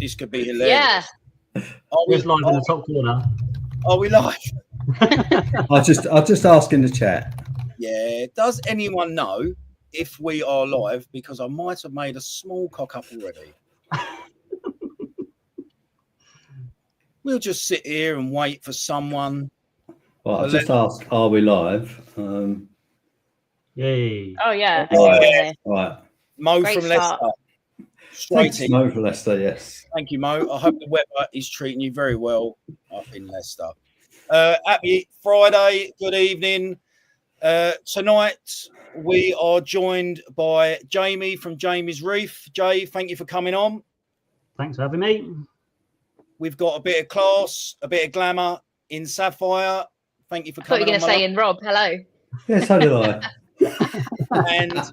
This could be hilarious. Yeah. Live in the top corner. Are we live? I'll just ask in the chat. Yeah. Does anyone know if we are live? Because I might have made a small cock up already. We'll just sit here and wait for someone. Well, I'll just ask, are we live? Yay. Oh, yeah. Right. Mo Great from start. Leicester. Straight in. Mo from Leicester, yes. Thank you, Mo. I hope the weather is treating you very well up in Leicester. Happy Friday. Good evening. Tonight, we are joined by Jamie from Jamie's Reef. Jay, thank you for coming on. Thanks for having me. We've got a bit of class, a bit of glamour in Sapphire. Thank you for coming on. I thought you were going to say in Rob. Hello. Yes, so did I. And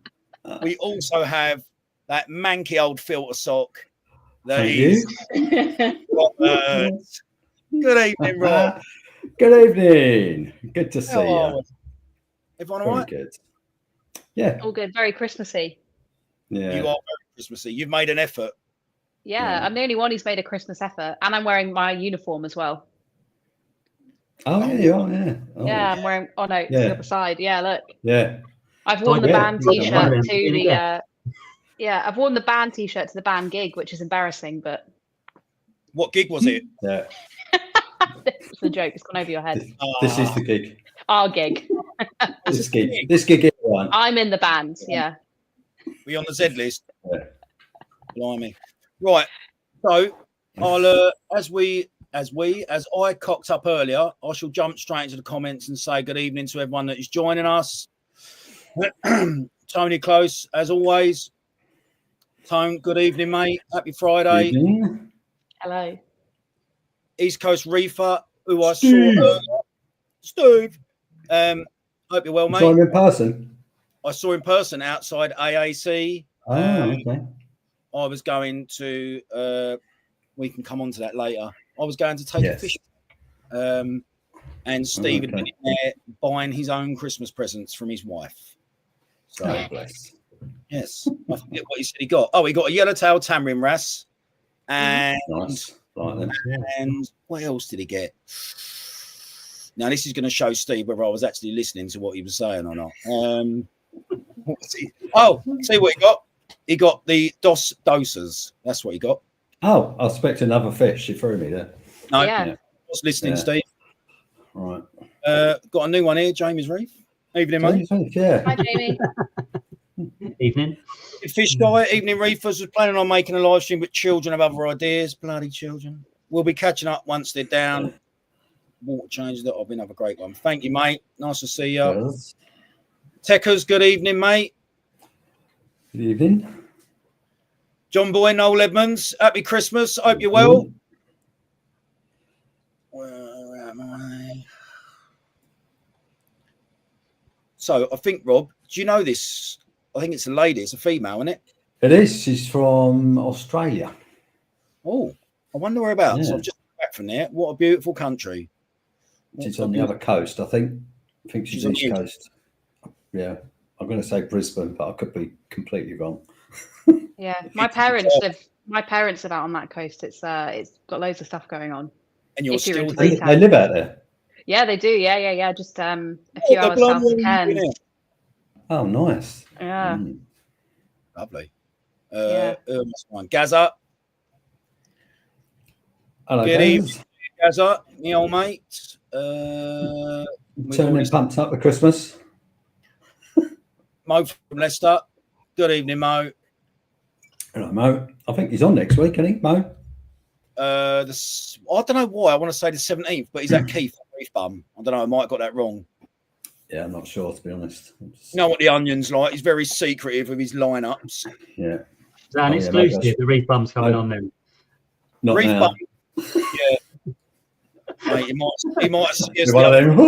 we also have that manky old filter sock. Thank you. Good evening, Rob. Good evening. Good to see you. Everyone all right? Good. Yeah. All good. Very Christmassy. Yeah. You are very Christmassy. You've made an effort. Yeah, I'm the only one who's made a Christmas effort. And I'm wearing my uniform as well. Oh, yeah, you are, yeah. Oh, yeah, I'm wearing, oh no, it's the other side. Yeah, look. Yeah. I've worn the band t-shirt to the, I've worn the band t-shirt to the band gig, which is embarrassing, but. What gig was it? Yeah. It's a joke. It's gone over your head. This is the gig. Our gig. This gig is one. I'm in the band, yeah. Were you on the Z list? Yeah. Blimey. Right. So I'll as I cocked up earlier, I shall jump straight into the comments and say good evening to everyone that is joining us. Tony Close, as always. Tone, good evening, mate. Happy Friday. Hello. East Coast Reefer, who I saw earlier. Steve. Hope you're well, mate. Saw him in person? I saw in person outside AAC. Oh, okay. I was going to, we can come on to that later. I was going to take a fish. And Steve had been in there buying his own Christmas presents from his wife. So, bless. Yes. I forget what he said he got. Oh, he got a yellowtail tamarin wrasse. And, nice. And what else did he get? Now, this is going to show Steve whether I was actually listening to what he was saying or not. Oh, see what he got? He got the dosers. That's what he got. Oh, I expect another fish. You threw me there. No, I was listening, Steve. Right. Got a new one here, Jamie's Reef. Evening, mate. Yeah. Hi, Jamie. Evening. Fish guy, Evening Reefers was planning on making a live stream, but children have other ideas. Bloody children. We'll be catching up once they're down. Water changes. That'll be another great one. Thank you, mate. Nice to see you. Yes. Techers, good evening, mate. Good evening. John Boy, Noel Edmonds, happy Christmas. Hope you're well. Where am I? So I think, Rob, do you know this? I think it's a lady. It's a female, isn't it? It is. She's from Australia. Oh, I wonder whereabouts. Yeah. I've just come back from there. What a beautiful country. She's on the other coast, I think. I think she's East Coast. Yeah. I'm going to say Brisbane, but I could be completely wrong. Yeah, my parents live out on that coast. It's got loads of stuff going on. And you're still they live out there? Yeah, they do. Yeah. Just a few hours south of Cairns. Oh, nice. Yeah. Lovely. Gaza. Hello, good evening, Gaza. Me old mate. Turning pumped up for Christmas. Mo from Leicester. Good evening, Mo. Hello, Mo. I think he's on next week, isn't he, Mo? I don't know why. I want to say the 17th, but he's at Keith Reef Bum. I don't know. I might have got that wrong. Yeah, I'm not sure, to be honest. You know what the Onion's like? He's very secretive with his lineups. Yeah. Is that an exclusive? The Reef Bum's coming on then. Not Reef now. Bum. Yeah. Mate, he might see us. One of them.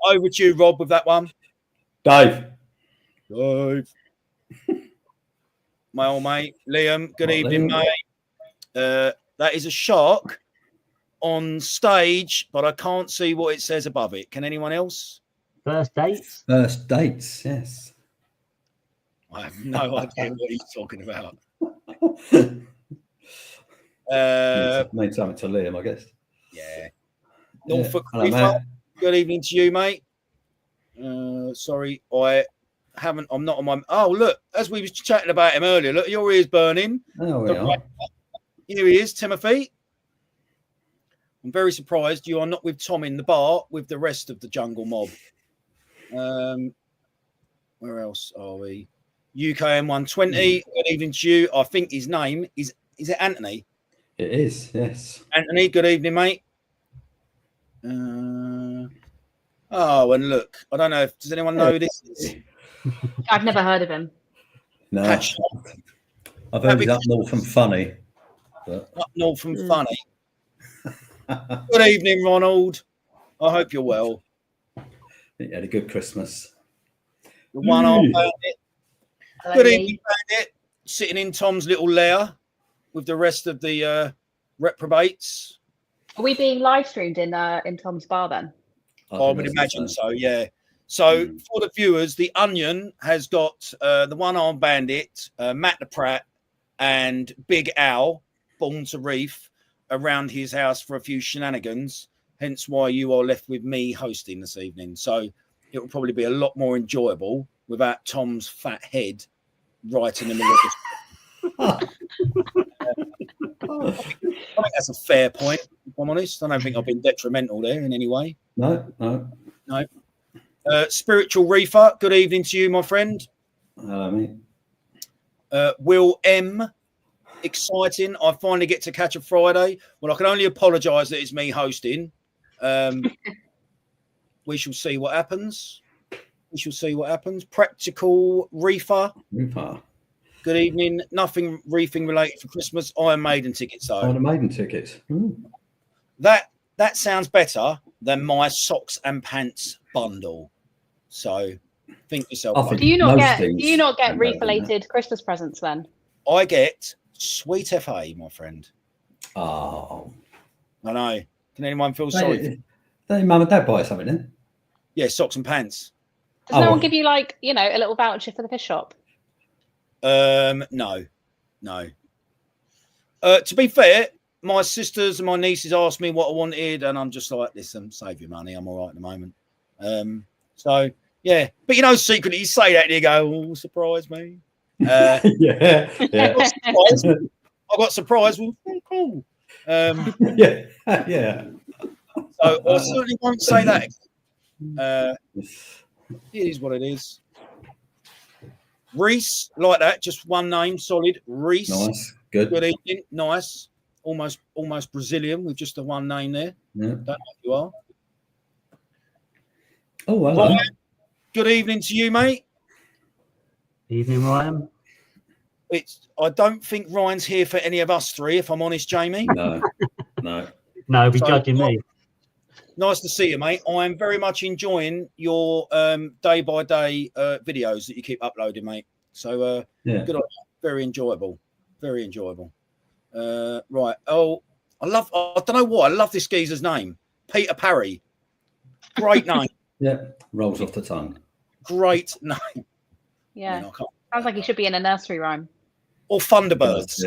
Over to you, Rob, with that one. Dave. My old mate, Liam. Good evening, mate. That is a shark on stage, but I can't see what it says above it. Can anyone else? First dates? First dates, yes. I have no idea what he's talking about. Made something to Liam, I guess. Yeah. Norfolk Hello, Reefer. mate. Good evening to you, mate. Sorry, I'm not on my. Oh, look, as we was chatting about him earlier, look, your ear's burning. Oh, we are. Here he is, Timothy. I'm very surprised you are not with Tom in the bar with the rest of the jungle mob. Where else are we? UKM 120. Good evening to you. I think his name is it Anthony? It is, yes. Anthony, good evening, mate. Oh, and look, I don't know if does anyone know who this is? I've never heard of him. No, I've heard he's up north and funny. But... Up north and funny. Good evening, Ronald. I hope you're well. You had a good Christmas. The one-armed bandit. Good evening, bandit. Sitting in Tom's little lair with the rest of the reprobates. Are we being live streamed in Tom's bar then? I would imagine so, yeah. So for the viewers, the Onion has got the one-armed bandit, Matt the Pratt, and Big Al, born to reef, around his house for a few shenanigans. Hence why you are left with me hosting this evening. So it will probably be a lot more enjoyable without Tom's fat head right in the middle of the I think that's a fair point, if I'm honest. I don't think I've been detrimental there in any way. No. Spiritual Reefer, good evening to you, my friend. Hello, mate. Will M, exciting. I finally get to catch a Friday. Well, I can only apologise that it's me hosting. We shall see what happens. Practical Reefer. Good evening. Nothing reefing related for Christmas. Iron Maiden tickets, though. Iron Maiden tickets. That sounds better than my socks and pants bundle. So think yourself. Do you not get reef-related Christmas presents then? I get Sweet FA, my friend. Oh, I know. Can anyone feel sorry? Don't mum and dad buy something then? Yeah, socks and pants. Does no one give you a little voucher for the fish shop? No. To be fair, my sisters and my nieces asked me what I wanted, and I'm just like, listen, save your money. I'm all right at the moment. So yeah, but secretly you say that and you go, oh, surprise me. Yeah. I got surprised. Well, cool. Yeah. So I certainly won't say that. It is what it is. Reese, like that, just one name, solid. Reese. Nice, good. Good evening, nice. Almost Brazilian with just the one name there. Yeah. Don't know if you are. Oh, hello. Ryan, good evening to you, mate. Evening, Ryan. I don't think Ryan's here for any of us three, if I'm honest, Jamie. No. No, be judging me. Nice to see you, mate. I am very much enjoying your day-by-day videos that you keep uploading, mate. So good on you. Very enjoyable. Very enjoyable. Right. Oh, I don't know why. I love this geezer's name. Peter Parry. Great name. Yeah. Rolls off the tongue. Great name. Yeah. Sounds like he should be in a nursery rhyme. Or Thunderbirds.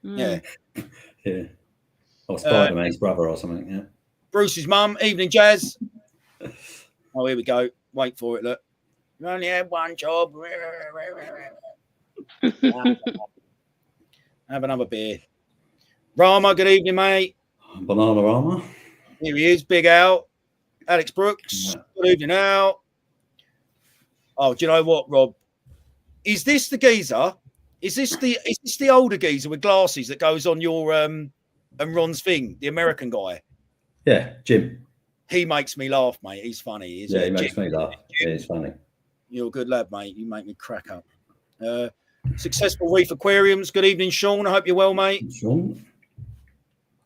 Yeah. Or Spider-Man's brother or something, yeah. Bruce's mum, evening, Jazz. Oh, here we go. Wait for it, look. You only had one job. Have another beer. Rama, good evening, mate. Banana Rama. Here he is, Big Al. Alex Brooks. Good evening, Al. Oh, do you know what, Rob? Is this the geezer? Is this the older geezer with glasses that goes on your and Ron's thing, the American guy? Yeah, Jim. He makes me laugh, mate. He's funny. He makes me laugh. Yeah, he's funny. You're a good lad, mate. You make me crack up. Successful Reef Aquariums. Good evening, Sean. I hope you're well, mate. Sean.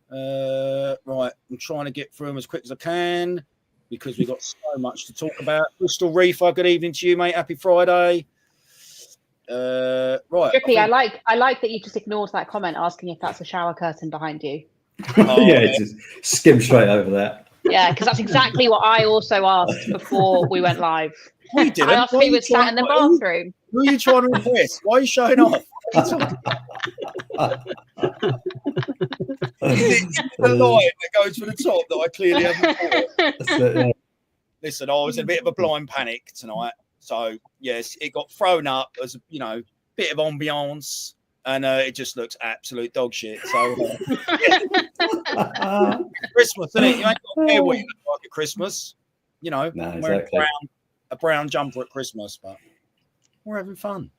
Right, I'm trying to get through them as quick as I can because we've got so much to talk about. Crystal Reefer, good evening to you, mate. Happy Friday. Right. Drippy, I like that you just ignored that comment asking if that's a shower curtain behind you. Just skim straight over that. Yeah, because that's exactly what I also asked before we went live. We didn't. I asked if he was sat in the bathroom. Who are you trying to impress? Why are you showing off? It's the line that goes for the top that I clearly haven't thought. Listen, I was in a bit of a blind panic tonight. So, yes, it got thrown up as, you know, bit of ambiance. And it just looks absolute dog shit. So, Christmas, isn't it? You ain't got to care what you look like at Christmas. You know, wearing a brown jumper at Christmas, but we're having fun.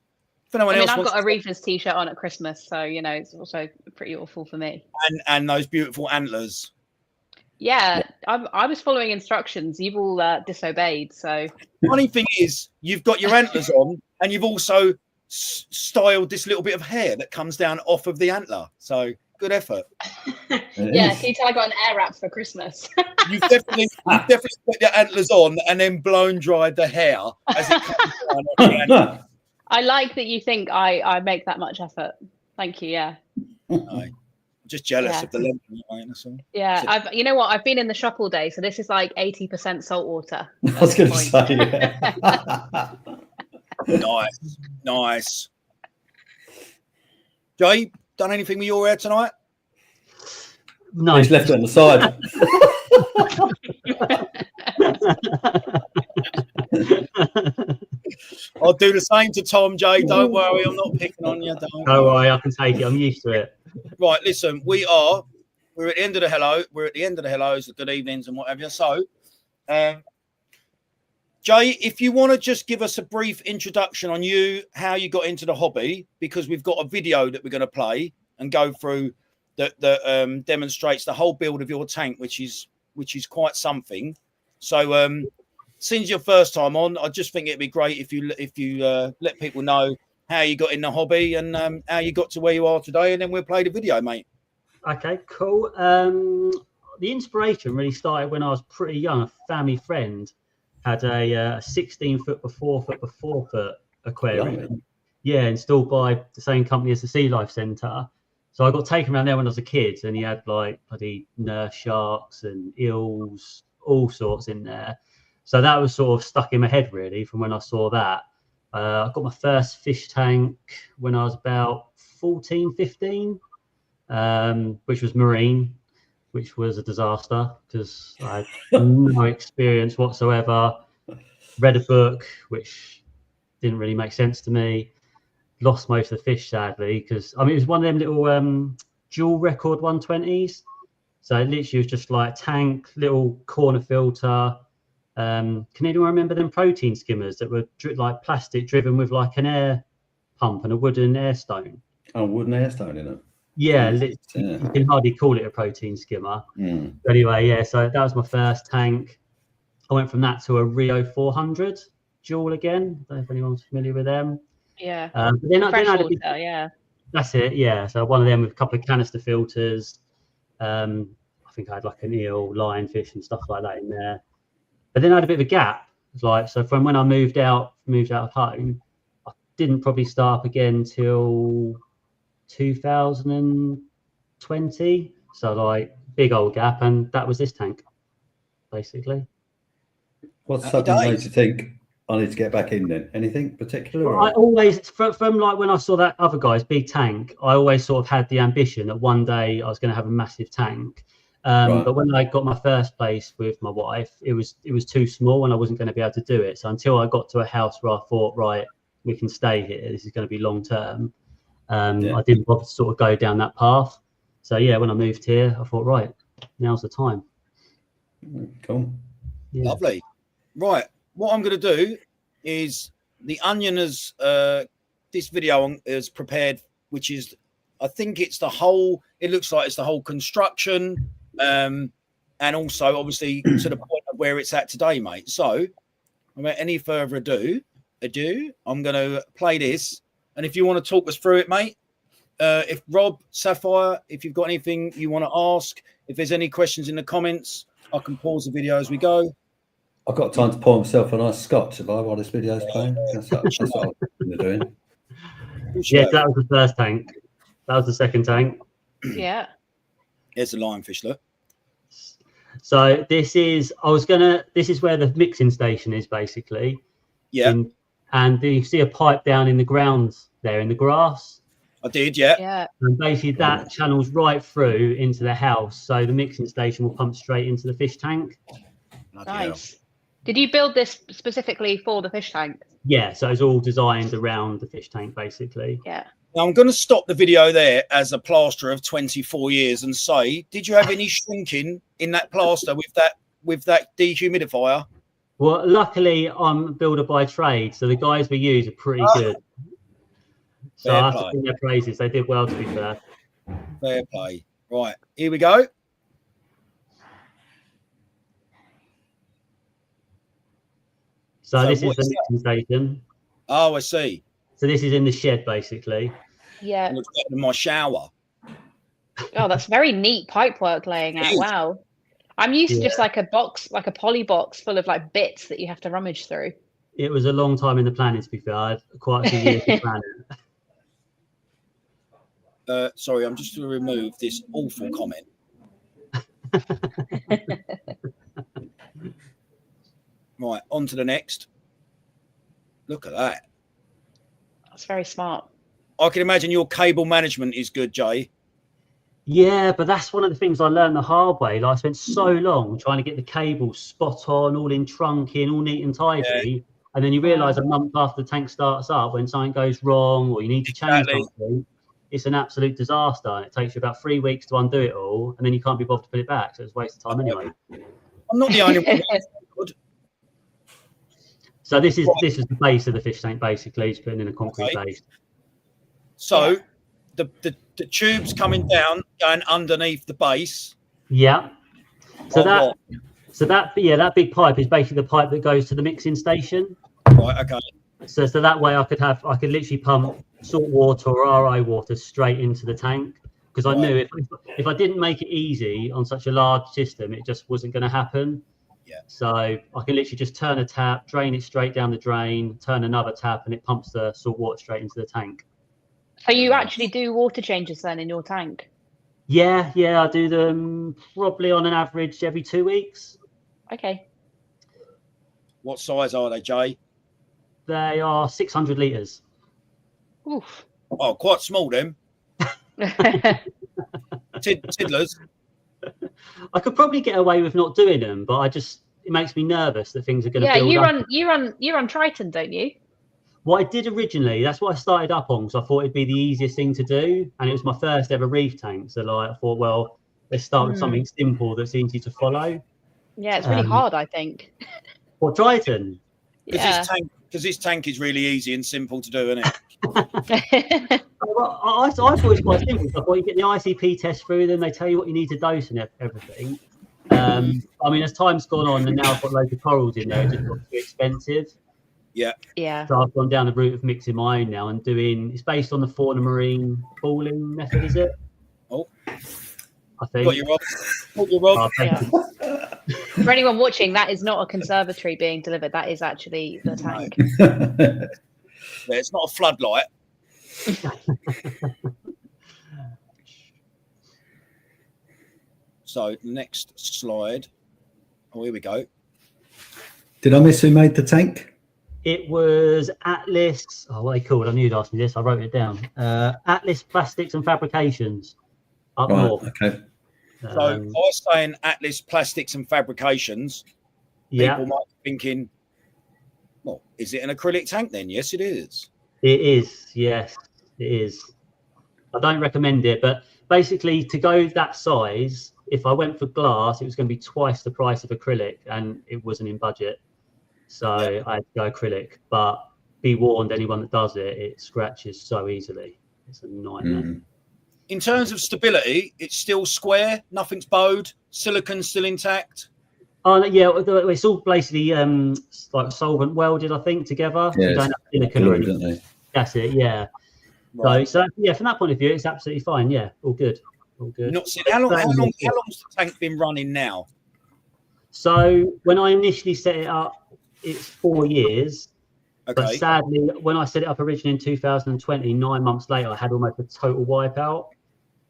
If anyone else I've got a Reefers t-shirt on at Christmas, so, you know, it's also pretty awful for me. And those beautiful antlers. Yeah, I was following instructions. You've all disobeyed, so. Funny thing is, you've got your antlers on, and you've also styled this little bit of hair that comes down off of the antler. So good effort. Yeah, can you tell I got an air wrap for Christmas? You've definitely put your antlers on and then blown dried the hair as it comes down off the antler. I like that you think I make that much effort. Thank you. Yeah. I'm just jealous of the length of it. Yeah, you know what? I've been in the shop all day, so this is like 80% salt water. I was going to say, yeah. Nice. Jay, done anything with your hair tonight? No, he's left it on the side. I'll do the same to Tom, Jay. Don't worry, I'm not picking on you. Don't worry, I can take it. I'm used to it. Right, listen, we're at the end of the hello. We're at the end of the hellos, the good evenings and whatever. So, Jay, if you want to just give us a brief introduction on you, how you got into the hobby, because we've got a video that we're going to play and go through that demonstrates the whole build of your tank, which is quite something. So, since your first time on, I just think it'd be great if you let people know how you got in the hobby and how you got to where you are today, and then we'll play the video, mate. Okay, cool. The inspiration really started when I was pretty young. A family friend had a 16-foot by 4-foot by 4-foot aquarium. Yeah, installed by the same company as the Sea Life Centre. So I got taken around there when I was a kid, and he had like bloody nurse sharks and eels, all sorts in there. So that was sort of stuck in my head really from when I saw that. I got my first fish tank when I was about 14, 15, which was marine, which was a disaster because I had no experience whatsoever. Read a book, which didn't really make sense to me. Lost most of the fish, sadly, because it was one of them little dual record 120s. So it literally was just like tank, little corner filter. Can anyone remember them protein skimmers that were like plastic driven with like an air pump and a wooden air stone? Oh, wooden air stone in it. Yeah, you can hardly call it a protein skimmer. But anyway, yeah, so that was my first tank. I went from that to a Rio 400 dual again. I don't know if anyone's familiar with them. Yeah. But then I had a big, yeah. That's it, yeah. So one of them with a couple of canister filters. I think I had like an eel, lionfish and stuff like that in there. But then I had a bit of a gap. So from when I moved out of home, I didn't probably start up again till 2020. So like big old gap, and that was this tank, basically. What suddenly made you think I need to get back in then? Anything particular? Well, I always, from like when I saw that other guy's big tank, I always sort of had the ambition that one day I was going to have a massive tank. But when I got my first place with my wife, it was too small and I wasn't going to be able to do it. So until I got to a house where I thought, right, we can stay here, this is going to be long term, I didn't bother to sort of go down that path. So yeah, when I moved here, I thought, right, now's the time. Cool. Yeah. Lovely. Right, what I'm going to do is the Onion has this video is prepared, which is, I think it's the whole, it looks like it's the whole construction, and also obviously to the point of where it's at today, mate. So without any further ado, I'm going to play this, and if you want to talk us through it, mate, if Rob, Sapphire, if you've got anything you want to ask, if there's any questions in the comments, I can pause the video as we go. I've got time to pour myself a nice scotch while this video's playing. That's what I'm doing. Yeah, that was the first tank. That was the second tank. Yeah. Here's the lionfish, look. So this is where the mixing station is basically. Yeah. and then you see a pipe down in the ground there in the grass. I did, yeah. Yeah. And basically that channels right through into the house, so the mixing station will pump straight into the fish tank. Nice. Did you build this specifically for the fish tank? Yeah, so it's all designed around the fish tank, basically. Yeah. Now I'm going to stop the video there as a plasterer of 24 years and say, did you have any shrinking in that plaster with that dehumidifier? Well, luckily I'm a builder by trade, so the guys we use are pretty good. So I have to sing their praises. They did well, to be fair. Fair play. Right, here we go. So this is the mixing station. Oh, I see. So this is in the shed, basically. Yeah. Looks like in my shower. Oh, that's very neat pipe work laying out. Wow. I'm used to just like a box, like a poly box full of like bits that you have to rummage through. It was a long time in the planning, to be fair. I had quite a few years to plan it. Sorry, I'm just going to remove this awful comment. Right, on to the next. Look at that. That's very smart. I can imagine your cable management is good, Jay. Yeah, but that's one of the things I learned the hard way. Like I spent so long trying to get the cable spot on, all in trunking, all neat and tidy. Yeah. And then you realise a month after the tank starts up, when something goes wrong or you need to change something, it's an absolute disaster. And it takes you about 3 weeks to undo it all, and then you can't be bothered to put it back. So it's a waste of time anyway. I'm not the only one. So this is the base of the fish tank, basically. It's putting in a concrete base. So the tube's coming down, going underneath the base. Yeah. So that big pipe is basically the pipe that goes to the mixing station. Right. Okay. So that way I could literally pump salt water or RI water straight into the tank, because I knew if I didn't make it easy on such a large system, it just wasn't going to happen. Yeah. So I can literally just turn a tap, drain it straight down the drain, turn another tap, and it pumps the salt water straight into the tank. So you actually do water changes then in your tank? Yeah, I do them probably on an average every 2 weeks. Okay. What size are they, Jay? They are 600 litres. Oof. Oh, quite small then. Tiddlers. I could probably get away with not doing them, but it makes me nervous that things are going to build up. You run Triton, don't you? What I did originally, that's what I started up on, because I thought it'd be the easiest thing to do, and it was my first ever reef tank. So I thought, well, let's start with something simple that's easy to follow. Yeah, it's really hard, I think. What, Triton? Because this tank is really easy and simple to do, isn't it? Well, I thought it was quite simple. I thought you get the ICP test through them, they tell you what you need to dose and everything. I mean, as time's gone on and now I've got loads of corals in there, it just got too expensive. Yeah. So I've gone down the route of mixing my own now and it's based on the fauna marine balling method, is it? Oh, I think. Got you, Rob. For anyone watching, that is not a conservatory being delivered. That is actually the tank. Yeah, it's not a floodlight. So next slide. Oh, here we go. Did I miss who made the tank? It was Atlas. Oh, what are they called? I knew you'd ask me this. I wrote it down. Atlas Plastics and Fabrications. Up north. Okay. So I was saying Atlas Plastics and Fabrications. People might be thinking, well, is it an acrylic tank then? Yes, it is. It is. Yes, it is. I don't recommend it, but basically to go that size, if I went for glass, it was going to be twice the price of acrylic, and it wasn't in budget. So I had to go acrylic. But be warned, anyone that does it, it scratches so easily. It's a nightmare. Mm. In terms of stability, it's still square, nothing's bowed, silicon's still intact. Oh yeah, it's all basically like solvent welded, I think, together. Yeah, you don't have silicon or anything. That's it. Yeah. Right. So yeah, from that point of view, it's absolutely fine. Yeah, all good. All good. How long's the tank been running now? So when I initially set it up, it's 4 years. Okay. But sadly, when I set it up originally in 2020, 9 months later, I had almost a total wipeout.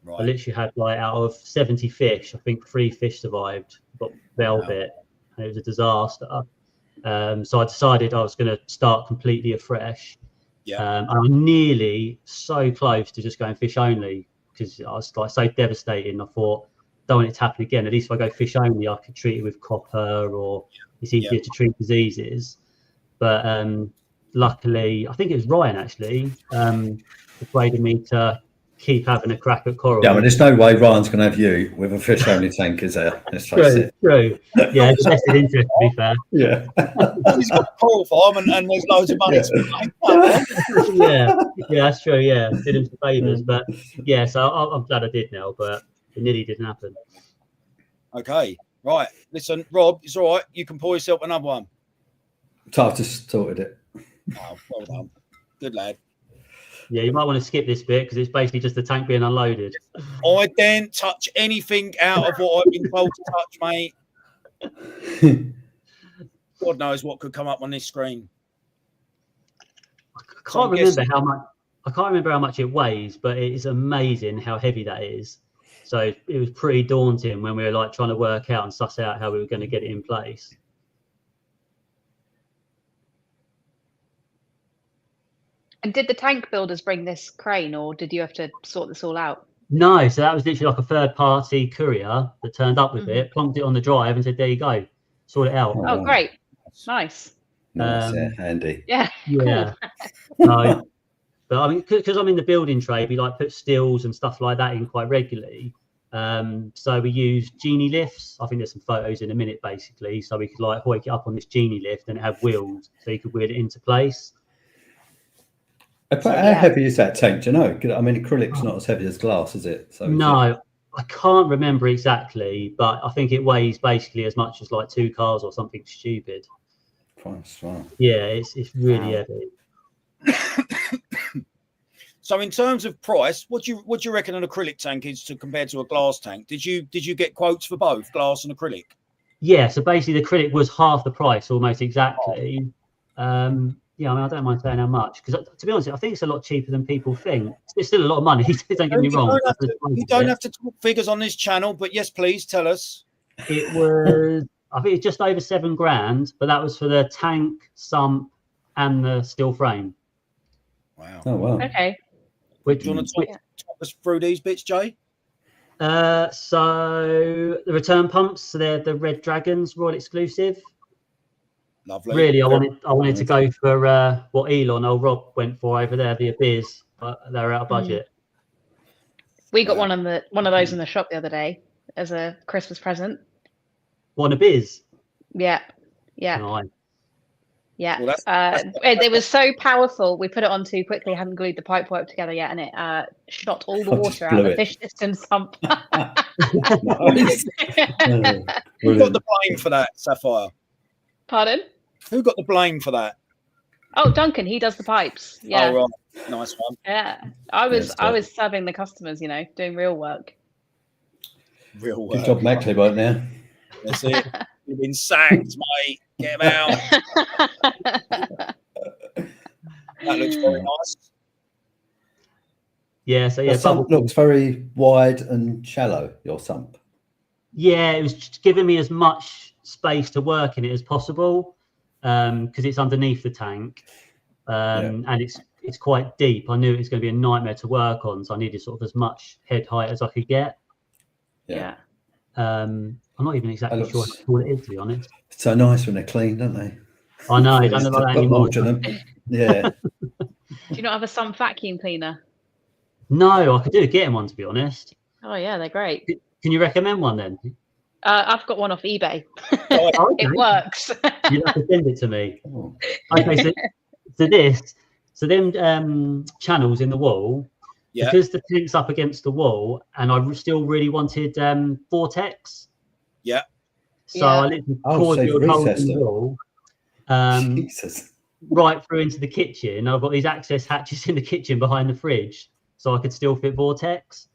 Right. I literally had, like, out of 70 fish, I think 3 fish survived, but velvet, and it was a disaster. So I decided I was going to start completely afresh. I'm nearly so close to just going fish only, because I was like so devastated. I thought, don't want it to happen again. At least if I go fish only, I could treat it with copper, or it's easier to treat diseases. But luckily, I think it was Ryan actually persuaded me to keep having a crack at coral. Yeah, but there's no way Ryan's going to have you with a fish only tank, is there? Let's face it. True. Yeah, it's vested interest, to be fair. Yeah. He's got a coral farm and there's loads of money to make. Yeah, that's true. Yeah, did him some favours, but yeah, so I'm glad I did now, but it nearly didn't happen. Okay, right. Listen, Rob, it's all right. You can pour yourself another one. So I've just sorted it. Oh, well done. Good lad. Yeah, you might want to skip this bit because it's basically just the tank being unloaded. I daren't touch anything out of what I've been told to touch, mate. God knows what could come up on this screen. I can't remember how much it weighs, but it is amazing how heavy that is. So it was pretty daunting when we were like trying to work out and suss out how we were going to get it in place. And did the tank builders bring this crane, or did you have to sort this all out? No, so that was literally like a third-party courier that turned up with it, plonked it on the drive, and said, "There you go, sort it out." Oh, great, nice. Handy. Yeah. Yeah. No, but I mean, because I'm in the building trade, we like put stills and stuff like that in quite regularly. So we use genie lifts. I think there's some photos in a minute, basically. So we could like hoik it up on this genie lift, and it had wheels, so you could wheel it into place. How heavy is that tank? Do you know? I mean, acrylic's not as heavy as glass, is it? So no, I can't remember exactly, but I think it weighs basically as much as like 2 cars or something stupid. Christ, wow. Yeah, it's really heavy. So in terms of price, what do you reckon an acrylic tank is to compared to a glass tank? Did you get quotes for both glass and acrylic? Yeah, so basically the acrylic was half the price, almost exactly. Yeah, I mean, I don't mind saying how much, because to be honest, I think it's a lot cheaper than people think. It's still a lot of money. Don't get me wrong. You don't have to talk figures on this channel, but yes, please tell us. It was, I think it's just over £7,000, but that was for the tank, sump, and the steel frame. Wow. Oh, wow. Okay. Do you want to talk us through these bits, Jay? So the return pumps, so they're the Red Dragons Royal Exclusive. Lovely. Really, I wanted to go for what Elon, old Rob, went for over there, the Abyss, but they're out of budget. We got one of those in the shop the other day as a Christmas present. One Abyss. Yeah. Nice. Yeah. Well, it was so powerful. We put it on too quickly, hadn't glued the pipework together yet, and it shot all the water out of the fish system sump. Who got the blame for that, Sapphire? Pardon? Who got the blame for that? Oh, Duncan, he does the pipes. Yeah. Oh, right. Nice one. Yeah. I was serving the customers, doing real work. Real work. Good job, Mackley, right now. That's it. You've been sacked, mate. Get him out. That looks very nice. Yeah, so yeah. The sump looks very wide and shallow, your sump. Yeah, it was just giving me as much space to work in it as possible, because it's underneath the tank, and it's quite deep. I knew it was going to be a nightmare to work on, so I needed sort of as much head height as I could get. Yeah. I'm not even exactly sure what it is, to be honest. It's so nice when they're clean, don't they? I know, it doesn't look like that anymore. Yeah. Do you not have a sump vacuum cleaner? No, I could do getting one, to be honest. Oh yeah, they're great. Can you recommend one then? I've got one off eBay. Oh, okay. It works. You'd have to send it to me. Oh. Okay, so them channels in the wall, because the tank's up against the wall, and I still really wanted vortex. Yeah. So I literally poured your hole in the wall, right through into the kitchen. I've got these access hatches in the kitchen behind the fridge, so I could still fit vortex.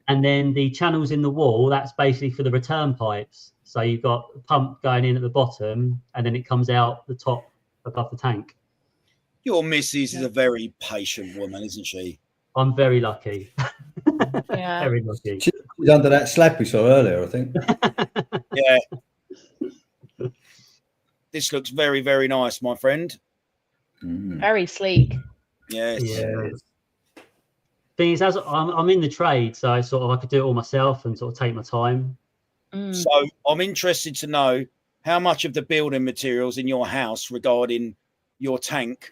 And then the channels in the wall, that's basically for the return pipes. So you've got a pump going in at the bottom, and then it comes out the top above the tank. Your missus is a very patient woman, isn't she? I'm very lucky. Yeah. Very lucky. She's under that slab we saw earlier, I think. Yeah. This looks very, very nice, my friend. Very sleek. Yes. Yeah. Thing is, as I'm in the trade, so sort of I could do it all myself and sort of take my time. So I'm interested to know how much of the building materials in your house regarding your tank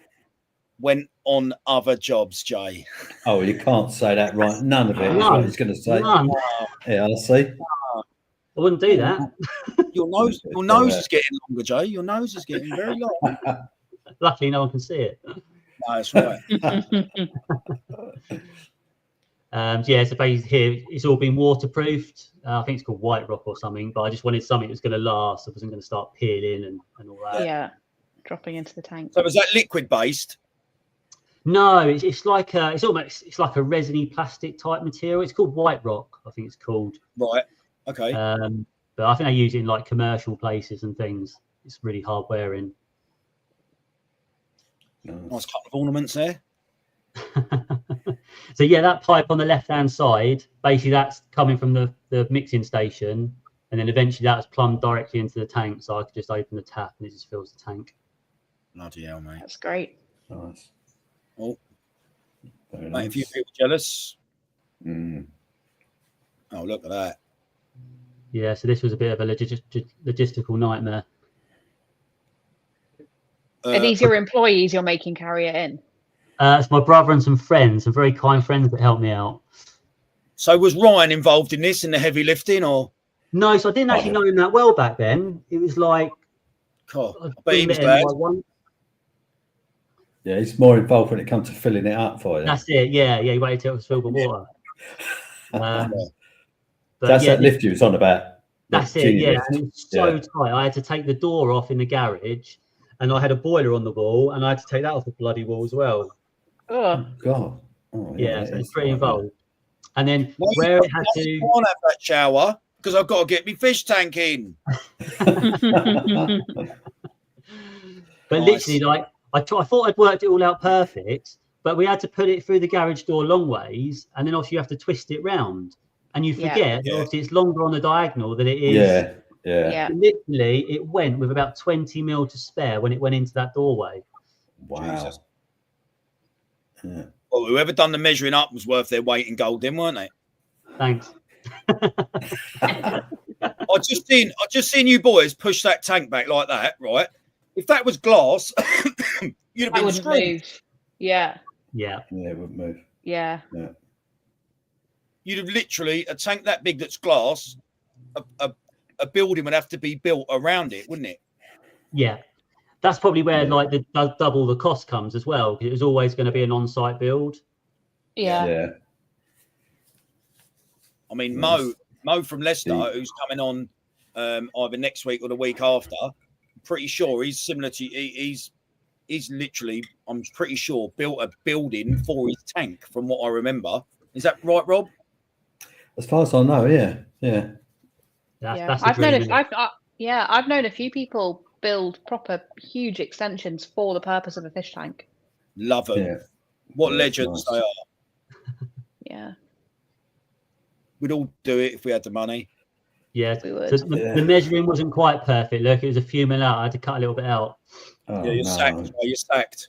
went on other jobs, Jay. Oh, you can't say that, right? None of it is what he's going to say. None. Yeah, I see. I wouldn't do that. Your nose is getting longer, Jay. Your nose is getting very long. Luckily, no one can see it. No, that's right. Yeah, so basically here it's all been waterproofed. I think it's called White Rock or something, but I just wanted something that's going to last. I wasn't going to start peeling and all that. Yeah, dropping into the tank. So was that liquid based? No, it's like it's like a resiny plastic type material. It's called White Rock, I think it's called. Right. Okay. But I think they use it in like commercial places and things. It's really hard wearing. Nice couple of ornaments there. So yeah, that pipe on the left hand side, basically that's coming from the mixing station, and then eventually that's plumbed directly into the tank, so I could just open the tap and it just fills the tank. Bloody hell, mate. That's great. Nice. Oh, Very mate, nice. a few people jealous. Mm. Oh, look at that. Yeah, so this was a bit of a logistical nightmare. Are these your employees you're making carry it in? It's my brother and some friends, some very kind friends that helped me out. So was Ryan involved in this, in the heavy lifting, or? No, so I didn't actually know him that well back then. It was like, God, I I've bet he met was him glad. like once. Yeah, he's more involved when it comes to filling it up for you. That's it. Yeah, he waited till it was filled with water. But That's yeah, that lift you was on about. That's it. Genie Yeah, lift. and it was so tight. I had to take the door off in the garage, and I had a boiler on the wall, and I had to take that off the bloody wall as well. Oh, God. Oh, Yeah, so it's pretty right, involved. And then Well, where it had I to, can't have that shower because I've got to get my fish tank in. but Nice. literally, like I thought I'd worked it all out perfect, but we had to put it through the garage door long ways, and then obviously you have to twist it round, and you forget that obviously it's longer on the diagonal than it is. yeah. Literally, it went with about 20 mil to spare when it went into that doorway. Wow. Jesus. Yeah. Well, whoever done the measuring up was worth their weight in gold, then, weren't they? Thanks. I just seen you boys push that tank back like that, right? If that was glass, you'd have I been wouldn't screwed. move. Yeah. Yeah. Yeah, it wouldn't move. Yeah. Yeah. You'd have literally a tank that big that's glass. A building would have to be built around it, wouldn't it? Yeah. That's probably where like the double the cost comes as well, because it was always going to be an on-site build. Yeah. Yeah. I mean, Mo from Leicester, who's coming on either next week or the week after, I'm pretty sure he's similar to he's literally, I'm pretty sure, built a building for his tank, from what I remember. Is that right, Rob? As far as I know, yeah. That's I've known a few people build proper huge extensions for the purpose of a fish tank. Love them. Yeah. What legends they are. Yeah. We'd all do it if we had the money. Yeah. We would. So the measuring wasn't quite perfect. Look, it was a few mil out. I had to cut a little bit out. Oh, Yeah, you're no. sacked. You're sacked.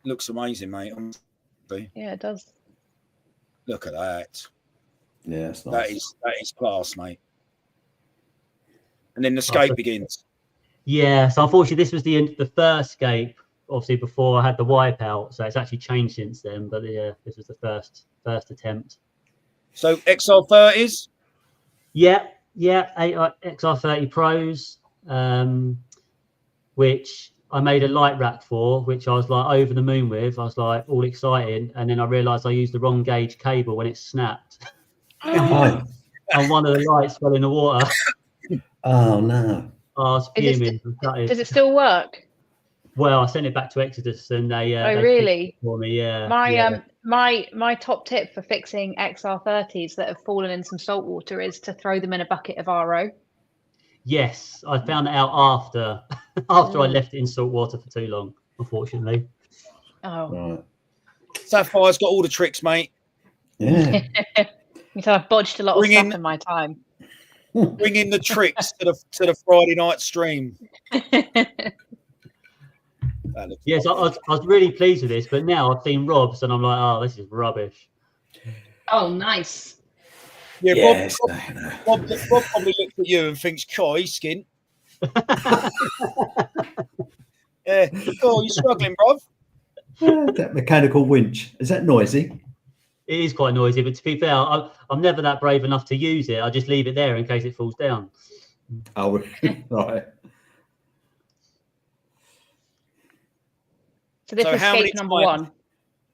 Looks amazing, mate. Yeah, it does. Look at that. Yeah, it's nice. That is class, mate. And then the skate begins. Yeah. So unfortunately, this was the first scape. Obviously, before I had the Wipeout, so it's actually changed since then. But yeah, this was the first attempt. So XR30s. Yeah. XR30 Pros, which I made a light rack for, which I was like over the moon with. I was like all excited, and then I realised I used the wrong gauge cable when it snapped, and one of the lights fell in the water. Oh no! I was fuming. Does it still work? Well, I sent it back to Exodus, and they Oh, really? fixed it for me. Yeah. My top tip for fixing XR30s that have fallen in some salt water is to throw them in a bucket of RO. Yes, I found that out after I left it in salt water for too long, unfortunately. Oh. Right. Sapphire's got all the tricks, mate. Yeah. So I've bodged a lot of stuff in my time. bringing the tricks to the Friday night stream. Yes, I was really pleased with this, but now I've seen Rob's and I'm like, oh, this is rubbish. Oh, nice. Yeah, Yes, Rob probably looks at you and thinks, "Coy, he's skint." Yeah, oh, you're struggling, Rob. That mechanical winch, is that noisy? It is quite noisy, but to be fair, I'm never that brave enough to use it. I just leave it there in case it falls down. Oh, right. So this is escape number one.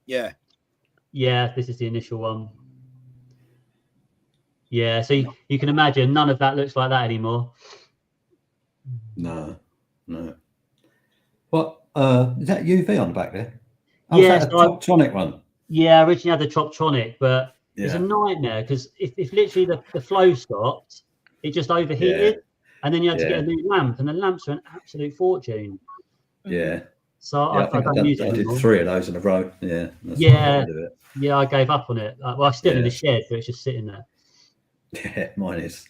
Yeah. Yeah, this is the initial one. Yeah, so you can imagine none of that looks like that anymore. No. What? Is that UV on the back there? Oh, yeah, is that a Toptronic one? Yeah, I originally had the Toptronic, but Yeah. it's a nightmare because if literally the flow stopped, it just overheated, and then you had to get a new lamp, and the lamps are an absolute fortune. Yeah. So Yeah, I don't use it anymore. I did 3 of those in a row. Yeah. Yeah, I gave up on it. Well, I'm still in the shed, but it's just sitting there. Yeah, mine is.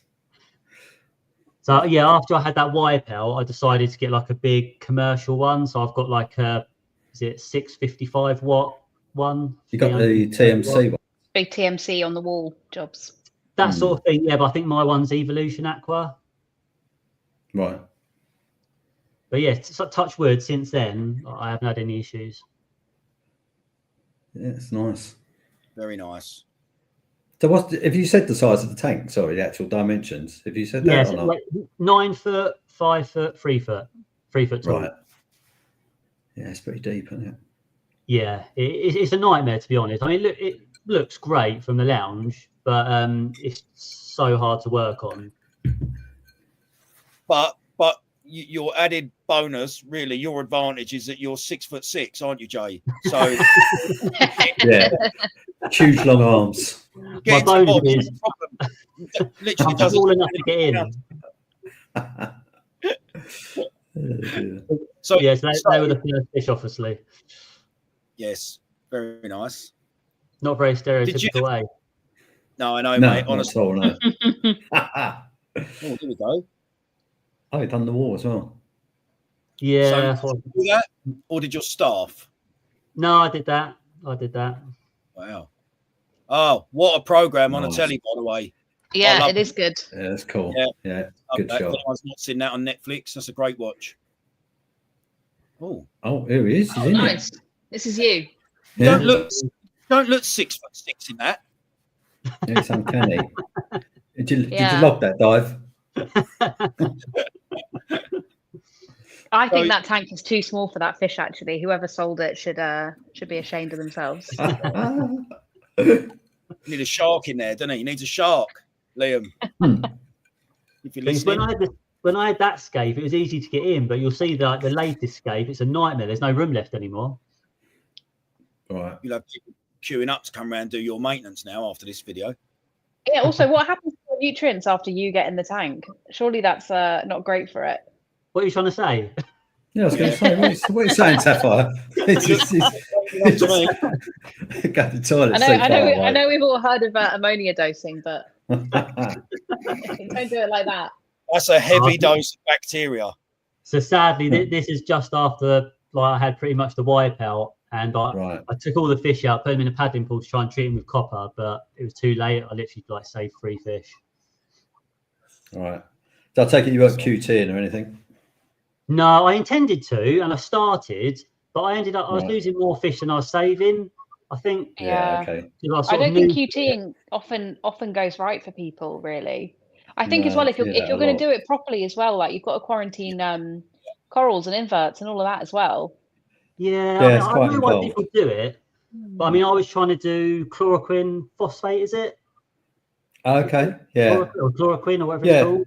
So yeah, after I had that Wipeout, I decided to get like a big commercial one. So I've got like a, is it 655 watt one? You got the TMC one. Big TMC on the wall jobs. That sort of thing, yeah. But I think my one's Evolution Aqua. Right. But yeah, touch wood. Since then, I haven't had any issues. Yeah, it's nice. Very nice. So have you said the size of the tank? Sorry, the actual dimensions. Have you said that or not? Like 9 foot, 5 foot, 3 foot, 3 foot tall. Right. Yeah, it's pretty deep, isn't it? Yeah, it's a nightmare, to be honest. I mean, look, it looks great from the lounge, but it's so hard to work on. But your added bonus, really, your advantage is that you're 6'6", aren't you, Jay? So yeah, huge long arms. My bonus is literally I'm tall enough to get in. So yes, they were the first fish, obviously. Yes, very nice. Not very stereotypical way. No, I know, mate. Honestly, no. Oh, here we go. Oh, you've done the wall as well. Yeah. So, did you do that, or did your staff? No, I did that. Wow. Oh, what a program on a telly, by the way. Yeah, it is good. Yeah, that's cool. Yeah, good show. If anyone's not seen that on Netflix, that's a great watch. Oh, here he is. He's in nice. This is you. Yeah. Don't look 6'6" in that. Yeah, it's uncanny. Did you log that dive? I think that tank is too small for that fish. Actually, whoever sold it should be ashamed of themselves. You need a shark in there, don't you? You need a shark, Liam. If you're listening. When I had that scape, it was easy to get in, but you'll see that the latest scape, it's a nightmare. There's no room left anymore. Right. You'll have people queuing up to come around and do your maintenance now after this video. Yeah. Also, what happens to the nutrients after you get in the tank? Surely that's not great for it. What are you trying to say? Yeah, I was going to say, what are you saying, Sapphire? Go to the toilet. I know we've all heard of ammonia dosing, but don't do it like that. That's a heavy dose of bacteria. So sadly, this is just after I had pretty much the Wipeout, and I took all the fish out, put them in a paddling pool to try and treat them with copper, but it was too late. I literally saved 3 fish. Right. So I take it you weren't QTing or anything? No, I intended to, and I started, but I ended up I was losing more fish than I was saving. I think. Yeah. Okay. I don't think QTing often goes right for people, really. I think as well, if you're going to do it properly as well, like you've got to quarantine corals and inverts and all of that as well. Yeah, I know why people do it, but I mean, I was trying to do chloroquine phosphate, is it? Okay, yeah. Or chloroquine or whatever it's called.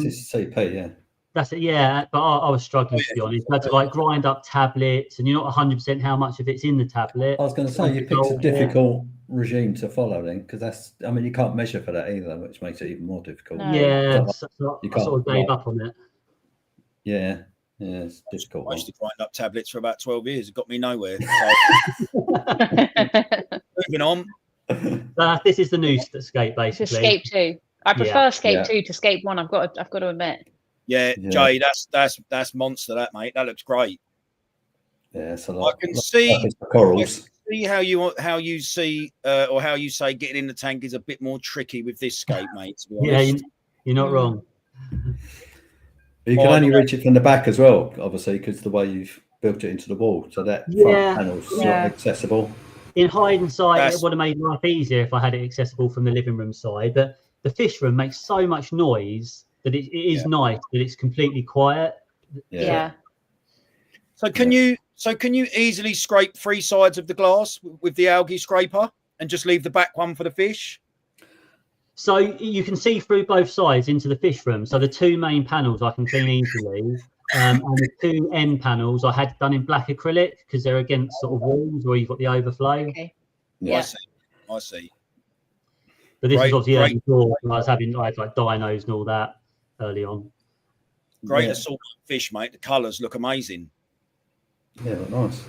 It's CP, yeah. That's it, yeah. But I was struggling, to be honest. I had to grind up tablets, and you're not 100% how much of it's in the tablet. I was going to say, you picked a difficult regime to follow then, because you can't measure for that either, which makes it even more difficult. No. Yeah, I sort of gave up on it. Yeah, it's difficult. I used to grind up tablets for about 12 years. It got me nowhere. So. Moving on. This is the new escape, basically. Escape 2. I prefer Scape 2 to Scape 1. I've got to admit. Yeah, Jay, that's monster, that mate. That looks great. Yeah, it's a lot. I can see corals. See how you see or how you say getting in the tank is a bit more tricky with this Scape, mate. To be honest. You're not wrong. But you can only reach it from the back as well, obviously, because the way you've built it into the wall, so that front panel's not accessible. In hindsight, it would have made life easier if I had it accessible from the living room side. But the fish room makes so much noise that it is nice that it's completely quiet. Yeah. So can you easily scrape 3 sides of the glass with the algae scraper and just leave the back one for the fish? So you can see through both sides into the fish room. So the 2 main panels I can clean easily. And the 2 end panels I had done in black acrylic because they're against sort of walls where you've got the overflow. Okay. Yeah. I see. But this is obviously early before I had like dinos and all that early on. Great assortment of fish, mate. The colours look amazing. Yeah, look nice.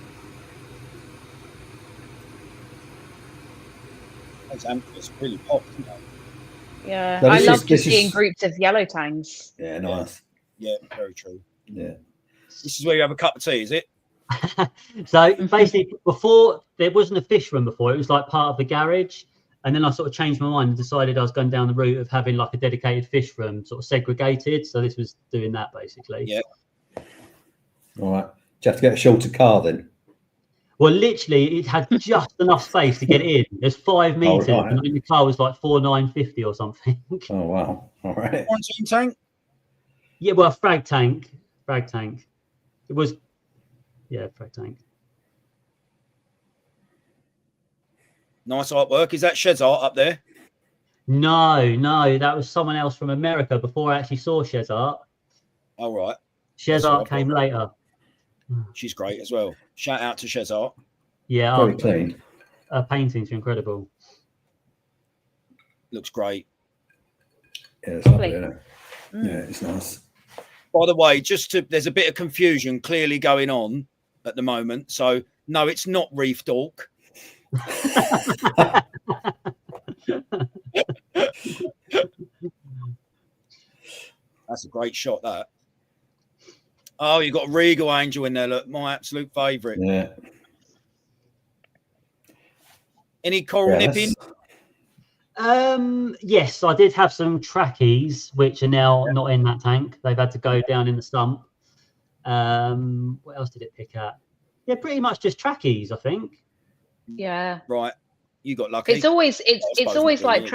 Those anthers really pop, don't they? Yeah, I love just seeing groups of yellow tangs. Yeah, nice. Yeah, very true. Yeah. This is where you have a cup of tea, is it? So basically, before there wasn't a fish room before, it was like part of the garage. And then I sort of changed my mind and decided I was going down the route of having like a dedicated fish room, sort of segregated. So this was doing that basically. Yeah. All right. Do you have to get a shorter car then? Well, literally, it had just enough space to get in. There's 5 meters, and the car was like 4,950 or something. Oh wow! All right. Quarantine tank. Yeah, well, frag tank. It was, frag tank. Nice artwork. Is that Shed's art up there? No, that was someone else from America before I actually saw Shed's art. All right. Shed's art came later. She's great as well. Shout out to Shed's art. Yeah, very clean. Her paintings are incredible. Looks great. Yeah, it's lovely, isn't it? Yeah, it's nice. By the way, there's a bit of confusion clearly going on at the moment. So no, it's not Reef Dork. That's a great shot, that. Oh, you've got a Regal Angel in there. Look, my absolute favourite. Yeah. Any coral nipping? Yes, I did have some trackies, which are now not in that tank. They've had to go down in the stump. What else did it pick at? Yeah, pretty much just trackies, I think. Yeah. Right. You got lucky. It's always like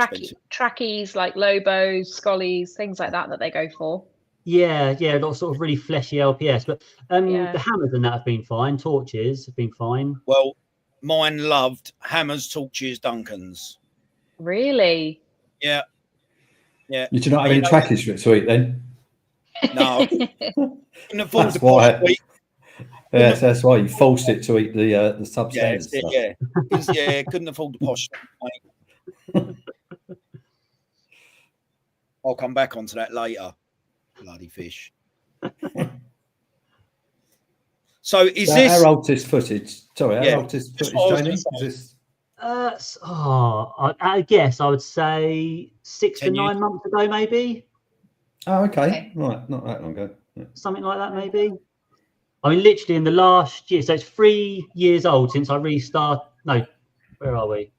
trackies, like Lobos, Scollies, things like that they go for. Yeah, a lot of sort of really fleshy LPS. But the hammers and that have been fine. Torches have been fine. Well, mine loved hammers, torches, Duncans. Really? Yeah. You do not have any trackies to eat then? No. That's why. Yes, that's why you forced it to eat the substandard stuff. Yeah, couldn't afford the posh. I'll come back onto that later. Bloody fish. So is this our oldest footage? Sorry, our oldest footage, Jamie? Is this? I guess I would say 6 to 9 months ago, maybe. Oh, okay. Right, not that long ago. Yeah. Something like that, maybe. I mean, literally in the last year, so it's 3 years old since I restarted. No, where are we?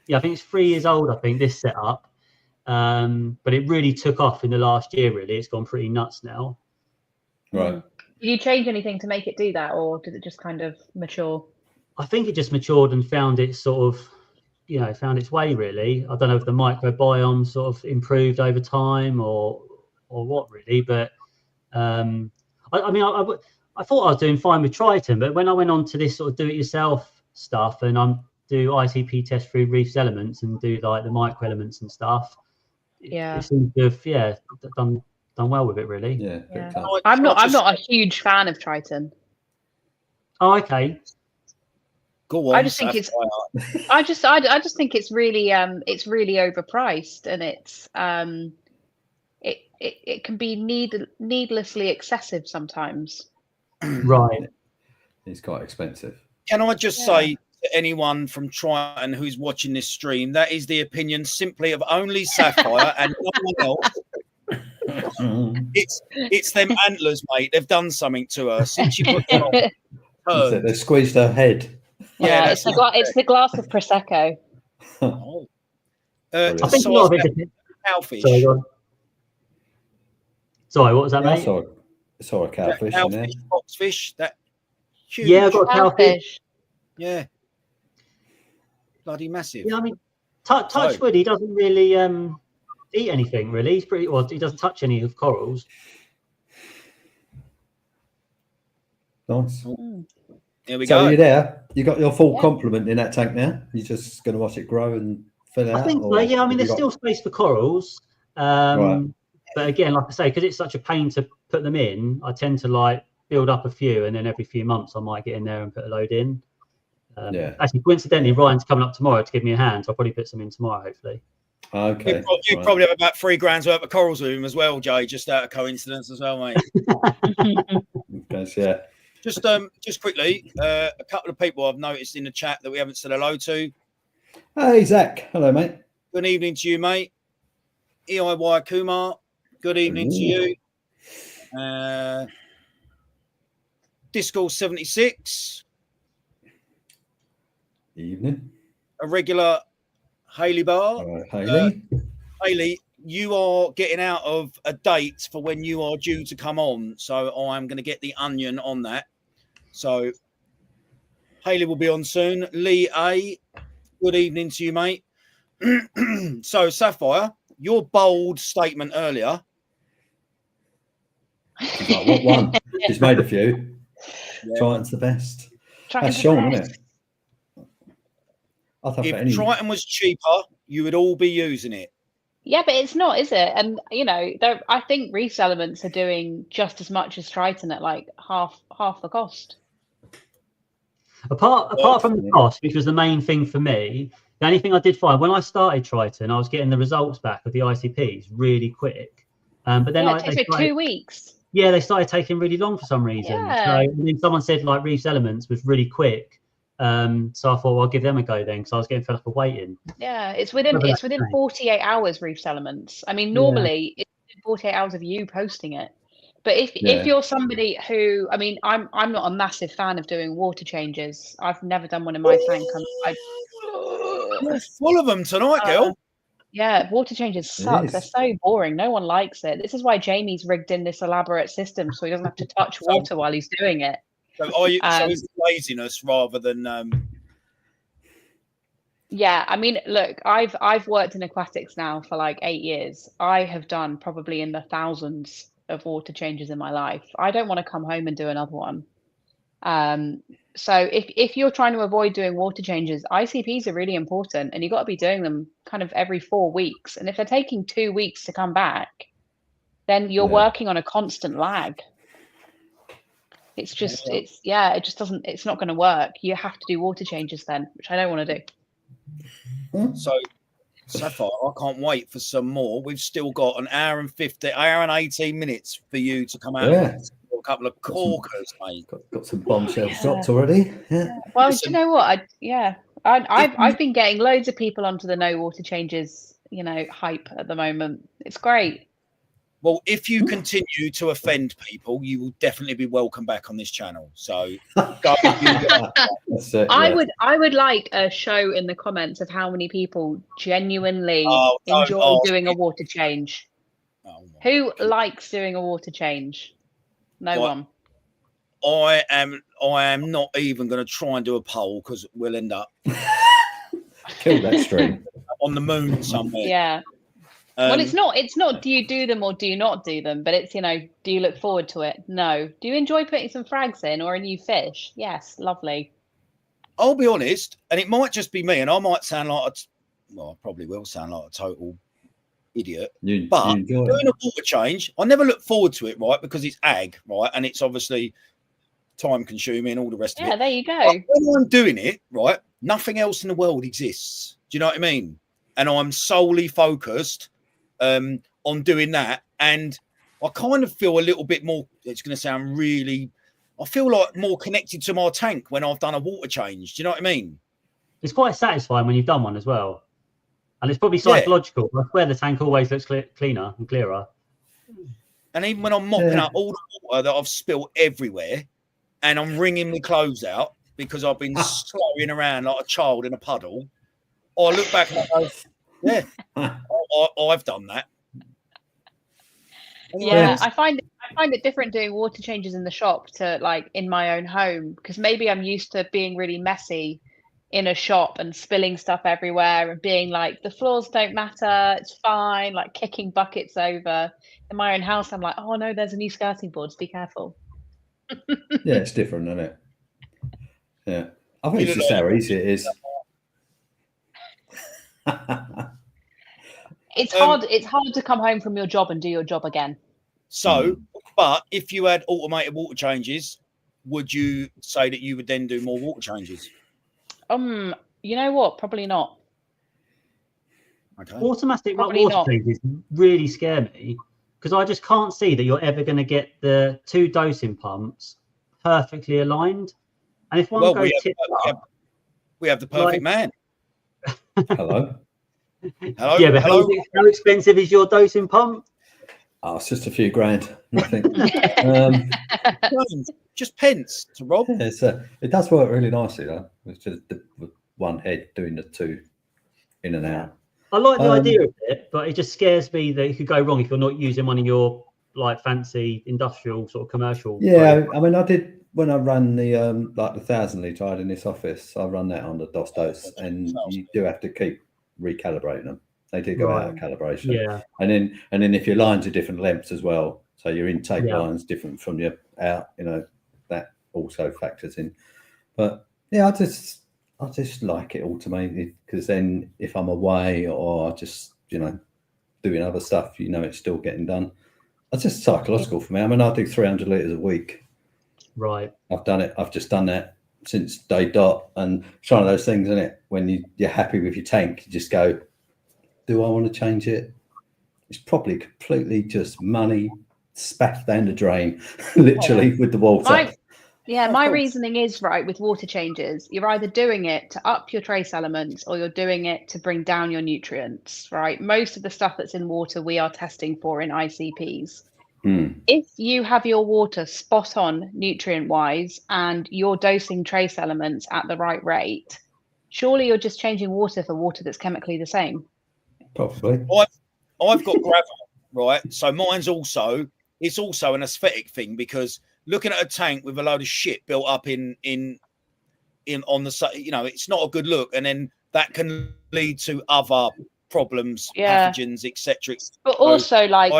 Yeah, I think it's 3 years old, I think, this setup. But it really took off in the last year, really. It's gone pretty nuts now. Right. Did you change anything to make it do that, or did it just kind of mature? I think it just matured and found its sort of, found its way, really. I don't know if the microbiome sort of improved over time or what, really. But I thought I was doing fine with Triton, but when I went on to this sort of do-it-yourself stuff and I do ICP test through Reefs elements and do like the micro elements and stuff, it seems to have done well with it, really. Yeah. I'm not a huge fan of Triton. Oh, okay. Go on. I just think I just think it's really overpriced, and it can be needlessly excessive sometimes. Right. It's quite expensive. Can I just say to anyone from Triton who's watching this stream. That is the opinion simply of only Sapphire and no one else. It's them antlers, mate. They've done something to her since you put them on. They squeezed her head. Yeah, it's the glass of prosecco. I think a lot of it. Cowfish. Sorry, what was that, mate? I saw a cowfish in there. Foxfish, that huge. Yeah, I got a cowfish. Yeah, bloody massive. Yeah, I mean, Touchwood, he doesn't really eat anything really. He's pretty well. He doesn't touch any of corals. Nice. Here we So go. you're there. You got your full complement in that tank now. You're just going to watch it grow and fill out. I think so. Yeah, I mean, there's still space for corals. Right. But again, like I say, because it's such a pain to put them in, I tend to like build up a few, and then every few months I might get in there and put a load in. Actually, coincidentally, Ryan's coming up tomorrow to give me a hand, so I'll probably put some in tomorrow, hopefully. Okay. You probably have about 3 grand's worth of corals with him as well, Jay, just out of coincidence as well, mate. Yeah. Just quickly, a couple of people I've noticed in the chat that we haven't said hello to. Hey, Zach. Hello, mate. Good evening to you, mate. EIY Kumar. Good evening to you. Disco 76. Evening. A regular Haley Bar. Haley. Haley, you are getting out of a date for when you are due to come on, so I'm going to get the onion on that. So Haley will be on soon. Lee A, good evening to you, mate. So Sapphire, your bold statement earlier. What one? She's made a few. Yeah. Triton's the best. That's Sean, isn't it? If Triton was cheaper, you would all be using it. Yeah, but it's not, is it? And you know, I think Reefs Elements are doing just as much as Triton at like half the cost. Apart from the cost, which was the main thing for me, the only thing I did find when I started Triton, I was getting the results back of the ICPs really quick. But then it takes 2 weeks. Yeah, they started taking really long for some reason. Yeah. So and then someone said like Reefs Elements was really quick. So I thought, well, I'll give them a go then, because I was getting fed up of waiting. Yeah, it's within 48 hours. Reefs Elements. I mean, normally it's within 48 hours of you posting it. But if you're somebody who, I mean, I'm not a massive fan of doing water changes. I've never done one in my tank. You're full of them tonight, girl. Yeah, water changes suck. They're so boring. No one likes it. This is why Jamie's rigged in this elaborate system, so he doesn't have to touch water while he's doing it. So it's laziness rather than Yeah, I mean, look, I've worked in aquatics now for like 8 years. I have done probably in the thousands of water changes in my life. I don't want to come home and do another one. So if you're trying to avoid doing water changes, ICPs are really important, and you've got to be doing them kind of every 4 weeks. And if they're taking 2 weeks to come back, then you're working on a constant lag. It's just, it just doesn't, it's not going to work. You have to do water changes then, which I don't want to do. So Sapphire, I can't wait for some more. We've still got an hour and 18 minutes for you to come out. Yeah. A couple of corkers, mate. Got some bombshells dropped already. Yeah. Well, do you know what? I've been getting loads of people onto the no water changes, hype at the moment. It's great. Well, if you continue to offend people, you will definitely be welcome back on this channel. So I would like a show in the comments of how many people genuinely enjoy doing a water change. Who likes doing a water change? No one. I am not even going to try and do a poll, because we'll end up kill that stream on the moon somewhere. Yeah. Well, it's not do you do them or do you not do them, but it's, do you look forward to it? No. Do you enjoy putting some frags in or a new fish? Yes, lovely. I'll be honest, and it might just be me, and I might sound like I probably will sound like a total idiot. But doing a water change, I never look forward to it, right? Because it's ag, right? And it's obviously time consuming, all the rest of it. Yeah, there you go. But when I'm doing it, right, nothing else in the world exists. Do you know what I mean? And I'm solely focused on doing that, and I kind of feel a little bit more, it's going to sound really, I feel like more connected to my tank when I've done a water change. Do you know what I mean? It's quite satisfying when you've done one as well. And it's probably psychological. I swear the tank always looks cleaner and clearer. And even when I'm mopping up all the water that I've spilled everywhere, and I'm wringing my clothes out because I've been slurrying around like a child in a puddle, I look back and I go, yeah, I've done that. Yeah, I find it different doing water changes in the shop to like in my own home, because maybe I'm used to being really messy in a shop and spilling stuff everywhere and being like, the floors don't matter, it's fine, like kicking buckets over. In my own house, I'm like, oh no, there's a new skirting board, be careful. Yeah, it's different, isn't it? Yeah, I think it's just how easy it is. It's hard to come home from your job and do your job again. So, but if you had automated water changes, would you say that you would then do more water changes? You know what? Probably not. Okay. Automatic water changes really scare me, because I just can't see that you're ever going to get the 2 dosing pumps perfectly aligned. And if one goes we have the perfect man. Hello. Hello. Yeah, but how expensive is your dosing pump? Oh, it's just a few grand, nothing. Just pence to Rob. Yeah, it does work really nicely though. It's just with one head doing the 2 in and out. I like the idea of it, but it just scares me that it could go wrong if you're not using one of your like fancy industrial sort of commercial. Yeah, I mean, I did when I ran the like the 1,000 litre I had in this office. I run that on the dose, and you do have to keep recalibrating them. They do go out of calibration. Yeah, and then if your lines are different lengths as well, so your intake line's different from your out, you know, that also factors in. But yeah, I just like it automated, because then if I'm away or just, you know, doing other stuff, you know, it's still getting done. It's just psychological for me. I mean, I do 300 litres a week. Right. I've done it. I've just done that since day dot. And it's one of those things, isn't it? When you're happy with your tank, you just go, do I want to change it? It's probably completely just money spat down the drain, literally, with the water. My reasoning is, right, with water changes, you're either doing it to up your trace elements or you're doing it to bring down your nutrients, right? Most of the stuff that's in water we are testing for in ICPs. If you have your water spot on nutrient wise and you're dosing trace elements at the right rate, surely you're just changing water for water that's chemically the same. Probably. I've got gravel, right? So mine's also, it's also an aesthetic thing, because looking at a tank with a load of shit built up in on the side, you know, it's not a good look, and then that can lead to other problems, pathogens, etc. But also, like,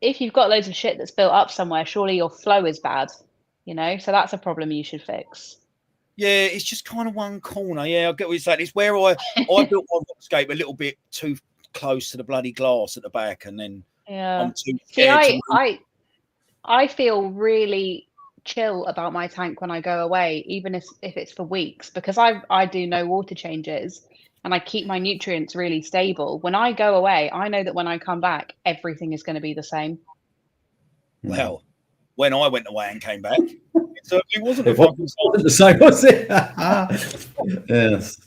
if you've got loads of shit that's built up somewhere, surely your flow is bad, you know. So that's a problem you should fix. Yeah, it's just kind of one corner. Yeah, I get what you're saying. It's where I built my rockscape a little bit too close to the bloody glass at the back, and then I'm too scared. I feel really chill about my tank when I go away, even if it's for weeks, because I do no water changes and I keep my nutrients really stable. When I go away, I know that when I come back, everything is going to be the same. Well, when I went away and came back, it certainly wasn't the same, was it? Yes.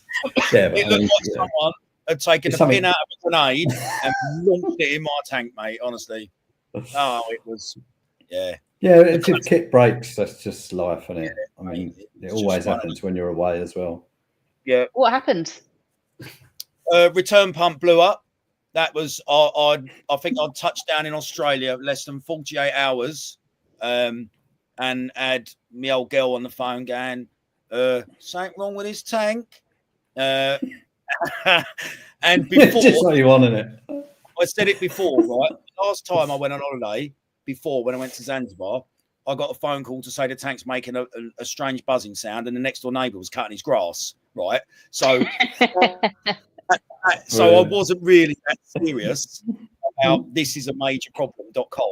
Yeah, it looked like someone had taken a pin out of a grenade and launched it in my tank, mate, honestly. Oh, it was... Yeah. If your kit breaks, that's just life, isn't it? I mean, it always happens when you're away as well. Yeah. What happened? Return pump blew up. That was I think I touched down in Australia less than 48 hours, and had my old girl on the phone going, something wrong with his tank. And before, just what you want, isn't it? I said it before, right? Last time I went on holiday, before when I went to Zanzibar, I got a phone call to say the tank's making a strange buzzing sound, and the next door neighbour was cutting his grass. Right, so so I wasn't really that serious about this is a major problem.com.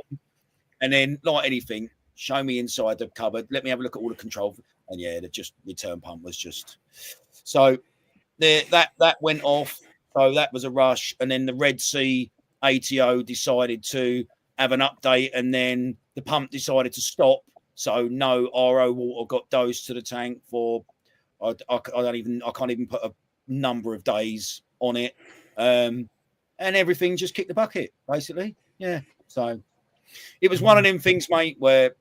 And then, like anything, show me inside the cupboard, let me have a look at all the control, and yeah, the just return pump was just so that went off. So that was a rush, and then the Red Sea ATO decided to have an update, and then the pump decided to stop, so no RO water got dosed to the tank for I can't even put a number of days on it. And everything just kicked the bucket, basically. Yeah. So it was one of them things, mate, where,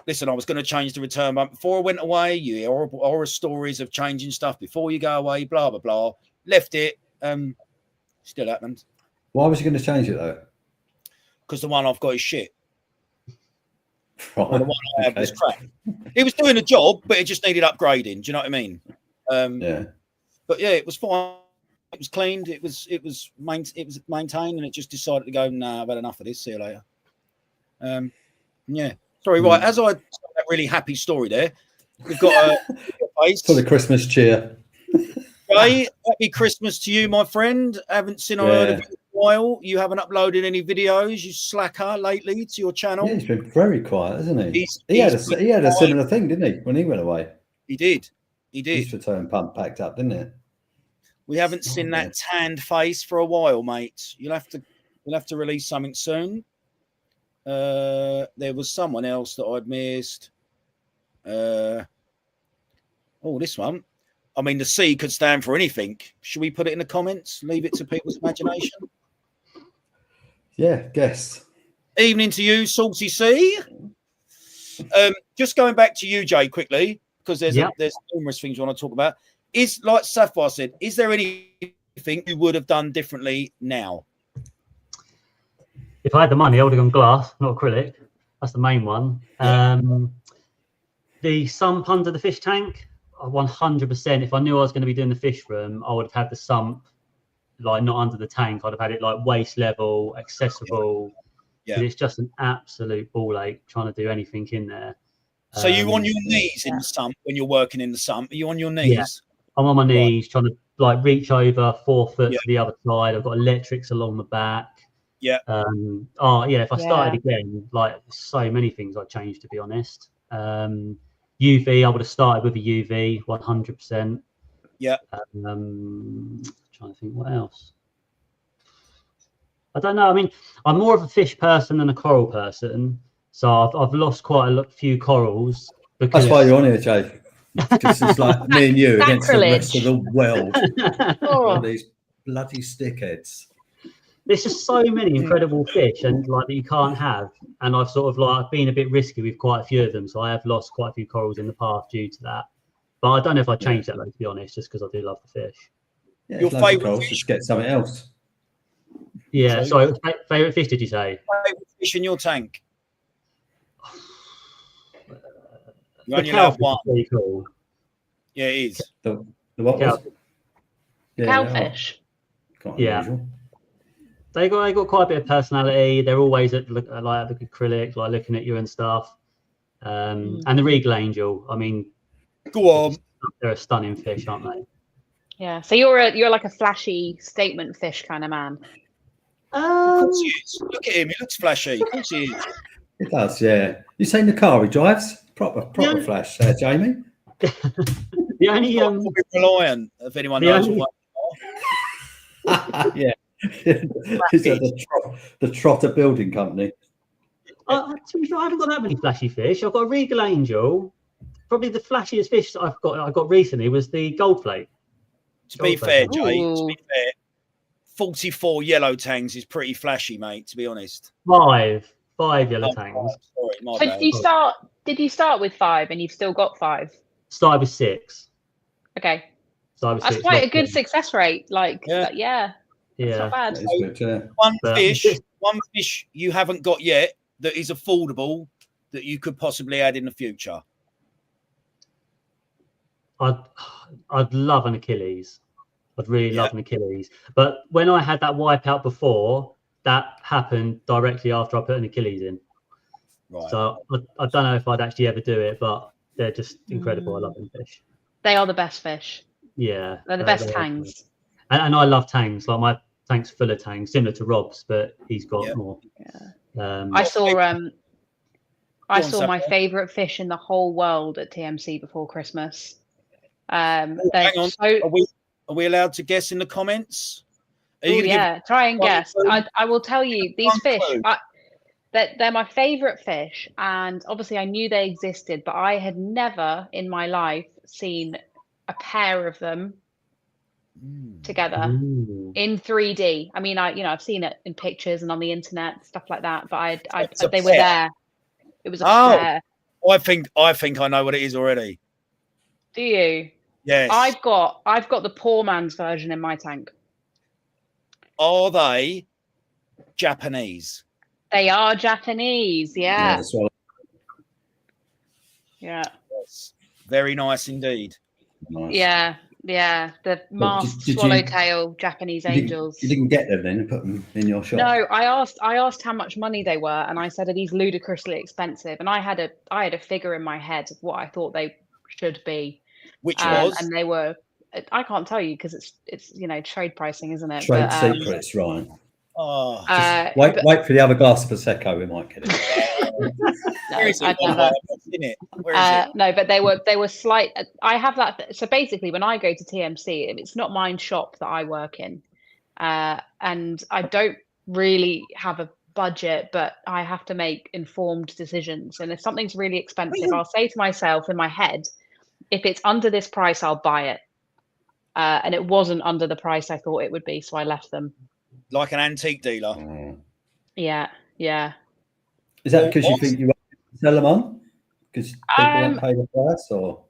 listen, I was going to change the return, but before I went away, you hear horror stories of changing stuff before you go away, blah, blah, blah. Left it. Still happened. Why was you going to change it, though? Because the one I've got is shit. Right. Or the one I had was crap. It was doing the job, but it just needed upgrading. Do you know what I mean? Yeah. But yeah, it was fine. It was cleaned. It was maintained, and it just decided to go. Nah, I've had enough of this. See you later. Yeah. Sorry. Right. As I told that really happy story there, we've got a face For the Christmas cheer. Ray, happy Christmas to you, my friend. Haven't seen or heard of you in a while. You haven't uploaded any videos, you slacker, lately to your channel. Yeah, he's been very quiet, hasn't he? He had a similar thing, didn't he, when he went away? He did. He did. His return pump packed up, didn't it? We haven't seen that tanned face for a while, mate. You'll have to release something soon. There was someone else that I'd missed. Oh, this one. I mean, the C could stand for anything. Should we put it in the comments? Leave it to people's imagination. Yeah, guess. Evening to you, Salty C. Just going back to you, Jay, quickly, because there's numerous things you want to talk about. Is, like Sapphire said, is there anything you would have done differently now? If I had the money, I would have gone glass, not acrylic. That's the main one. The sump under the fish tank, 100%. If I knew I was going to be doing the fish room, I would have had the sump like not under the tank. I'd have had it like waist level, accessible. Yeah. It's just an absolute ball ache trying to do anything in there. So you on your knees in the sump when you're working in the sump? Are you on your knees? Yeah. I'm on my knees trying to like reach over 4 foot to the other side. I've got electrics along the back. Yeah. If I started again, like so many things I'd change, to be honest. UV, I would have started with a UV 100%. Yeah. Trying to think what else. I don't know. I mean, I'm more of a fish person than a coral person, so I've lost quite a few corals. That's why you're on here, Jay. Because it's like me and you against the rest of the world. All these bloody stickheads. There's just so many incredible fish and like that you can't have, and I've sort of like been a bit risky with quite a few of them, so I have lost quite a few corals in the past due to that. But I don't know if I changed that, though, to be honest, just because I do love the fish. Yeah, your favourite fish? Just get something else. Yeah. So favourite fish? Did you say? Favourite fish in your tank? You only have one. Pretty cool. Yeah, it is. The what was? Cowfish. Unusual. They got quite a bit of personality. They're always at like the acrylic, like looking at you and stuff. And the Regal Angel. I mean, go on. They're a stunning fish, aren't they? Yeah. So you're like a flashy statement fish kind of man. Of course he is. Look at him. He looks flashy. Of course he is. It does. Yeah. You seen the car he drives? Proper flash, Jamie. The only reliant, if anyone knows what. Yeah. He's at the Trotter Building Company. To be fair, I haven't got that many flashy fish. I've got a Regal Angel. Probably the flashiest fish that I got recently was the goldflake. To be fair, Jay, 44 yellow tangs is pretty flashy, mate, to be honest. 5 yellow tangs. Sorry, did you start with 5 and you've still got 5? Started with 6. Okay. That's quite a good success rate. Like, yeah. Not bad. Good, one fish you haven't got yet that is affordable that you could possibly add in the future. I'd love an Achilles. I'd really love an Achilles. But when I had that Wipeout before, that happened directly after I put an Achilles in. Right. So I don't know if I'd actually ever do it, but they're just incredible. I love them fish. They are the best fish. Yeah. They're the best tangs. And I love tangs. Like my tank's full of tangs, similar to Rob's, but he's got more. Yeah. I saw my favourite fish in the whole world at TMC before Christmas. Hang on. Are we allowed to guess in the comments? Try and guess. I will tell you, these fish, they're my favourite fish, and obviously I knew they existed, but I had never in my life seen a pair of them together in 3D. I mean, I've seen it in pictures and on the internet, stuff like that. But they were there. It was a pair. I think I know what it is already. Do you? Yes. I've got the poor man's version in my tank. Are they Japanese? They are Japanese. Yeah. Yeah. Yes. Very nice indeed. Nice. Yeah. Yeah, the masked swallowtail Japanese angels. You didn't get them then and put them in your shop? No, I asked how much money they were, and I said, "Are these ludicrously expensive?" And I had a figure in my head of what I thought they should be. Which was? And they were. I can't tell you because it's trade pricing, isn't it? Trade secrets, right? Oh, wait for the other glass of prosecco. We might get it. Where is it? No, but they were slight. I have that. So basically, when I go to TMC, it's not my shop that I work in, and I don't really have a budget, but I have to make informed decisions. And if something's really expensive, I'll say to myself in my head, if it's under this price, I'll buy it. And it wasn't under the price I thought it would be, so I left them. Like an antique dealer. Yeah. Is that because you think you want to sell them on? Because people won't pay the price, or?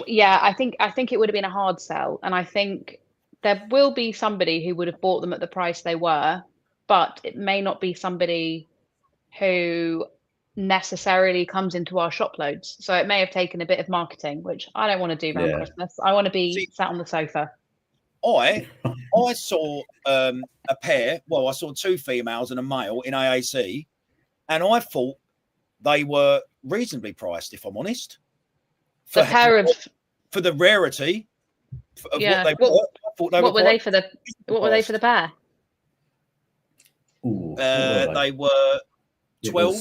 Yeah, I think it would have been a hard sell, and I think there will be somebody who would have bought them at the price they were, but it may not be somebody who necessarily comes into our shop loads. So it may have taken a bit of marketing, which I don't want to do around Christmas. I want to be sat on the sofa. I saw a pair. Well, I saw two females and a male in AAC, and I thought they were reasonably priced, if I'm honest. For the rarity of what they were. I thought they what were they for the pair? Ooh, they were 12.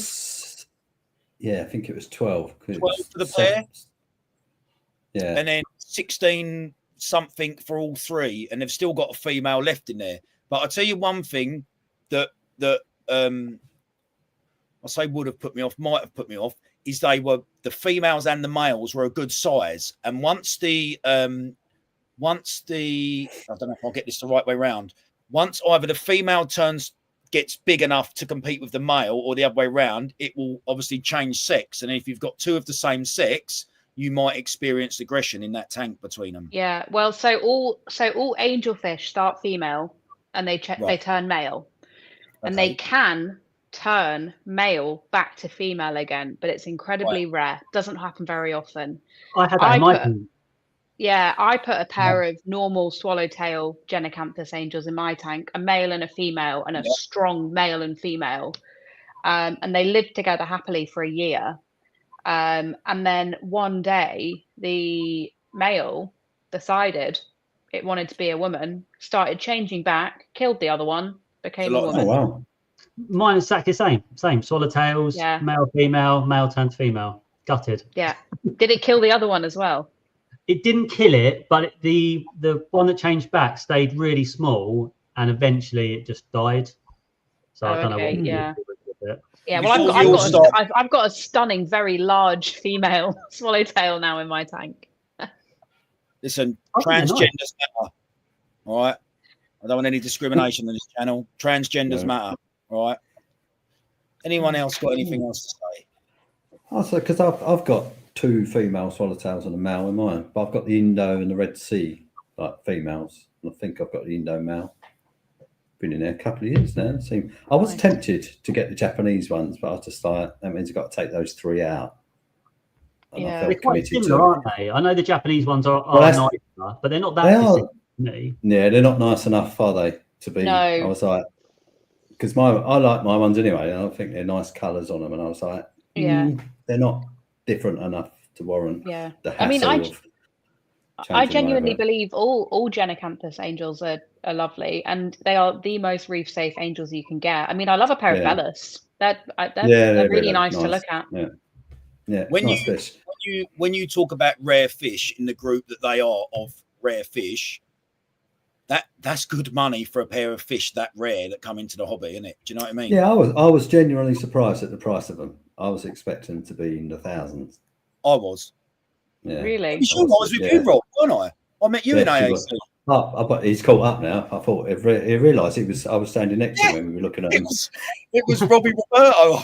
I think it was 12. 12 for the pair. Yeah. And then 16 something for all three, and they've still got a female left in there. But I'll tell you one thing that I say would have put me off, might have put me off, is the females and the males were a good size. And once the I don't know if I'll get this the right way round. Once either the female gets big enough to compete with the male, or the other way around, it will obviously change sex. And if you've got two of the same sex, you might experience aggression in that tank between them. Yeah, well, so all angelfish start female, and they turn male, and they can turn male back to female again, but it's incredibly rare. Doesn't happen very often. I had that in my tank. Yeah, I put a pair of normal swallowtail Genicanthus angels in my tank, a male and a female, and a strong male and female. And they lived together happily for a year. And then one day, the male decided it wanted to be a woman, started changing back, killed the other one, became a woman. Oh, wow. Mine is exactly the same. Swallowtails, male, female, male turned female. Gutted. Yeah. Did it kill the other one as well? It didn't kill it, but the one that changed back stayed really small, and eventually it just died. So I don't know what. Yeah, well, I've got a stunning, very large female swallowtail now in my tank. Listen, transgenders matter. All right, I don't want any discrimination on this channel. Transgenders matter. All right. Anyone else got anything else to say? Also, because I've got two female swallowtails and a male in mine, but I've got the Indo and the Red Sea females. And I think I've got the Indo male. Been in there a couple of years now. I was tempted to get the Japanese ones, but I was just like, that means I've got to take those three out. And I felt they're quite similar, aren't they? I know the Japanese ones are nicer, but they're not that distinct to me. Yeah, they're not nice enough, are they? To be. No. I was like, because I like my ones anyway, and I think they're nice colours on them, and I was like, they're not different enough to warrant the hassle. I mean, I genuinely believe all Genicanthus angels are lovely, and they are the most reef safe angels you can get. I mean, I love a pair of Bellis. They're really nice to look at. Yeah. When you talk about rare fish in the group that they are of rare fish, that's good money for a pair of fish that rare that come into the hobby, isn't it? Do you know what I mean? Yeah, I was genuinely surprised at the price of them. I was expecting to be in the thousands. I was. Yeah. Really? You sure I was with you, Rob, weren't I? I met you in AAC. But he's caught up now. I thought he realised I was standing next to him when we were looking at him. It was Robbie Roberto.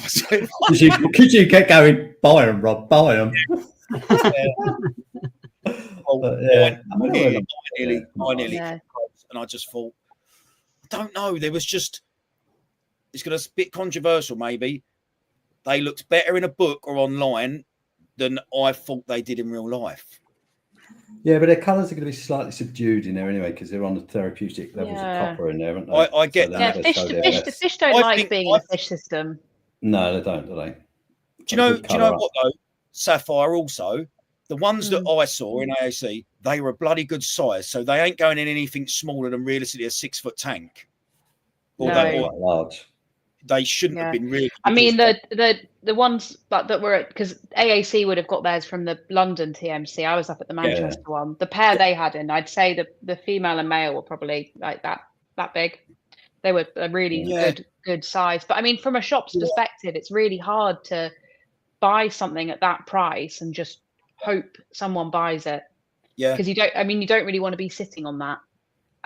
Could you get going? Buy him, Rob. Buy him. I nearly, and I just thought, I don't know. There was just, it's going to be a bit controversial, maybe. They looked better in a book or online than I thought they did in real life. Yeah, but their colours are going to be slightly subdued in there anyway because they're on the therapeutic levels of copper in there, aren't they? I get that. The fish don't like being in a fish system. No, they don't, do they? Do you know what though? Sapphire also, the ones that I saw in AAC, they were a bloody good size, so they ain't going in anything smaller than realistically a 6-foot tank. Or quite large. They shouldn't have been really. I mean, the ones that were at, because AAC would have got theirs from the London TMC. I was up at the Manchester one. The pair they had in, I'd say the female and male were probably like that big. They were a really good size. But I mean, from a shop's perspective, it's really hard to buy something at that price and just hope someone buys it. Yeah. Because you don't really want to be sitting on that.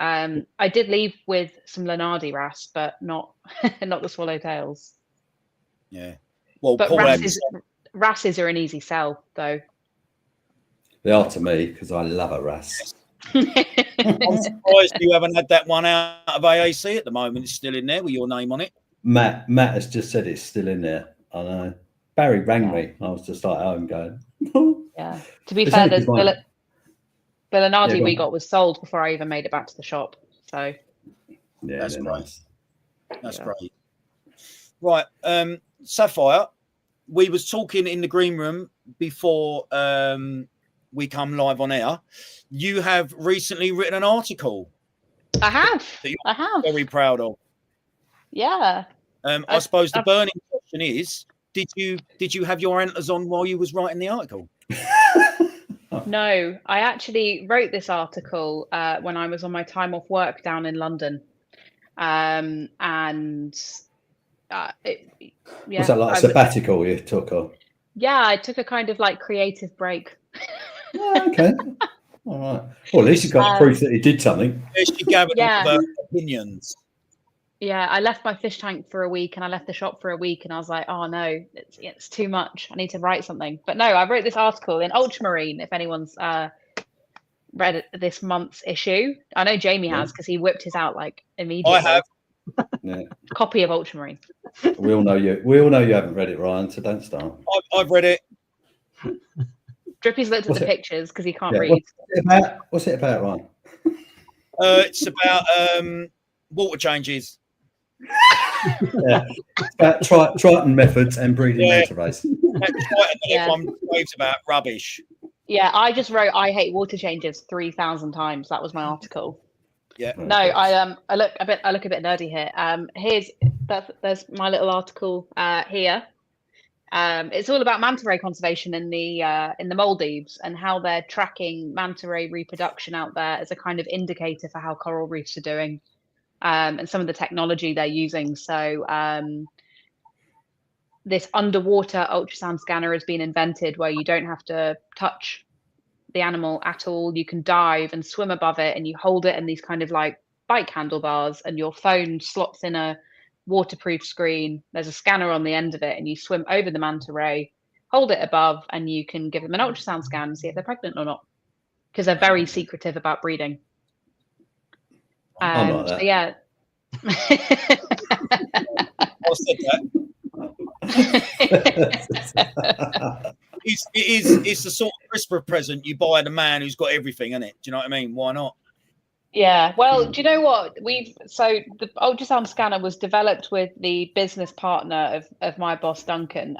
I did leave with some Lenardi wrasse, but not the swallowtails. Yeah. Well, but wrasses are an easy sell, though. They are to me because I love a wrasse. I'm surprised you haven't had that one out of AAC at the moment. It's still in there with your name on it. Matt has just said it's still in there. I know. Barry rang me. I was just like home going. Yeah. To be fair, there's the Lenardi we got was sold before I even made it back to the shop. So yeah, that's great. Nice. That's great. Right, Sapphire. We was talking in the green room before we come live on air. You have recently written an article. I have. Very proud of. Yeah. I suppose the burning question is: Did you have your antlers on while you was writing the article? No, I actually wrote this article when I was on my time off work down in London, was that like a sabbatical you took on? Yeah, I took a kind of like creative break. Okay, all right. Well, at least you got proof that he did something. She gathered opinions. Yeah, I left my fish tank for a week and I left the shop for a week and I was like, oh no, it's too much. I need to write something. But no, I wrote this article in Ultramarine, if anyone's read this month's issue. I know Jamie has because he whipped his out like immediately. I have. Copy of Ultramarine. We all know you haven't read it, Ryan, so don't start. I've read it. Drippy's looked at the pictures because he can't read. What's it about, Ryan? It's about water changes. Triton methods and breeding manta rays. Everyone raves about rubbish. Yeah, I just wrote I hate water changes 3,000 times. That was my article. Yeah. No, I look a bit nerdy here. There's my little article here. It's all about manta ray conservation in the Maldives and how they're tracking manta ray reproduction out there as a kind of indicator for how coral reefs are doing. And some of the technology they're using. So this underwater ultrasound scanner has been invented where you don't have to touch the animal at all. You can dive and swim above it and you hold it in these kind of like bike handlebars and your phone slots in a waterproof screen. There's a scanner on the end of it and you swim over the manta ray, hold it above and you can give them an ultrasound scan and see if they're pregnant or not because they're very secretive about breeding. I'm like that. So yeah. I said that. It's the sort of Christmas present you buy the man who's got everything in it. Do you know what I mean? Why not? Yeah. Well, do you know what? So the ultrasound scanner was developed with the business partner of my boss, Duncan.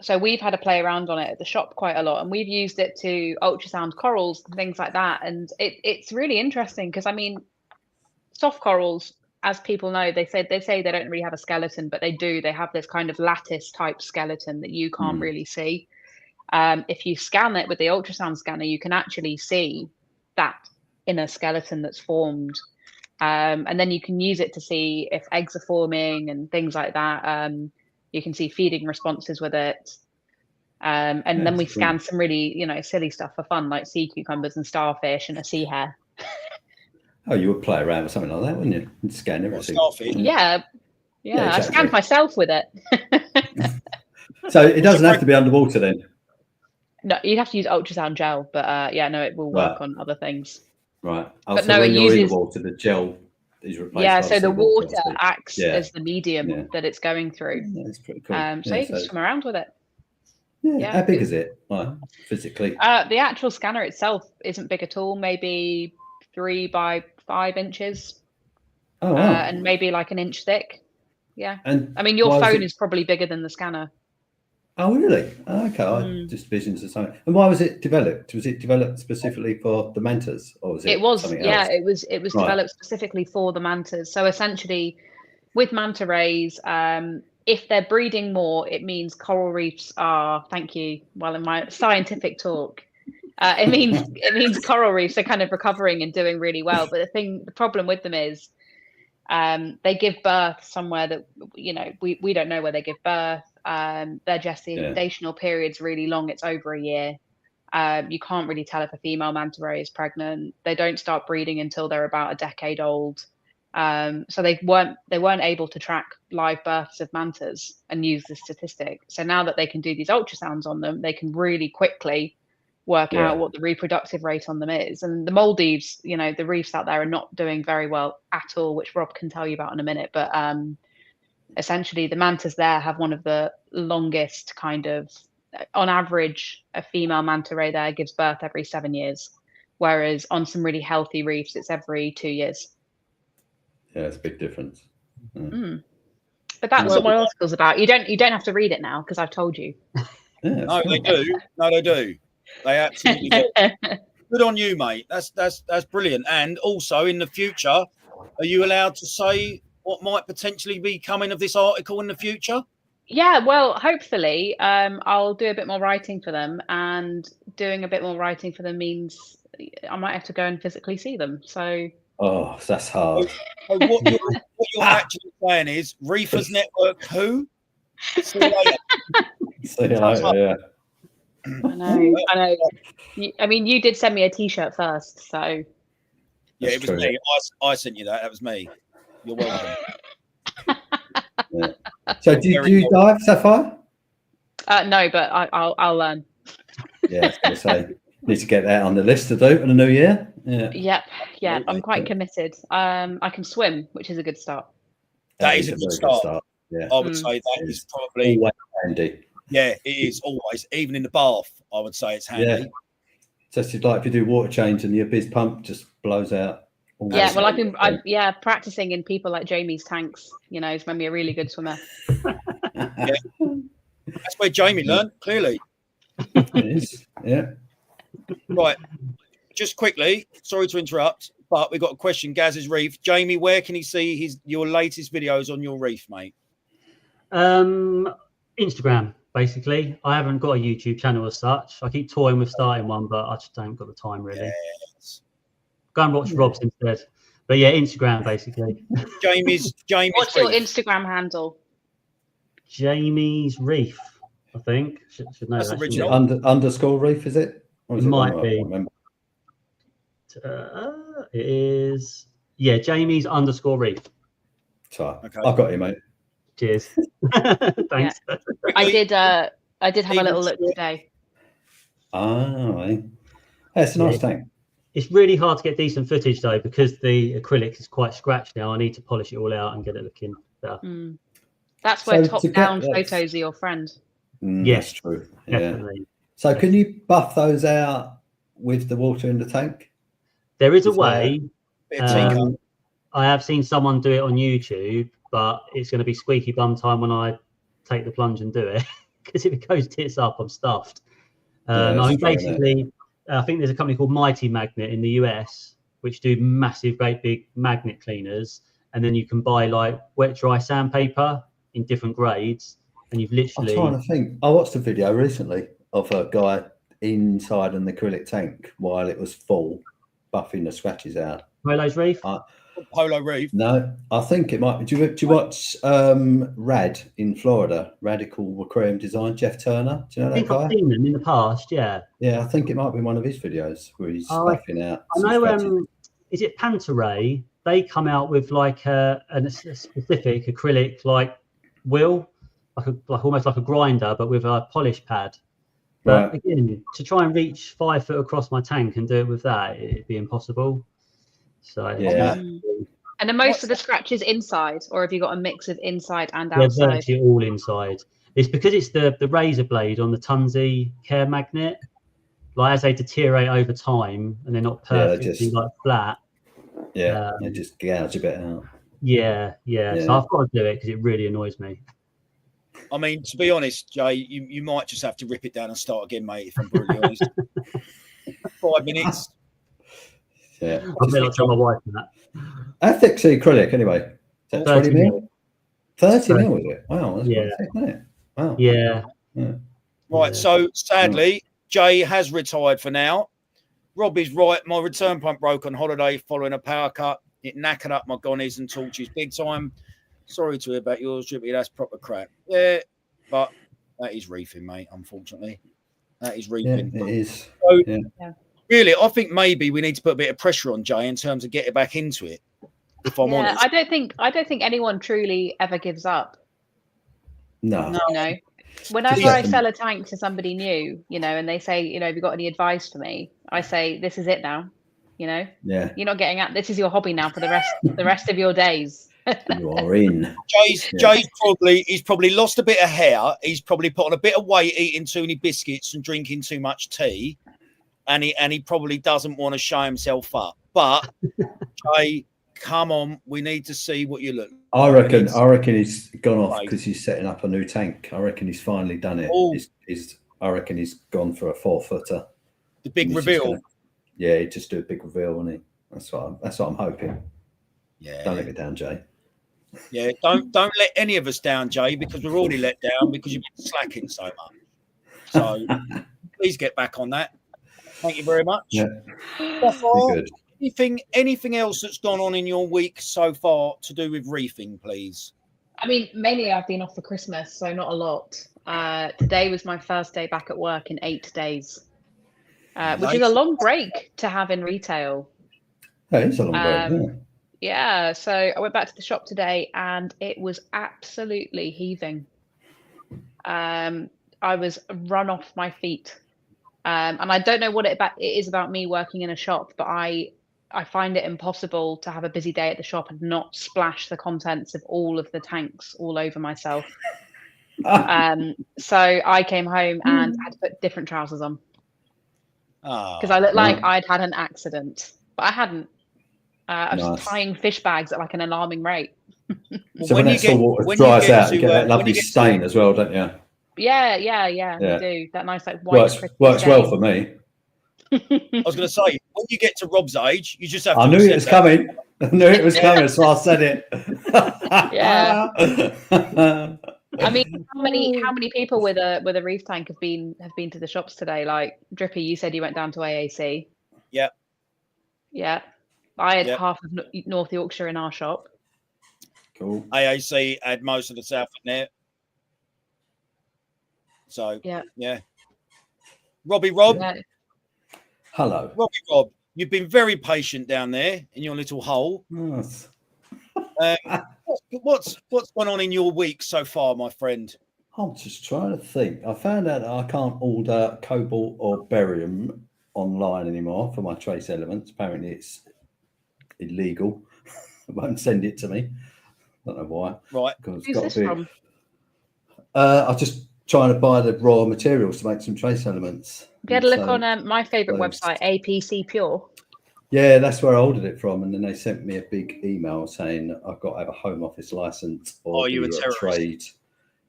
So we've had a play around on it at the shop quite a lot, and we've used it to ultrasound corals and things like that. And it's really interesting because I mean, soft corals, as people know, they say they don't really have a skeleton, but they do. They have this kind of lattice type skeleton that you can't really see. If you scan it with the ultrasound scanner, you can actually see that inner skeleton that's formed. And then you can use it to see if eggs are forming and things like that. You can see feeding responses with it. And then we scanned some really, silly stuff for fun, like sea cucumbers and starfish and a sea hare. Oh, you would play around with something like that, wouldn't you? You'd scan everything. Starfish. Yeah, exactly. I scanned myself with it. So it doesn't have to be underwater then? No, you'd have to use ultrasound gel, but it will work on other things. Right. But so when you're in the water, the gel is replaced. Yeah, so the water acts as the medium that it's going through. That's pretty cool. So you can swim around with it. Yeah. How big is it, physically? The actual scanner itself isn't big at all. Maybe 3 by 5 inches. Oh, wow. And maybe like an inch thick. Yeah. And I mean, your phone is probably bigger than the scanner. Oh, really? Okay. I just visions of something. And why was it developed? Was it developed specifically for the mantas, or was it? It was. Something Yeah, else? it was developed specifically for the mantas. So essentially, with manta rays, if they're breeding more, it means coral reefs are. Thank you. Well, in my scientific talk, it means coral reefs are kind of recovering and doing really well. But the problem with them is, they give birth somewhere that we don't know where they give birth. Their gestational period's really long. It's over a year. You can't really tell if a female manta ray is pregnant. They don't start breeding until they're about a decade old. So they weren't able to track live births of mantas and use the statistic. So now that they can do these ultrasounds on them, they can really quickly work out what the reproductive rate on them is. And the Maldives, the reefs out there are not doing very well at all, which Rob can tell you about in a minute. But essentially, the mantas there have one of the longest on average, a female manta ray there gives birth every 7 years, whereas on some really healthy reefs, it's every 2 years. Yeah, it's a big difference. But that's what my article's about. You don't have to read it now because I've told you. No, they do. No, they do. They absolutely do. Good on you, mate. That's brilliant. And also, in the future, are you allowed to say what might potentially be coming of this article in the future? Yeah, well, hopefully, I'll do a bit more writing for them, and doing a bit more writing for them means I might have to go and physically see them. So, that's hard. So what you're actually saying is, Reefers Network who? See you later. See you later. Yeah. I know. I mean, you did send me a T-shirt first, so. Yeah, it was me. I sent you that. That was me. You're welcome. So do you dive, Sapphire? No, but I'll learn. Yeah, I was going to say, need to get that on the list to do in the new year. Yeah. Yeah. I'm quite committed. I can swim, which is a good start. That is a good start. Yeah, I would say that is probably always handy. Yeah, it is always, even in the bath. I would say it's handy. Yeah. Just like if you do water change and the abyss pump just blows out. Yeah, well, I've been practicing in people like Jamie's tanks. He's made me a really good swimmer. Yeah. That's where Jamie learned, clearly. It is, yeah. Right, just quickly, sorry to interrupt, but we've got a question. Gaz's Reef. Jamie, where can he see your latest videos on your reef, mate? Instagram, basically. I haven't got a YouTube channel as such. I keep toying with starting one, but I just haven't got the time, really. Yes. Go and watch Rob's instead. But yeah, Instagram basically. Jamie's. What's your Instagram handle? Jamie's Reef, I think. Should know That's that. original. Underscore Reef, is it? Or is it it might be. It is. Yeah, Jamie's _ Reef. So okay. I've got you, mate. Cheers. Thanks. Yeah. I did have a little look today. It's a nice tank. It's really hard to get decent footage though because the acrylic is quite scratched now. I need to polish it all out and get it looking better. That's where top-down photos are your friend. Yes, that's true. Definitely. Yeah. So can you buff those out with the water in the tank? There is a way. I have seen someone do it on YouTube, but it's going to be squeaky bum time when I take the plunge and do it because if it goes tits up, I'm stuffed. I mean, basically, I think there's a company called Mighty Magnet in the US, which do massive, great big magnet cleaners. And then you can buy like wet, dry sandpaper in different grades. And you've literally... I'm trying to think. I watched a video recently of a guy inside an acrylic tank while it was full, buffing the scratches out. Fridays Reef? Polo Reef. No, I think it might be. Do you watch Rad in Florida? Radical Aquarium Design, Jeff Turner. Do you know I that think I've guy? seen them in the past. Yeah. Yeah, I think it might be one of his videos where he's stuffing out. I know. Is it Pantaray? They come out with like a specific acrylic like wheel, like almost like a grinder, but with a polish pad. But again, to try and reach 5 foot across my tank and do it with that, it'd be impossible. So yeah. And are most of the scratches inside, or have you got a mix of inside and they're outside? virtually all inside. It's because it's the razor blade on the Tunzi care magnet. Like as they deteriorate over time and they're not perfectly like flat. Yeah, they just gouge a bit out. Yeah. So I've got to do it because it really annoys me. I mean, to be honest, Jay, you might just have to rip it down and start again, mate, if I'm brutally honest. 5 minutes. Yeah. I'll be like tell my wife that. How thick's the acrylic anyway? Is that 20 mil? 30 mil, is it? Wow, that's quite thick, isn't it? Wow. Yeah. Right, so sadly, Jay has retired for now. Rob is right. My return pump broke on holiday following a power cut. It knackered up my gonnies and torches big time. Sorry to hear about yours, Drippy. That's proper crap. Yeah, but that is reefing, mate, unfortunately. That is reefing. Yeah, it is. So, really, I think maybe we need to put a bit of pressure on Jay in terms of getting back into it, if I'm honest. I don't think anyone truly ever gives up. No. You know, whenever I sell a tank to somebody new, you know, and they say, you know, have you got any advice for me? I say, this is it now. You know, you're not getting out. This is your hobby now for the rest of your days. You are in. Jay's probably lost a bit of hair. He's probably put on a bit of weight eating too many biscuits and drinking too much tea. And he probably doesn't want to show himself up. But Jay, come on, we need to see what you look. I reckon he's gone off because he's setting up a new tank. I reckon he's finally done it. I reckon he's gone for a 4-footer. The big reveal. He'd just do a big reveal, wouldn't he? That's what I'm hoping. Yeah. Don't let me down, Jay. Yeah, don't let any of us down, Jay, because we're already let down because you've been slacking so much. So please get back on that. Thank you very much. Yeah. Good. Anything else that's gone on in your week so far to do with reefing, please? I mean, mainly I've been off for Christmas, so not a lot. Today was my first day back at work in 8 days, which is a long break to have in retail. Yeah, it's a long break, yeah, so I went back to the shop today and it was absolutely heaving. I was run off my feet. And I don't know what it is about me working in a shop, but I find it impossible to have a busy day at the shop and not splash the contents of all of the tanks all over myself. So I came home and had to put different trousers on because I looked like I'd had an accident, but I hadn't. I was tying fish bags at like an alarming rate. So when that salt water dries out, you get that lovely stain as well, don't you? Yeah, you do. That nice like white. Works well for me. I was going to say, when you get to Rob's age, you just have to. I knew it was coming. I knew it was coming, so I said it. Yeah. I mean, how many people with a reef tank have been to the shops today? Like Drippy, you said you went down to AAC. Yeah. Yeah. I had half of North Yorkshire in our shop. Cool. AAC had most of the south in there. So yeah. Rob. Yeah. Hello. Rob, you've been very patient down there in your little hole. Yes. What's gone on in your week so far, my friend? I'm just trying to think. I found out that I can't order cobalt or barium online anymore for my trace elements. Apparently it's illegal. It won't send it to me. I don't know why. Right. Who's this from? I'm just trying to buy the raw materials to make some trace elements. You had a look on my favourite website, APC Pure. Yeah, that's where I ordered it from, and then they sent me a big email saying I've got to have a home office license or you a trade.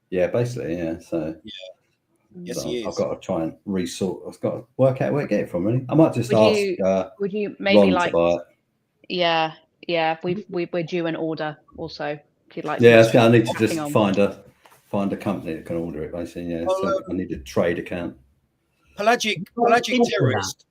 Yeah, basically, yeah. So yes, he is. I've got to try and resort. I've got to work out where to get it from. Really, I might just ask. Would you maybe Ron to buy it. Yeah. We're due an order also. If you'd like. Yeah, I need to just find a company that can order it. Basically, yeah. So I need a trade account. Pelagic terrorist.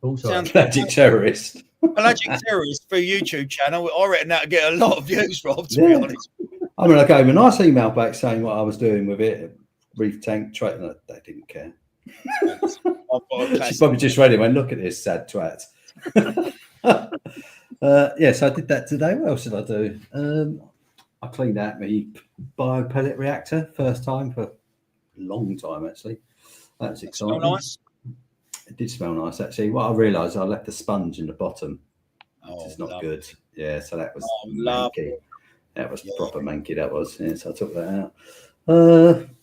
Pelagic terrorist. Pelagic Terrorist for YouTube channel. I reckon that'd get a lot of views, Rob, to be honest. I mean, I gave him a nice email back saying what I was doing with it, reef tank, and they didn't care. She probably just read it and went, look at this sad twat. Yes, I did that today. What else did I do? I cleaned out my bio pellet reactor, first time for a long time, actually. That was exciting. Smell nice? It did smell nice, actually. What I realised, I left the sponge in the bottom. Oh, it's not good. Yeah, so that was manky. That was proper manky, that was. Yeah, so I took that out.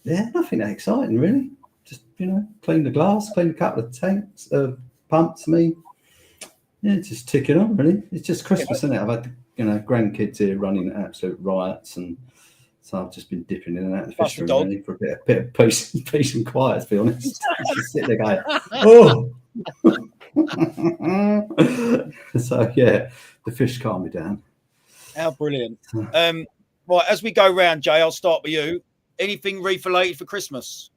Yeah, nothing that exciting, really. Just, clean the glass, clean a couple of tanks, pumps, yeah, just ticking on, really. It's just Christmas, isn't it? I've had, grandkids here running absolute riots, and so I've just been dipping in and out of the fish room, really, for a bit of peace and quiet, to be honest. Just sit there going, oh! So, yeah, the fish calm me down. How brilliant. Right, as we go round, Jay, I'll start with you. Anything reef-related for Christmas?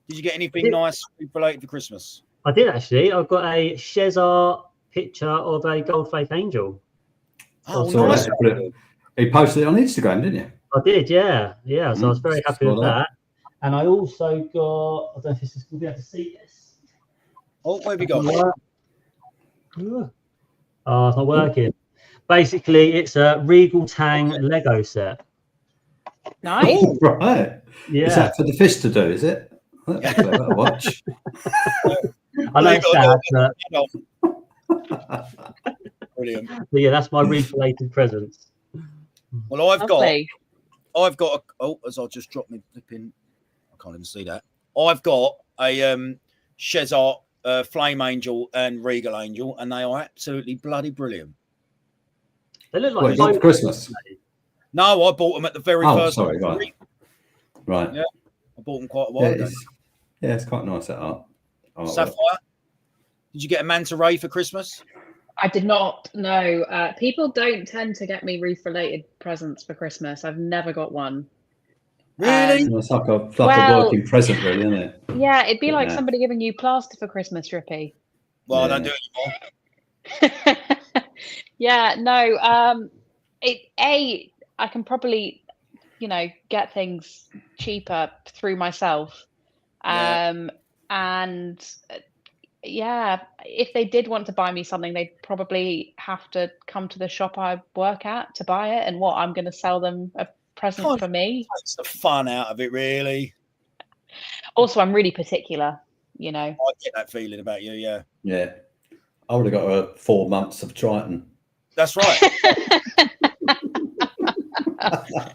Did you get anything nice reef-related for Christmas? I did, actually. I've got a Shezar picture of a gold-flake angel. Oh, nice. You posted it on Instagram, didn't you? I did, yeah. Yeah, so I was very happy with that. And I also got, I don't know if this is going to be able to see this. Oh, what have you got? Oh, it's not working. Basically, it's a Regal Tang Lego set. Nice. Oh, right. Yeah. Is that for the fish to do, is it? Watch. I know it's sad, Brilliant. but yeah, that's my reef-related presents. Well, I've got as I just dropped my flipping, I can't even see that. I've got a Shezar Flame Angel and Regal Angel, and they are absolutely bloody brilliant. They look like for Christmas. No, I bought them at the very first. Sorry, right. Yeah, I bought them quite a while ago. It's quite nice that art. Sapphire, did you get a manta ray for Christmas? I did not. No, people don't tend to get me reef-related presents for Christmas. I've never got one. Really? It's like a working present, really, isn't it? Yeah, it'd be like somebody giving you plaster for Christmas, Drippy. Well, I don't do it anymore. Yeah, no. I can probably, get things cheaper through myself. And yeah, if they did want to buy me something, they'd probably have to come to the shop I work at to buy it. And I'm going to sell them a present for me. Takes the fun out of it, really. Also, I'm really particular, I get that feeling about you, yeah. Yeah. I would have got 4 months of Triton. That's right.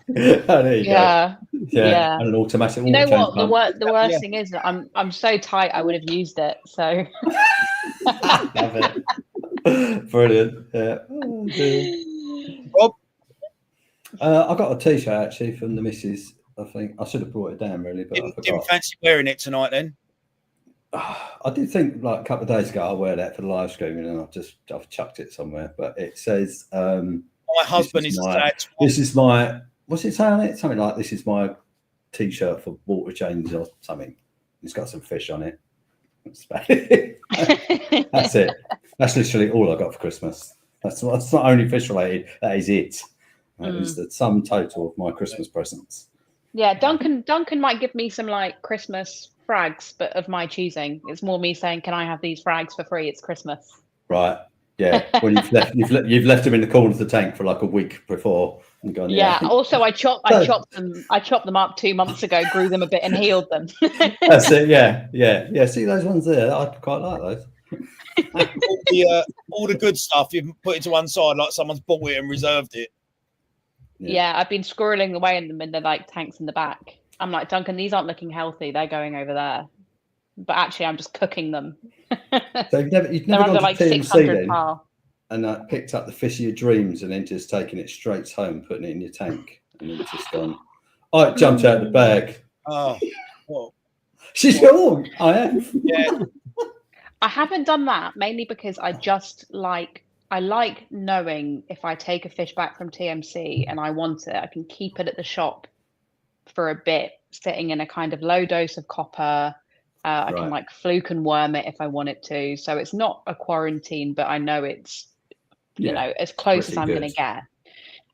There you go. Yeah. And an automatic. You know what? The worst thing is that I'm so tight. I would have used it. So. Love it. Brilliant. Yeah. Rob, I got a T-shirt actually from the missus. I think I should have brought it down really, but didn't fancy wearing it tonight then? I did think like a couple of days ago I'll wear that for the live streaming, and I've chucked it somewhere. But it says, "My husband is sad." This is my. What's it say on it? Something like, "This is my T-shirt for water changes" or something. It's got some fish on it. That's it. That's literally all I got for Christmas. That's not only fish related. That is it. That is the sum total of my Christmas presents. Yeah, Duncan might give me some like Christmas frags, but of my choosing. It's more me saying, "Can I have these frags for free? It's Christmas." Right. Yeah. When you've left them in the corner of the tank for like a week before. And gone, yeah. Also, I chopped them up 2 months ago, grew them a bit, and healed them. That's it. Yeah. See those ones there? I quite like those. all the good stuff you've put it to one side, like someone's bought it and reserved it. Yeah, I've been squirreling away in them in the like tanks in the back. I'm like, Duncan, these aren't looking healthy. They're going over there. But actually, I'm just cooking them. So you've never gone to like TMC 600 par. And picked up the fish of your dreams and then just taking it straight home, putting it in your tank, and then just gone. Oh, it jumped out of the bag. Oh, well. She's wrong. I am. Yeah. I haven't done that mainly because I like knowing if I take a fish back from TMC and I want it, I can keep it at the shop for a bit, sitting in a kind of low dose of copper. I can like fluke and worm it if I want it to. So it's not a quarantine, but I know it's you know, as close as I'm going to get.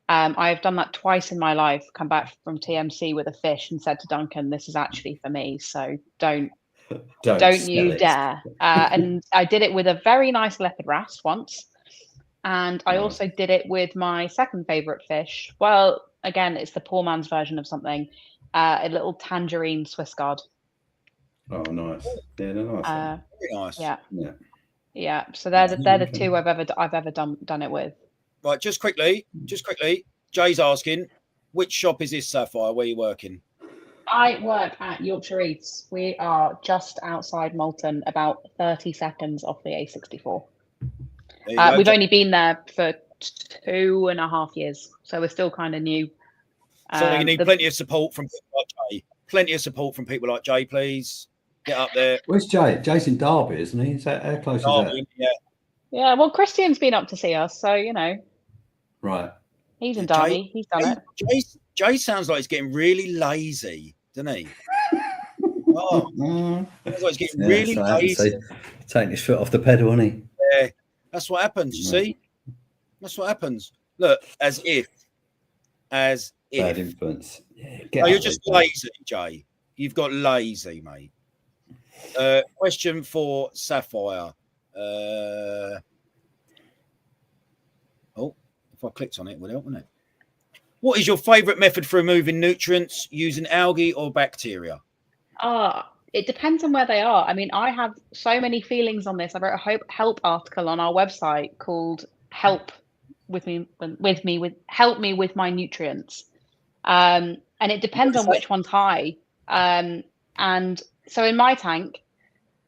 I've done that twice in my life, come back from TMC with a fish and said to Duncan, this is actually for me, so don't you dare. And I did it with a very nice leopard wrasse once. And I also did it with my second favourite fish. Well, again, it's the poor man's version of something, a little tangerine Swiss guard. Oh, nice. Yeah, they're nice. Very nice. Yeah. So they're the two I've ever done it with. Right, just quickly, Jay's asking, which shop is this, Sapphire? Where are you working? I work at Yorkshire Reefs. We are just outside Malton, about 30 seconds off the A64. We've only been there for 2.5 years, so we're still kind of new. So you need plenty of support from people like Jay. Plenty of support from people like Jay, please. Get up there. Where's Jay? Jay's in Derby, isn't he? Is that how close is that? Yeah. Yeah, well, Christian's been up to see us, so, you know. Right. He's in Derby. He's done it. Jay sounds like he's getting really lazy, doesn't he? Sounds like he's getting really lazy. Taking his foot off the pedal, isn't he? Yeah. That's what happens, you see? That's what happens. Look, as if. Bad influence. Yeah, you're just lazy, Jay. You've got lazy, mate. Question for Sapphire. If I clicked on it, it would help, wouldn't it? What is your favourite method for removing nutrients using algae or bacteria? It depends on where they are. I mean, I have so many feelings on this. I wrote a help article on our website called "Help Help Me with My Nutrients," and it depends on which one's high. And so in my tank,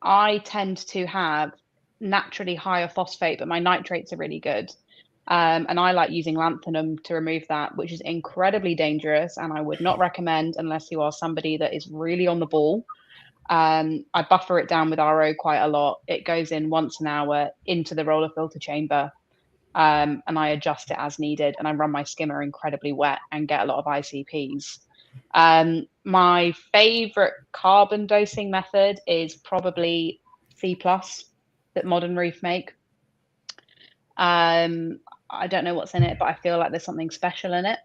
I tend to have naturally higher phosphate, but my nitrates are really good. And I like using lanthanum to remove that, which is incredibly dangerous, and I would not recommend unless you are somebody that is really on the ball. I buffer it down with RO quite a lot. It goes in once an hour into the roller filter chamber, and I adjust it as needed, and I run my skimmer incredibly wet and get a lot of ICPs. My favorite carbon dosing method is probably C+ that Modern Reef make. I don't know what's in it, but I feel like there's something special in it.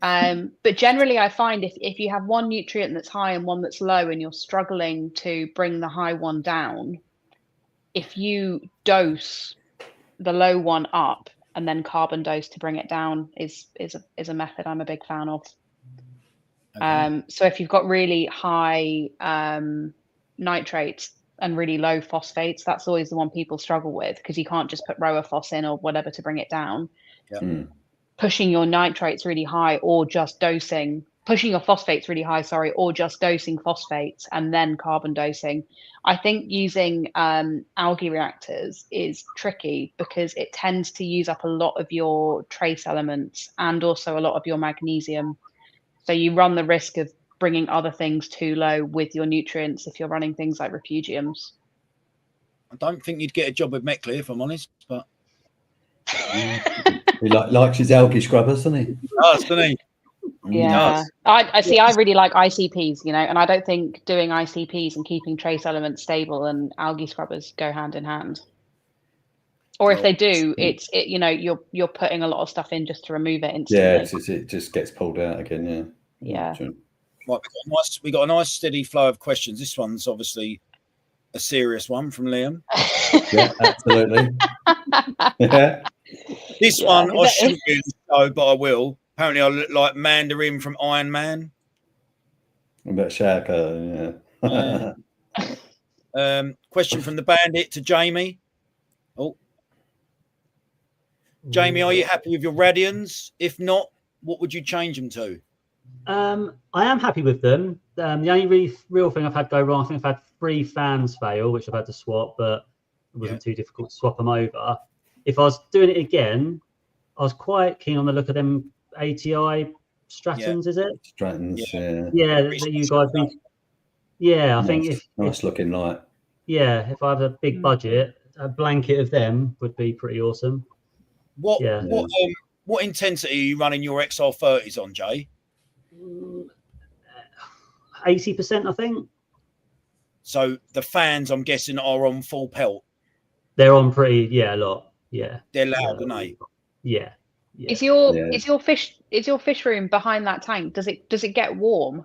But generally I find if you have one nutrient that's high and one that's low and you're struggling to bring the high one down, if you dose the low one up and then carbon dose to bring it down is a method I'm a big fan of. Okay. So if you've got really high nitrates and really low phosphates, that's always the one people struggle with, because you can't just put Roaphos in or whatever to bring it down. Pushing your nitrates really high, or just pushing your phosphates really high, or just dosing phosphates and then carbon dosing. I think using algae reactors is tricky because it tends to use up a lot of your trace elements and also a lot of your magnesium. So you run the risk of bringing other things too low with your nutrients if you're running things like refugiums. I don't think you'd get a job with Meckley, if I'm honest, but he likes his algae scrubbers, doesn't he? He does, doesn't he? Yeah. I see. I really like ICPs, you know, and I don't think doing ICPs and keeping trace elements stable and algae scrubbers go hand in hand. Or if they do, it's you know, you're putting a lot of stuff in just to remove it instantly. Yeah, it just gets pulled out again. Yeah. Right, we got a nice steady flow of questions. This one's obviously a serious one from Liam. Yeah, absolutely. This one I shouldn't really show, but I will. Apparently, I look like Mandarin from Iron Man. A bit Shaka, yeah. Question from the Bandit to Jamie. Jamie, are you happy with your Radians? If not, what would you change them to? I am happy with them. The only real thing I've had go wrong, I think I've had 3 fans fail, which I've had to swap, but it wasn't too difficult to swap them over. If I was doing it again, I was quite keen on the look of them ATI Strattons, is it? Strattons, yeah. That you guys think. Yeah, I think if nice looking light. Yeah, if I have a big budget, a blanket of them would be pretty awesome. What intensity are you running your XR30s on, Jay? 80%, I think. So the fans, I'm guessing, are on full pelt. They're on pretty, a lot. Yeah. They're loud, aren't they? Yeah. Yeah. Is your fish room behind that tank? Does it get warm?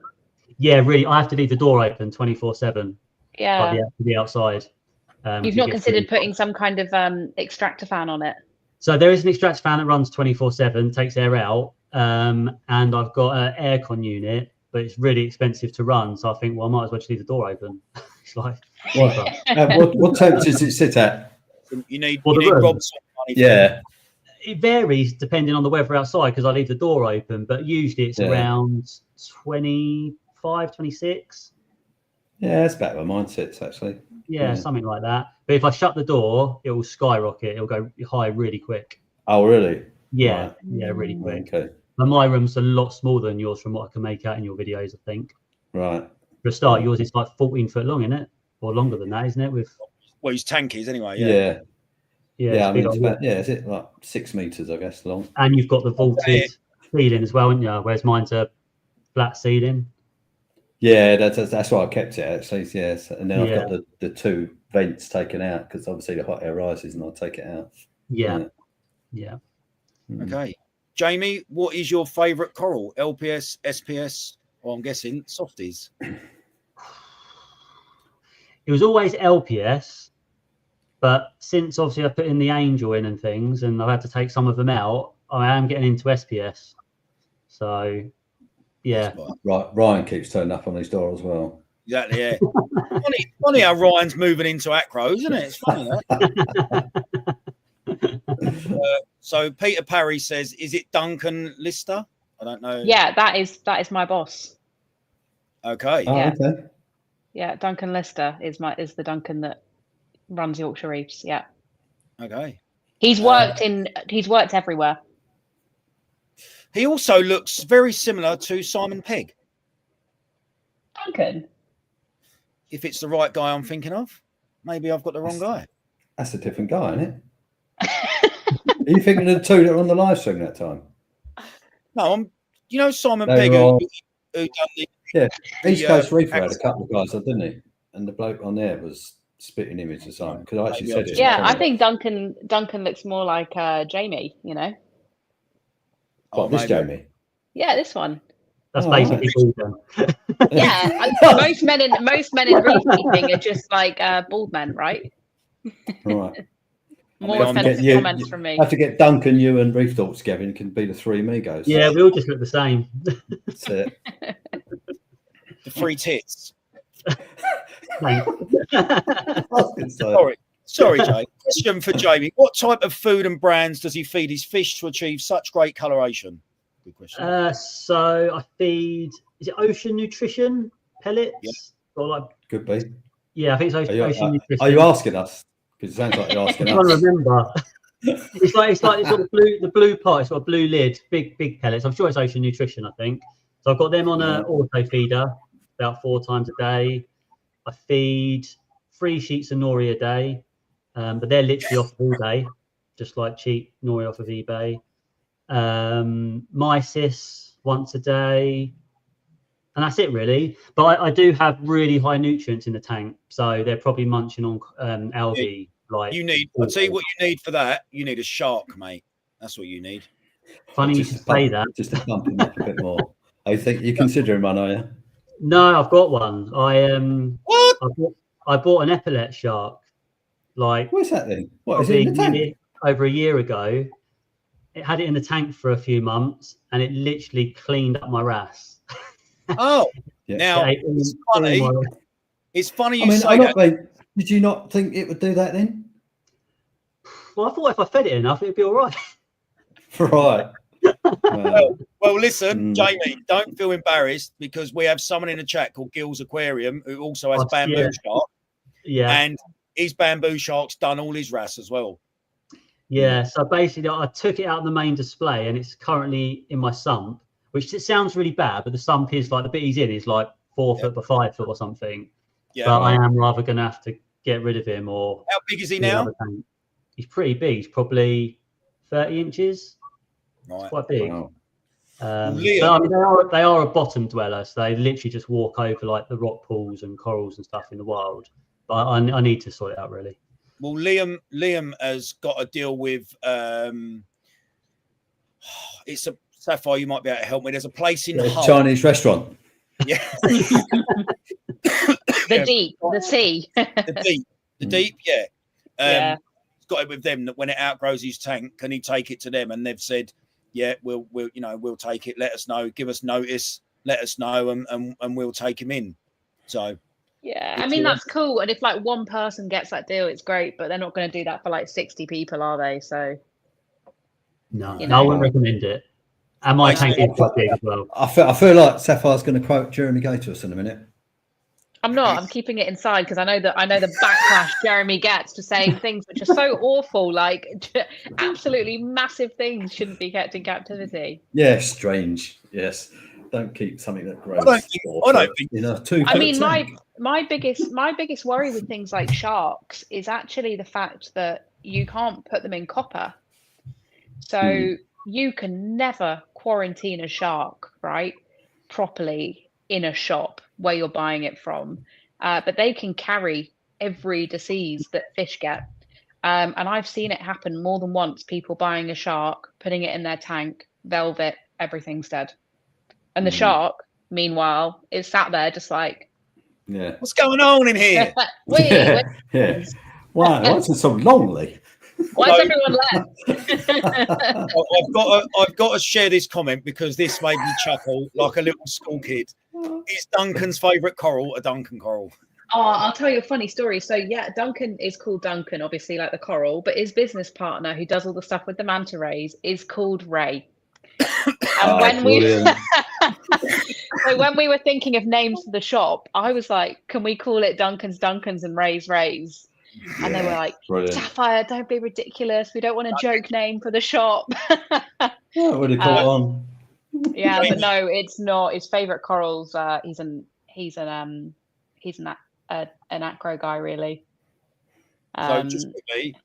Yeah, really. I have to leave the door open 24/7. Yeah. Like the outside. You've not considered putting some kind of extractor fan on it? So there is an extractor fan that runs 24/7, takes air out, and I've got an aircon unit, but it's really expensive to run. So I think, well, I might as well just leave the door open. It's like what temp does it sit at? You need Rob's money. Yeah. It varies depending on the weather outside because I leave the door open, but usually it's around 25, 26. Yeah, that's better where mine sits actually. Yeah, something like that. But if I shut the door, it will skyrocket. It'll go high really quick. Oh, really? Yeah, right. Yeah, really quick. Okay. But my room's a lot smaller than yours from what I can make out in your videos, I think. Right. For a start, yours is like 14 foot long, isn't it? Or longer than that, isn't it? Well, his tank is anyway. Yeah, I mean, it's about, is it like 6 meters, I guess, long? And you've got the vaulted ceiling as well, haven't you? Whereas mine's a flat ceiling. Yeah, that's why I kept it actually. Yes, and then I've got the 2 vents taken out because obviously the hot air rises, and I'll take it out. Yeah. Okay, Jamie, what is your favourite coral? LPS, SPS, or I'm guessing softies? It was always LPS. But since obviously I put in the angel in and things, and I've had to take some of them out, I am getting into SPS. So, yeah. Right, Ryan keeps turning up on his door as well. Exactly. Yeah. funny how Ryan's moving into acro, isn't it? It's funny that. So Peter Parry says, "Is it Duncan Lister?" I don't know. Yeah, that is my boss. Okay. Oh, yeah. Okay. Yeah, Duncan Lister is the Duncan that runs Yorkshire Reefs. Yeah. Okay. He's worked everywhere. He also looks very similar to Simon Pegg. Duncan. If it's the right guy I'm thinking of, maybe I've got the wrong guy. That's a different guy, isn't it? Are you thinking of the 2 that were on the live stream that time? No, Simon Pegg who done the East Coast Reefer had a couple of guys, didn't he? And the bloke on there was spitting image of Simon because I actually said it. Yeah, I think Duncan looks more like Jamie. What, this Jamie? Yeah, this one. That's basically bald then. Yeah, most men in reefing are just like bald men, right? Right. More offensive comments from me. I have to get Duncan, you, and Reef Thought together, and can be the 3 amigos. Yeah, we all just look the same. That's it. The 3 tits. Sorry, Jay. Question for Jamie: what type of food and brands does he feed his fish to achieve such great coloration? Good question. So I feed. Is it Ocean Nutrition pellets? Yeah. Or like? Could be. Yeah, I think it's Ocean Nutrition. Are you asking us? Because it sounds like you're asking us. I'm trying to remember. It's like it's got the blue pot. It's got a blue lid, big pellets. I'm sure it's Ocean Nutrition. I think. So I've got them on an auto feeder about 4 times a day. I feed 3 sheets of nori a day, but they're literally off all day, just like cheap nori off of eBay. Mysis once a day, and that's it really. But I do have really high nutrients in the tank, so they're probably munching on algae. Like I'll tell you what you need for that. You need a shark, mate. That's what you need. Funny you should say that. Just to pump him up a bit more. I think you're considering one, are you? No, I've got one. What? I bought an epaulet shark. Like, what's that thing? What is it in the tank? Over a year ago. It had it in the tank for a few months, and it literally cleaned up my wrasse. Oh, yeah. Now it's funny. It's funny you say that. Did you not think it would do that then? Well, I thought if I fed it enough, it'd be all right. Right. Well, listen, Jamie, don't feel embarrassed because we have someone in the chat called Gil's Aquarium who also has bamboo shark. Yeah. And his bamboo shark's done all his wrasse as well. Yeah. So basically, I took it out of the main display and it's currently in my sump, which it sounds really bad, but the sump is like the bit he's in is like 4 foot by 5 foot or something. Yeah. But I am rather going to have to get rid of him or. How big is he now? He's pretty big. He's probably 30 inches. Right. It's quite big. Wow. But, I mean, they are a bottom dweller, so they literally just walk over like the rock pools and corals and stuff in the wild. But I need to sort it out really. Well, Liam has got to deal with. It's a Sapphire. You might be able to help me. There's a place in Hull. Chinese restaurant. Yeah. The deep, the sea. The deep. Yeah. Yeah. He's got it with them that when it outgrows his tank, can he take it to them? And they've said, yeah, we'll take it. Let us know. Give us notice. Let us know, and we'll take him in. So. Yeah, I mean, that's cool. And if like one person gets that deal, it's great, but they're not going to do that for like 60 people, are they? So no, I wouldn't recommend it. And my tank is quite big as well. I feel like Sapphire's going to quote Jeremy Gay to us in a minute. I'm not. I'm keeping it inside because I know the backlash Jeremy gets to saying things which are so awful, like absolutely massive things shouldn't be kept in captivity. Yeah, strange. Yes. Don't keep something that grows. I don't think I mean, my biggest worry with things like sharks is actually the fact that you can't put them in copper. So you can never quarantine a shark, right, properly in a shop where you're buying it from. But they can carry every disease that fish get. And I've seen it happen more than once, people buying a shark, putting it in their tank, velvet, everything's dead. And the shark, meanwhile, is sat there just like, yeah, what's going on in here? Yeah. Why is it so lonely? Why is everyone left? I've got to share this comment because this made me chuckle like a little school kid. Is Duncan's favourite coral a Duncan coral? Oh, I'll tell you a funny story. So yeah, Duncan is called Duncan, obviously, like the coral, but his business partner who does all the stuff with the manta rays is called Ray. And when we were thinking of names for the shop, I was like, can we call it Duncan's and Ray's? And they were like, brilliant. Sapphire, don't be ridiculous. We don't want a joke name for the shop. Yeah, what do you call it on? Yeah, but no, it's not. His favourite corals. He's an acro guy, really. So just quickly,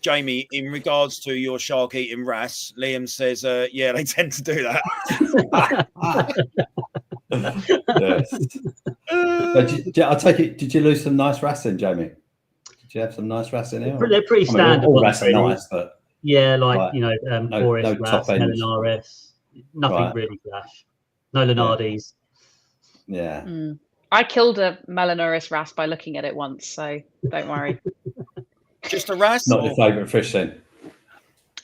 Jamie, in regards to your shark eating wrasse, Liam says, yeah, they tend to do that. Yes. I take it, did you lose some nice wrasse then, Jamie? Did you have some nice wrasse in here? They're pretty standard. All wrasse are nice, but yeah, Forest no wrasse, Melanaris, nothing really flash. No Lenardis. Yeah. I killed a Melanaris wrasse by looking at it once, so don't worry. Just a wrasse? Not your favourite fish then?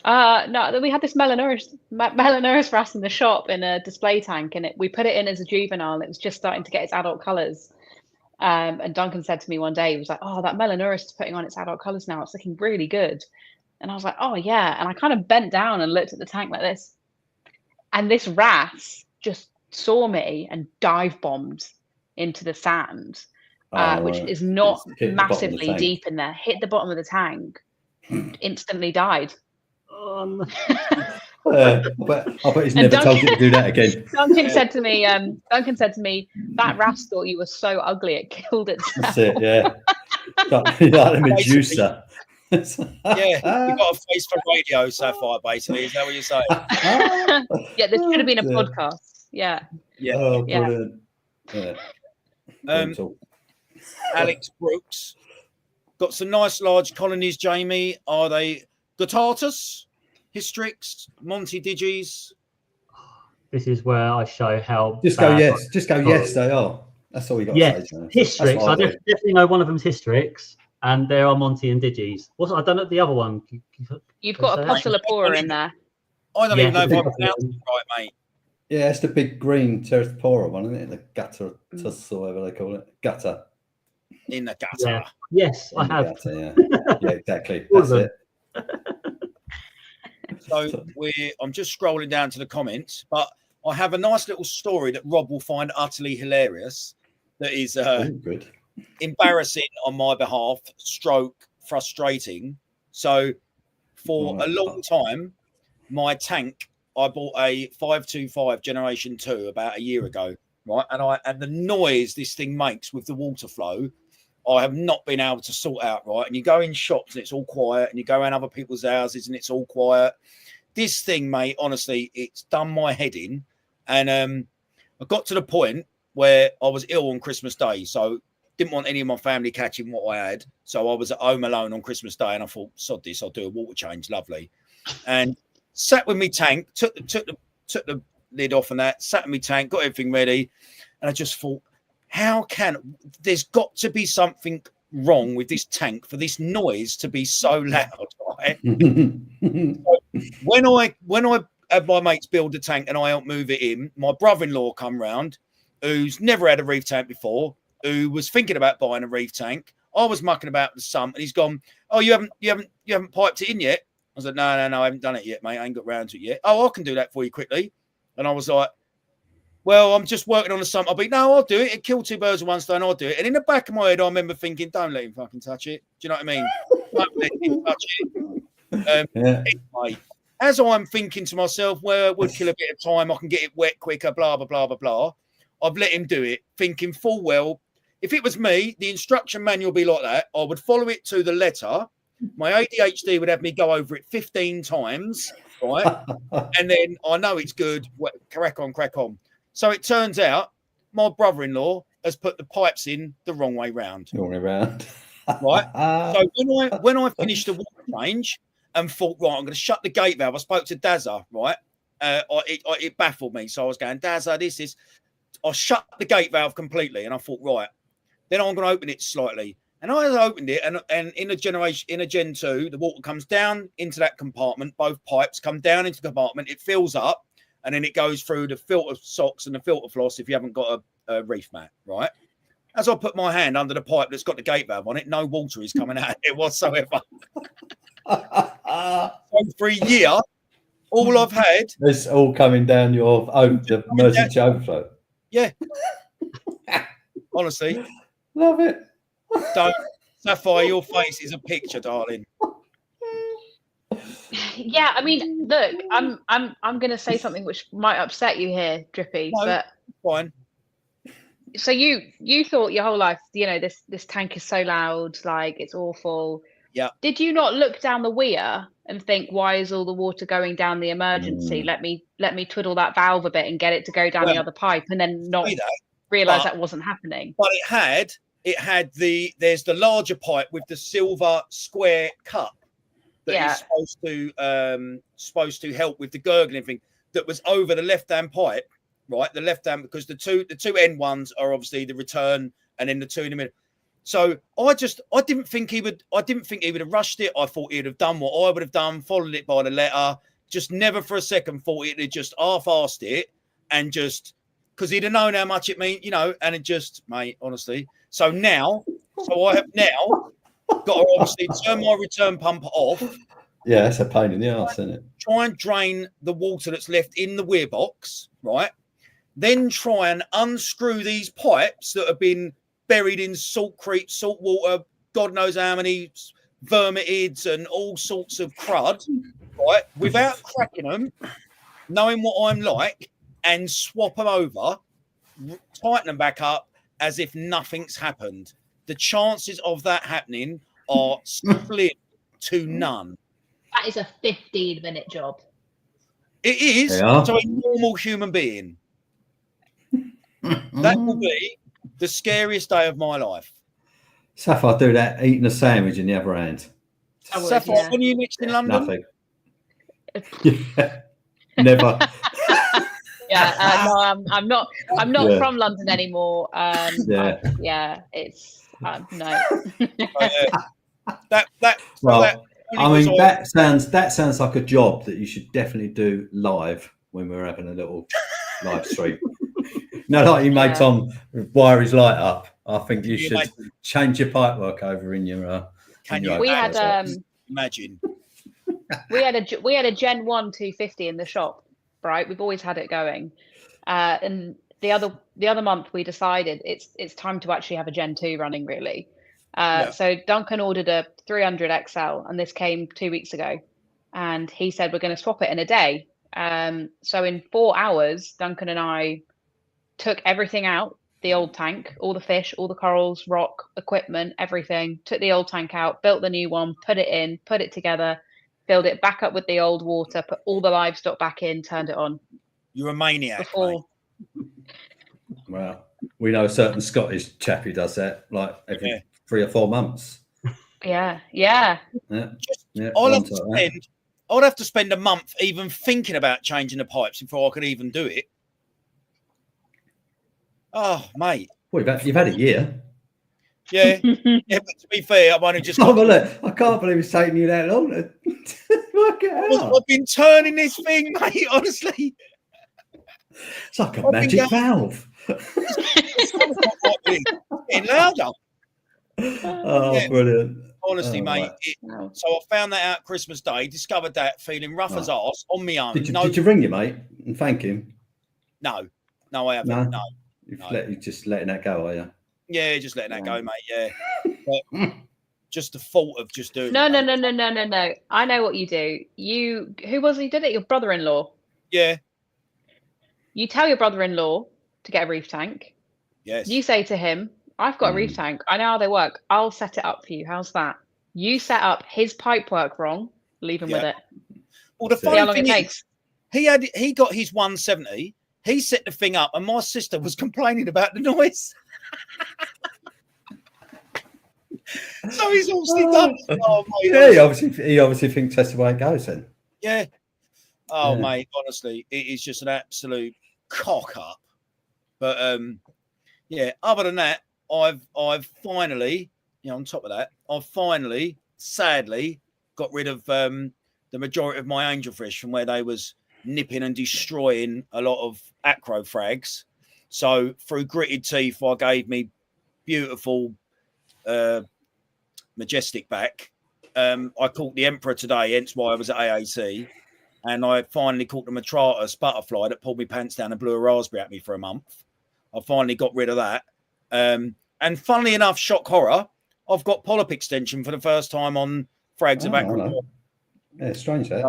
No, we had this Melanaris wrasse in the shop in a display tank, and we put it in as a juvenile, and it was just starting to get its adult colours. And Duncan said to me one day, he was like, oh, that Melanaris is putting on its adult colours now. It's looking really good. And I was like, oh, yeah. And I kind of bent down and looked at the tank like this. And this wrasse just saw me and dive bombed into the sand, which is not massively deep in there, hit the bottom of the tank, instantly died. But I bet he's never told you to do that again. Duncan said to me, that wrasse thought you were so ugly it killed itself. That's it, yeah. Like a Medusa. Yeah, you've got a face for radio, Sapphire, basically. Is that what you're saying? Yeah, this should have been a podcast. Yeah. Yeah. Oh, brilliant. Yeah. Alex Brooks. Got some nice large colonies, Jamie. Are they Guttatus, Hystrix, Monty Digis? This is where I show how. Just go yes. Just go yes. They are. That's all you got to say. Hystrix. I definitely know one of them's Hystrix, and there are Monty and Digis. I don't know the other one. You've got a Postulapora in there. I don't even know if I pronounced it right, mate. Yeah, it's the big green Pteropora one, isn't it? The Guttatus or whatever they call it. Gutter. In the gutter. Yeah. Yes, I have. Gutter, yeah, exactly. That's it. So I'm just scrolling down to the comments, but I have a nice little story that Rob will find utterly hilarious. That is good, embarrassing on my behalf, stroke frustrating. So for a long time, my tank, I bought a 525 Generation 2 about a year ago, right? And the noise this thing makes with the water flow, I have not been able to sort out, right? And you go in shops and it's all quiet, and you go around other people's houses and it's all quiet. This thing, mate, honestly, it's done my head in. And I got to the point where I was ill on Christmas Day. So didn't want any of my family catching what I had. So I was at home alone on Christmas Day, and I thought, sod this, I'll do a water change, lovely. And sat with me tank, took the lid off and that, sat in me tank, got everything ready, and I just thought, there's got to be something wrong with this tank for this noise to be so loud, right? So when I had my mates build the tank and I helped move it in, my brother-in-law come round, who's never had a reef tank before, who was thinking about buying a reef tank. I was mucking about with the sump, and he's gone, "Oh, you haven't piped it in yet?" I was like, "No, I haven't done it yet, mate. I ain't got round to it yet." "Oh, I can do that for you quickly." And I was like, "Well, I'm just working on the sump." No, I'll do it. It killed two birds with one stone. I'll do it. And in the back of my head, I remember thinking, "Don't let him fucking touch it." Do you know what I mean? Don't let him touch it. Anyway, as I'm thinking to myself, well, it would kill a bit of time. I can get it wet quicker, blah, blah, blah, blah, blah. I've let him do it, thinking full well, if it was me, the instruction manual would be like that. I would follow it to the letter. My ADHD would have me go over it 15 times, right? And then I know it's good. Crack on. So it turns out my brother-in-law has put the pipes in the wrong way round. Right? So when I finished the water change and thought, right, I'm going to shut the gate valve, I spoke to Dazza, right? It baffled me. So I was going, Dazza, this is... I shut the gate valve completely, and I thought, right, then I'm going to open it slightly. And I opened it, and in a Gen 2, the water comes down into that compartment. Both pipes come down into the compartment. It fills up, and then it goes through the filter socks and the filter floss if you haven't got a reef mat, right? As I put my hand under the pipe that's got the gate valve on it, no water is coming out of it whatsoever. So for a year, all I've had... It's all coming down your emergency overflow. Yeah. Honestly. Love it. Don't, Sapphire, your face is a picture, darling. Yeah, I mean, look, I'm going to say something which might upset you here, Drippy, No, but fine. So you thought your whole life, this tank is so loud, like it's awful. Yeah. Did you not look down the weir and think, why is all the water going down the emergency? Let me twiddle that valve a bit and get it to go down the other pipe, and then not realize that wasn't happening. But there's the larger pipe with the silver square cup that is supposed to help with the gurgling thing that was over the left-hand pipe, right? The left-hand, because the two end ones are obviously the return, and then the two in the middle. So I didn't think he would have rushed it. I thought he'd have done what I would have done, followed it by the letter. Just never for a second thought he'd have just half-assed it, and just because he'd have known how much it means, and it just, mate, honestly. So I have now got to obviously turn my return pump off. Yeah, it's a pain in the arse, isn't it? Try and drain the water that's left in the weir box, right? Then try and unscrew these pipes that have been buried in salt creek, salt water, God knows how many vermitids and all sorts of crud, right? Without cracking them, knowing what I'm like, and swap them over, tighten them back up as if nothing's happened. The chances of that happening are slim to none. That is a 15-minute job. It is to a normal human being. That will be the scariest day of my life. Sapphire, do that, eating a sandwich in the other hand. Sapphire, when are you next in London? Nothing. Never. No, I'm not from London anymore. It's no. That sounds like a job that you should definitely do live when we're having a little live stream. Like you made Tom wire his light up. I think you should change your pipework over in your. We had a Gen 1 250 in the shop, right? We've always had it going, and the other month we decided it's time to actually have a Gen 2 running, really. So Duncan ordered a 300 XL, and this came 2 weeks ago, and he said we're going to swap it in a day. So in 4 hours, Duncan and I took everything out, the old tank, all the fish, all the corals, rock, equipment, everything, took the old tank out, built the new one, put it in, put it together, filled it back up with the old water, put all the livestock back in, turned it on. You're a maniac. Wow. we know a certain Scottish chap who does that, like every 3 or 4 months. Yeah. I'd have to spend a month even thinking about changing the pipes before I could even do it. Oh, mate. Well, you've had a year. Yeah. Yeah, but to be fair, I've only just I can't believe it's taking you that long to work it out. I've been turning this thing, mate, honestly. It's like a magic valve. It's getting louder. Oh, brilliant. Honestly, mate. So I found that out Christmas Day, discovered that, feeling rough as arse on my own. Did you ring your mate and thank him? No, I haven't. No. You're just letting that go, are you? Yeah, just letting that go, mate. Yeah. But just the fault of just doing No. it. I know what you do. Who was it who did it? Your brother-in-law. Yeah. You tell your brother-in-law to get a reef tank. Yes. You say to him, I've got a reef tank. I know how they work. I'll set it up for you. How's that? You set up his pipe work wrong. Leave him with it. Well, the See how long funny it thing takes. is, he got his 170. He set the thing up, and my sister was complaining about the noise. So he's obviously done. Oh, mate, yeah, he obviously thinks that's the way it goes then. Yeah. Oh, mate, honestly, it is just an absolute cock up. But yeah, other than that, I've finally, on top of that, I've finally, sadly, got rid of the majority of my angelfish from where they was nipping and destroying a lot of acro frags. So through gritted teeth, I gave me beautiful majestic back. I caught the Emperor today, hence why I was at AAC. And I finally caught the Matratus butterfly that pulled me pants down and blew a raspberry at me for a month. I finally got rid of that. And funnily enough, shock horror, I've got polyp extension for the first time on frags of acro. Yeah, it's strange that.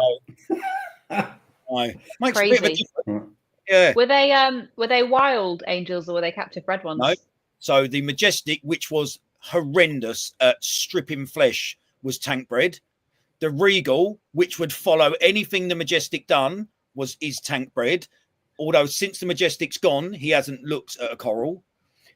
Makes Crazy. a bit of a difference. Yeah. Were they wild angels or were they captive bred ones? No. So the majestic, which was horrendous at stripping flesh, was tank bred. The regal, which would follow anything the majestic done, is tank bred. Although since the majestic's gone, he hasn't looked at a coral.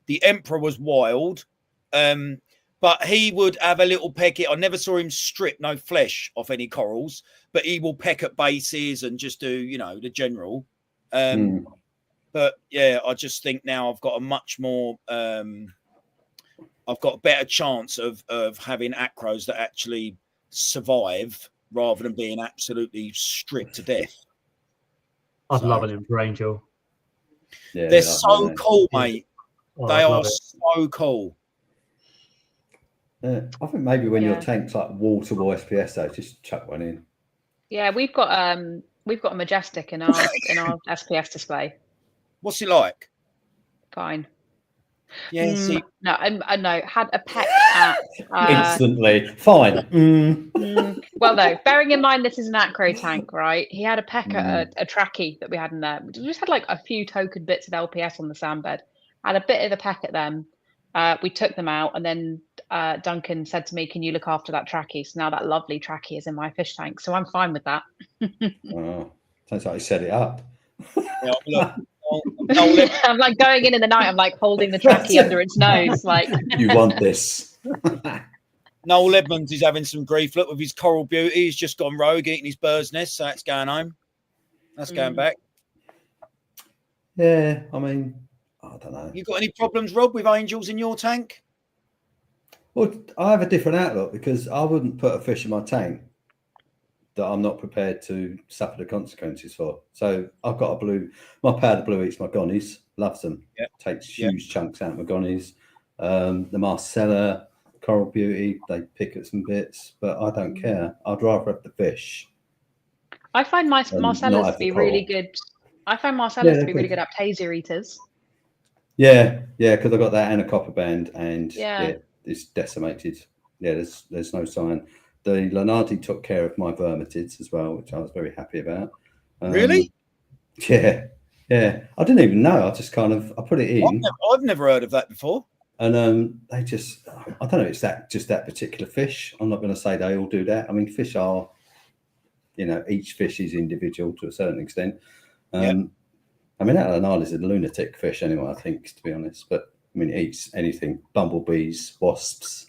The Emperor was wild, but he would have a little peck. I never saw him strip no flesh off any corals, but he will peck at bases and just do, the general. But yeah, I just think now I've got a much more, I've got a better chance of having acros that actually survive rather than being absolutely stripped to death. I'd love an Emperor Angel. Yeah, they're so cool, mate. Oh, they are so cool. I think maybe when your tank's like waterable SPS, though, just chuck one in. Yeah, we've got a majestic in our SPS display. What's it like? Fine. Yeah. See, no, I know. Had a peck at instantly fine. Well, no. Bearing in mind this is an acro tank, right? He had a peck at a trachea that we had in there. We just had like a few token bits of LPS on the sandbed. Had a bit of a peck at them. We took them out, and then Duncan said to me, "Can you look after that trachea?" So now that lovely trachea is in my fish tank, so I'm fine with that. Oh, sounds like you set it up. Yeah, look, I'm like going in the night. I'm like holding the trachea under its nose, like you want this. Noel Edmonds is having some grief. Look, with his coral beauty, he's just gone rogue eating his bird's nest, so that's going home. That's going back. Yeah, I mean, I don't know. You got any problems, Rob, with angels in your tank? Well, I have a different outlook because I wouldn't put a fish in my tank that I'm not prepared to suffer the consequences for. So I've got my powder blue eats my gonnies, loves them. Yep. Takes huge chunks out of my gonnies. The Marcella, Coral Beauty, they pick at some bits, but I don't care. I'd rather have the fish. I find Marcellas to be really good. I find Marcellas to be really good Aptasia eaters. Yeah, because I got that and a copper band, and it's decimated. Yeah, there's no sign. The Lanardi took care of my vermitids as well, which I was very happy about. Really? Yeah. I didn't even know. I just I put it in. I've never heard of that before. And they just, I don't know, it's just that particular fish. I'm not going to say they all do that. I mean, fish are, each fish is individual to a certain extent. I mean, Alanal is a lunatic fish anyway, I think, to be honest. But I mean, it eats anything: bumblebees, wasps,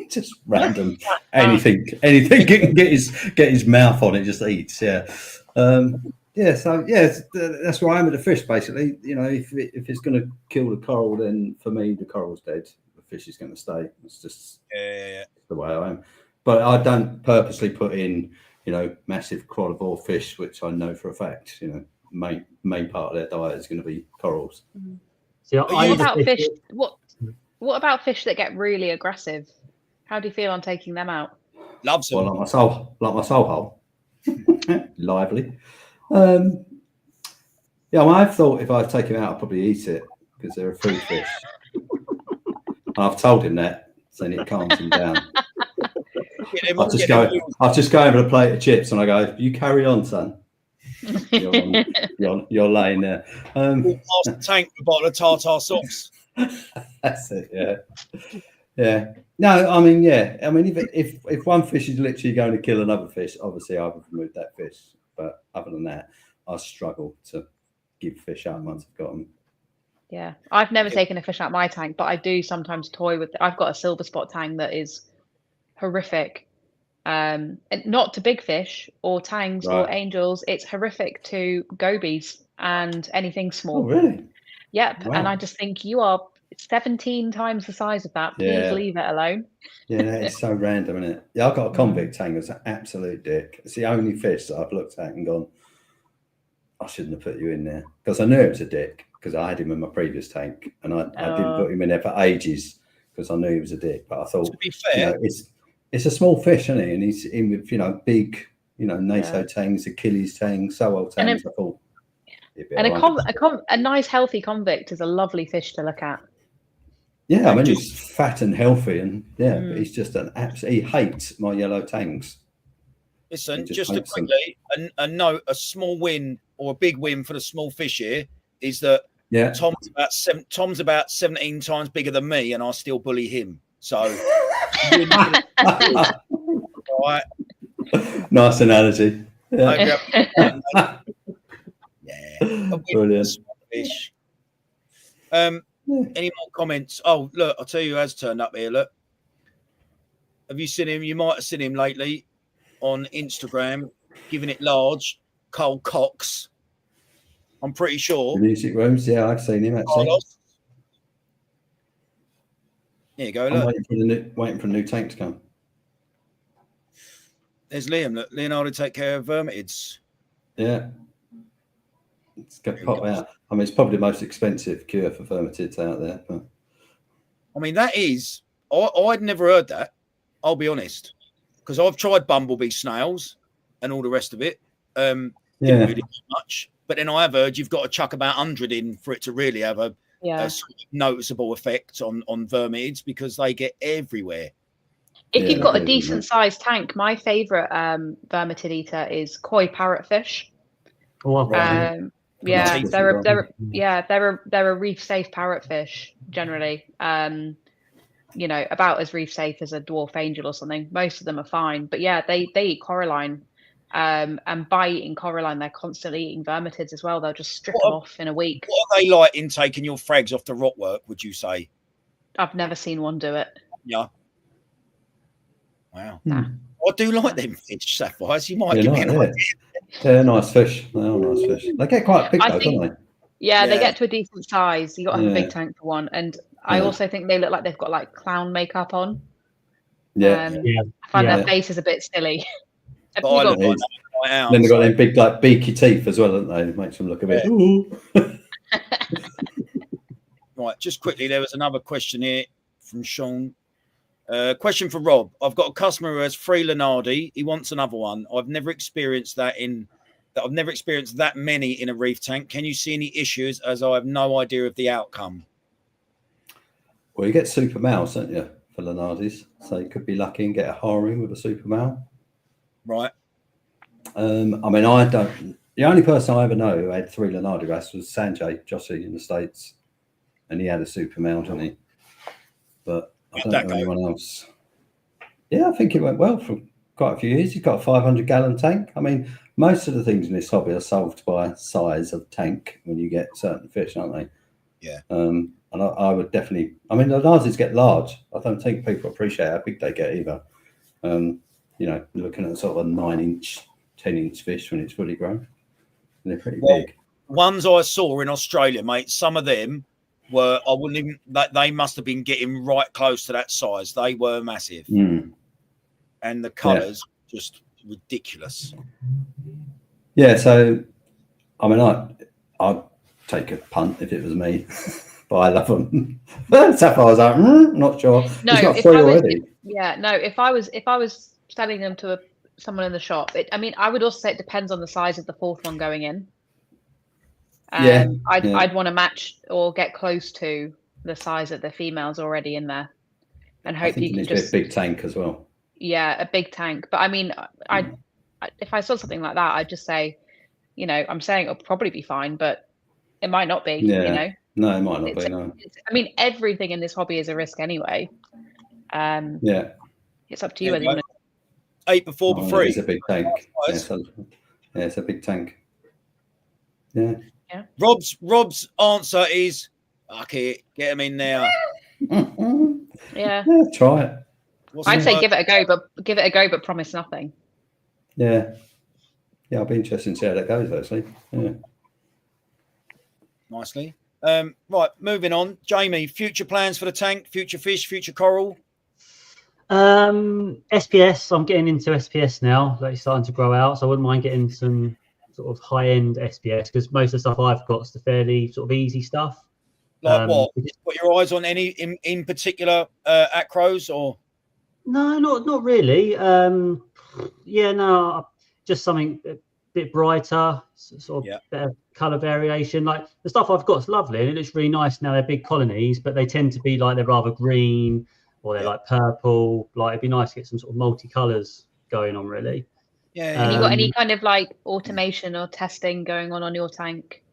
just random anything it can get his mouth on. It just eats. Yeah. So that's where I am with the fish. Basically, you know, if it's going to kill the coral, then for me the coral's dead. The fish is going to stay. It's just the way I am. But I don't purposely put in, you know, massive carnivore fish, which I know for a fact, you know, main part of their diet is going to be corals. So what about fish? What about fish that get really aggressive? How do you feel on taking them out? Loves them. Well, like my soul hole. Lively. Yeah, well, I've thought if I take him out, I'll probably eat it because they're a food fish. I've told him that, so it calms him down. I'll just go over a plate of chips and I go, "You carry on, son. You're laying there." Pass the tank with a bottle of tartar sauce. That's it. Yeah. No, I mean, if one fish is literally going to kill another fish, obviously I would remove that fish. But other than that, I struggle to give fish out once I've got them. Yeah, I've never taken a fish out my tank, but I do sometimes toy with it. I've got a silver spot tank that is horrific. And not to big fish or tangs or angels. It's horrific to gobies and anything small. Oh, really? Yep. Wow. And I just think you are 17 times the size of that. Please leave it alone. Yeah, it's so random, isn't it? Yeah, I've got a convict tank that's an absolute dick. It's the only fish that I've looked at and gone, I shouldn't have put you in there, because I knew it was a dick because I had him in my previous tank and I didn't put him in there for ages because I knew he was a dick. But I thought, to be fair, you know, it's a small fish, isn't he? And he's in with, you know, big, you know, NATO tangs, Achilles tangs, Sowell tangs. I thought, a nice healthy convict is a lovely fish to look at. Yeah, I mean, he's fat and healthy, and but he's just an absolute. He hates my yellow tangs. Listen, just to quickly, a note: a small win or a big win for the small fish here is that Tom's about 17 times bigger than me, and I still bully him. So, right. Nice analogy. Yeah, brilliant. Fish. Any more comments? Oh, look, I'll tell you who has turned up here. Look, have you seen him? You might have seen him lately on Instagram, giving it large. Cole Cox, I'm pretty sure. The music rooms, yeah, I've seen him actually. Carlos. There you go. Look, waiting for a new tank to come. There's Liam. Look, Leonardo take care of vermitids. Yeah. It's going to pop out. I mean, it's probably the most expensive cure for vermitids out there. But... I mean, that is... I'd never heard that, I'll be honest. Because I've tried bumblebee snails and all the rest of it. Didn't really do much. But then I have heard you've got to chuck about 100 in for it to really have a sort of noticeable effect on vermitids, because they get everywhere. If you've got a decent sized tank, my favourite vermitid eater is koi parrotfish. They're a reef safe parrotfish generally. You know, about as reef safe as a dwarf angel or something. Most of them are fine, but yeah, they eat coralline. And by eating coralline, they're constantly eating vermitids as well. They'll just strip them off in a week. What are they like in taking your frags off the rockwork, would you say? I've never seen one do it. Yeah. Wow. Nah. I do like them fish, Sapphires. You might give me an idea. They're nice fish. They are nice fish. They get quite big, though, don't they? Yeah, they get to a decent size. You got to have a big tank for one. And I also think they look like they've got like clown makeup on. I find their face is a bit silly. Then they've got them big, like beaky teeth as well, don't they? It makes them look a bit. Right, just quickly, there was another question here from Sean. Question for Rob. I've got a customer who has 3 Lenardi. He wants another one. I've never experienced that many in a reef tank. Can you see any issues, as I have no idea of the outcome? Well, you get super males, don't you, for Lenardis? So you could be lucky and get a harem with a super male. Right. I mean, I don't. The only person I ever know who had 3 Lenardi bass was Sanjay Jossi in the States, and he had a super male, didn't he? But I don't know anyone else. Yeah, I think it went well. quite a few years. He's got a 500-gallon tank. I mean, most of the things in this hobby are solved by size of tank when you get certain fish, aren't they? Yeah. And I would definitely. I mean, the larges get large. I don't think people appreciate how big they get either. You know, looking at sort of a 9-inch, 10-inch fish when it's fully grown, they're pretty big. Ones I saw in Australia, mate. Some of them were. I wouldn't even. They must have been getting right close to that size. They were massive, and the colours just ridiculous. Yeah. So, I mean, I'd take a punt if it was me, but I love them. Sapphire was like, not sure. No, he's got if 3 I was, already. if I was selling them to someone in the shop, I mean, I would also say it depends on the size of the fourth one going in. I'd want to match or get close to the size of the females already in there, and hope you can just a big tank as well. Yeah, a big tank. But I mean, if I saw something like that, I'd just say, you know, I'm saying it'll probably be fine, but it might not be. Yeah. You know, no, it might not be. No. I mean, everything in this hobby is a risk anyway. Yeah. It's up to you whether you want to. 8 before 3. It's a big tank. It's a big tank. Yeah. Yeah. Rob's answer is, okay, get him in there. Yeah. Try it. I'd say give it a go, but promise nothing. Yeah. Yeah, I'll be interested to see how that goes, actually. Yeah. Nicely. Right, moving on. Jamie, future plans for the tank, future fish, future coral? SPS, I'm getting into SPS now. Like, it's starting to grow out, so I wouldn't mind getting some sort of high-end SPS, because most of the stuff I've got is the fairly sort of easy stuff. Like what? Got your eyes on any in particular acros or? No, not really. Just something a bit brighter, sort of better colour variation. Like the stuff I've got is lovely and it looks really nice now. They're big colonies, but they tend to be like they're rather green or they're like purple. Like it'd be nice to get some sort of multicolours going on, really. Yeah. And you got any kind of like automation or testing going on your tank?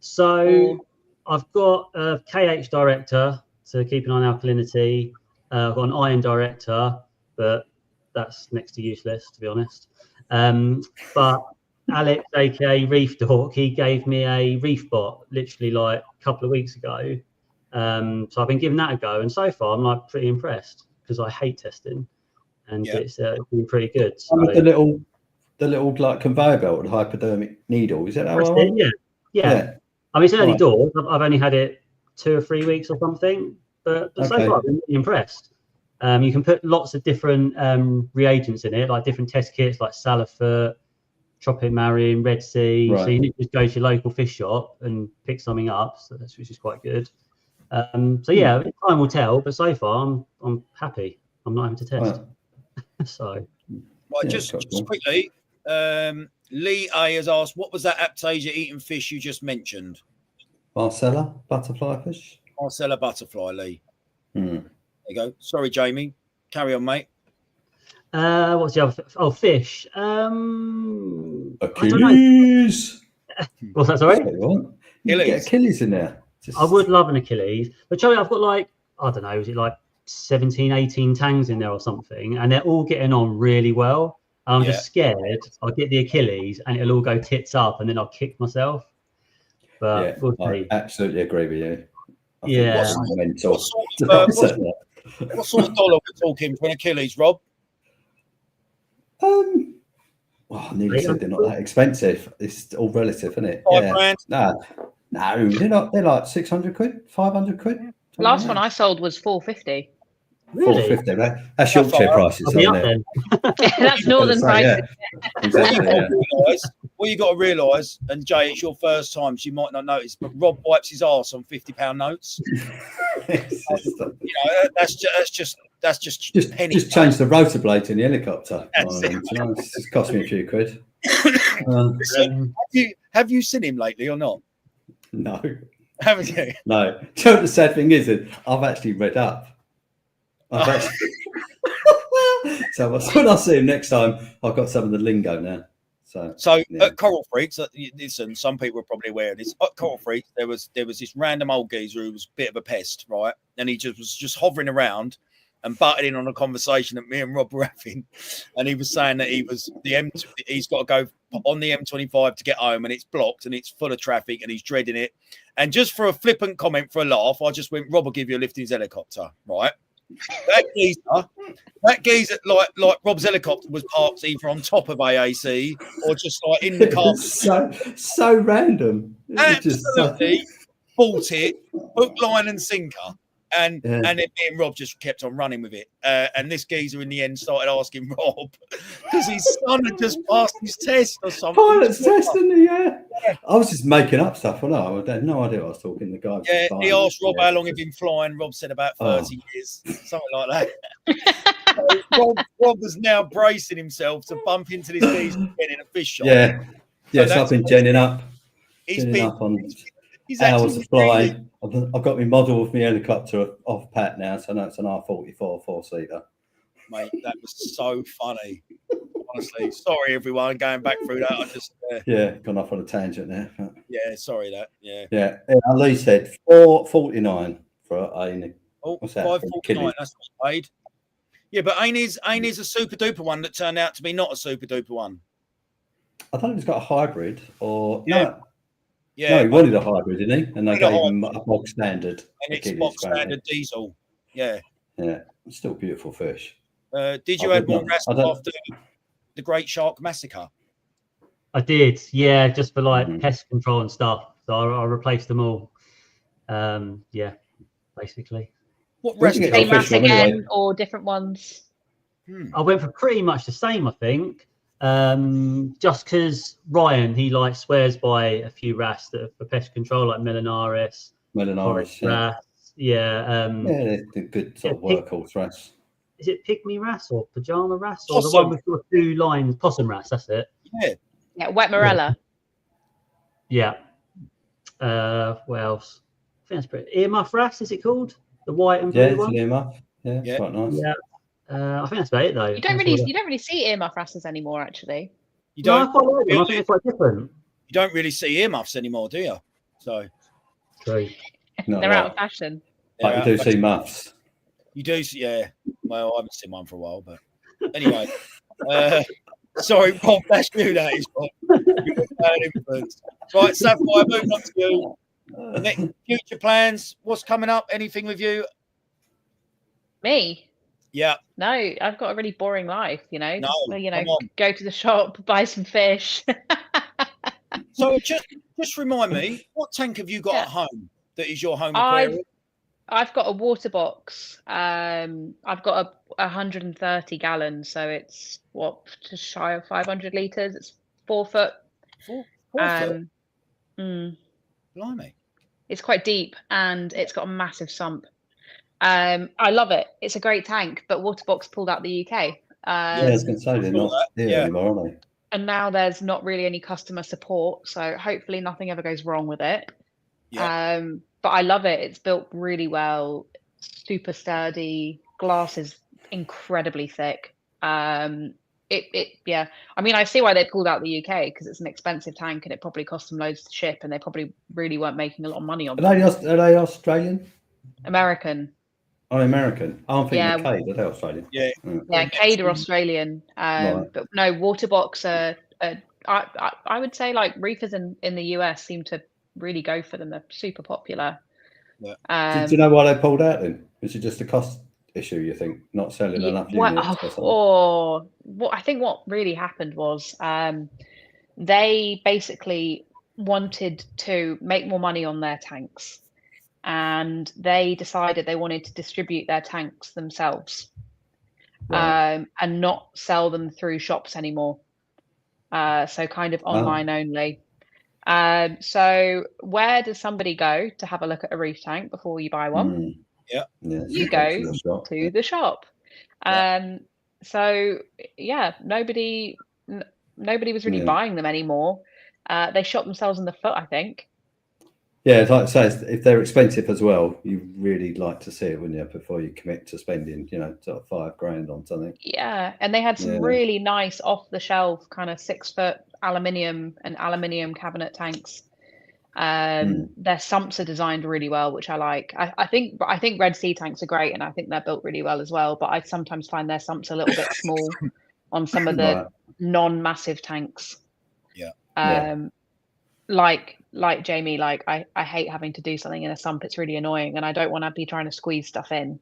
So I've got a KH director to keep an eye on alkalinity. I've got an iron director, but that's next to useless, to be honest. But Alex, aka Reef Dork, he gave me a reef bot literally like a couple of weeks ago. So I've been giving that a go, and so far I'm like pretty impressed because I hate testing, and it's been pretty good. So, the little like conveyor belt with hypodermic needle, is that how one? Yeah. I mean, it's early doors. I've only had it 2 or 3 weeks or something, but so far I've been really impressed. You can put lots of different reagents in it, like different test kits, like Salafoot, Tropic Marine, Red Sea. Right. So you need to just go to your local fish shop and pick something up, which is quite good. Time will tell, but so far I'm happy. I'm not having to test. So, just quickly, Lee A has asked, what was that Aptasia eating fish you just mentioned? Marcella butterfly fish. Marcella butterfly, Lee. There you go. Sorry, Jamie. Carry on, mate. What's the other? Fish. Achilles. What's that? Sorry. Get Achilles in there. I would love an Achilles, but Charlie, I've got like, I don't know, is it like 17, 18 tangs in there or something, and they're all getting on really well. And I'm just scared I'll get the Achilles and it'll all go tits up, and then I'll kick myself. But I absolutely agree with you. What sort of dollar we're talking for an Achilles, Rob? I nearly said they're not that expensive. It's all relative, isn't it? £5 grand. No, they're not. They're like 600 quid, 500 quid. Last one I sold was 450. Really? 450. That's Yorkshire prices, isn't it? That's northern prices. What you got to realise, and Jay, it's your first time, so you might not notice, but Rob wipes his arse on £50 notes. That's just penny. Just change the rotor blades in the helicopter. It's just cost me a few quid. Have you seen him lately or not? No. Haven't you? No. Do you know what the sad thing is? I've actually read up. So when I see him next time, I've got some of the lingo now. So at Coral Freaks, listen, some people are probably aware of this. At Coral Freaks, there was this random old geezer who was a bit of a pest, right? And he was just hovering around, and butted in on a conversation that me and Rob were having, and he was saying that he's got to go on the M25 to get home, and it's blocked and it's full of traffic, and he's dreading it. And just for a flippant comment, for a laugh, I just went, Rob will give you a lift in his helicopter, right? That geezer, like Rob's helicopter was parked either on top of AAC or just like in the car. So random. Absolutely bought it, hook, line, and sinker. And then me and Rob just kept on running with it. And this geezer in the end started asking Rob because his son had just passed his test or something. Pilot's test, didn't he? Yeah. I was just making up stuff. I had no idea what I was talking. The guy. Yeah, he asked Rob how long he'd been flying. Rob said about 30 years, something like that. So Rob was now bracing himself to bump into this geezer again in a fish shop. Yeah. Yes, so I've been genning up. He's been up on hours of flying. I've got my model of my helicopter off pat now, so now it's an R44 4-seater. Mate, that was so funny. Honestly, sorry everyone going back through that. I just gone off on a tangent there. Yeah, sorry that. Yeah. Ali said 449 for a. Oh, 549. That's what paid. Yeah, but ain't his a super duper one that turned out to be not a super duper one? I thought he's got a hybrid or no. Yeah, no, he wanted a hybrid, didn't he? And they gave him a bog standard. And it's box standard diesel. Yeah. Yeah, it's still beautiful fish. Did you add more wrasse after the Great Shark Massacre? I did, yeah, just for like pest control and stuff. So I replaced them all. Basically. What wrasse? Same wrasse again or different ones? I went for pretty much the same, I think. Just because Ryan, he like swears by a few wrasse that are for pest control, like Melanaris, wrasse. They're good sort of workhorse wrasse. Is it pygmy wrasse or pajama wrasse or the one with the 2 lines? Possum wrasse, that's it. Yeah, wet morella. Yeah. What else? I think that's pretty. Earmuff wrasse, is it called? The white and blue one. Yeah, earmuff. Yeah, it's quite nice. Yeah. I think that's about it though. You don't really see earmuff wrasses anymore, actually. You don't. No, I quite like them. I think they're quite different. You don't really see earmuffs anymore, do you? So true. They're out of fashion. But you do see muffs. You do see, yeah. Well, I haven't seen one for a while, but anyway. Sorry, Rob, that's you. That is Rob. Right, Sapphire, moving on to you. Next, future plans. What's coming up? Anything with you? Me? Yeah. No, I've got a really boring life, go to the shop, buy some fish. So just remind me, what tank have you got at home that is your home aquarium? I've got a water box. I've got a 130 gallons, so it's just shy of 500 litres. It's 4 foot. 4 foot? Blimey. It's quite deep and it's got a massive sump. I love it. It's a great tank, but Waterbox pulled out the UK. I was going to say they're not here anymore, are they? And now there's not really any customer support, so hopefully nothing ever goes wrong with it. Yeah. But I love it. It's built really well, super sturdy. Glass is incredibly thick. I mean, I see why they pulled out the UK because it's an expensive tank and it probably cost them loads to ship, and they probably really weren't making a lot of money on it. Are they Australian? American. Oh, American. I'm thinking Cade, are they Australian? Yeah, Cade are Australian. But no, Waterbox I would say like reefers in the US seem to really go for them. They're super popular. Yeah. Do you know why they pulled out then? Was it just a cost issue, you think? Not selling enough units or something? I think what really happened was they basically wanted to make more money on their tanks. And they decided they wanted to distribute their tanks themselves, and not sell them through shops anymore. So kind of online only. So where does somebody go to have a look at a reef tank before you buy one? You go to the shop. So nobody was really buying them anymore. They shot themselves in the foot, I think. Yeah, it's like I say, if they're expensive as well, you really like to see it, wouldn't you, before you commit to spending, sort of $5,000 on something. Yeah, and they had some really nice off-the-shelf kind of 6 foot aluminium cabinet tanks. Their sumps are designed really well, which I like. I think Red Sea tanks are great, and I think they're built really well as well. But I sometimes find their sumps a little bit small on some of the non-massive tanks. Like Jamie, like I hate having to do something in a sump. It's really annoying, and I don't want to be trying to squeeze stuff in.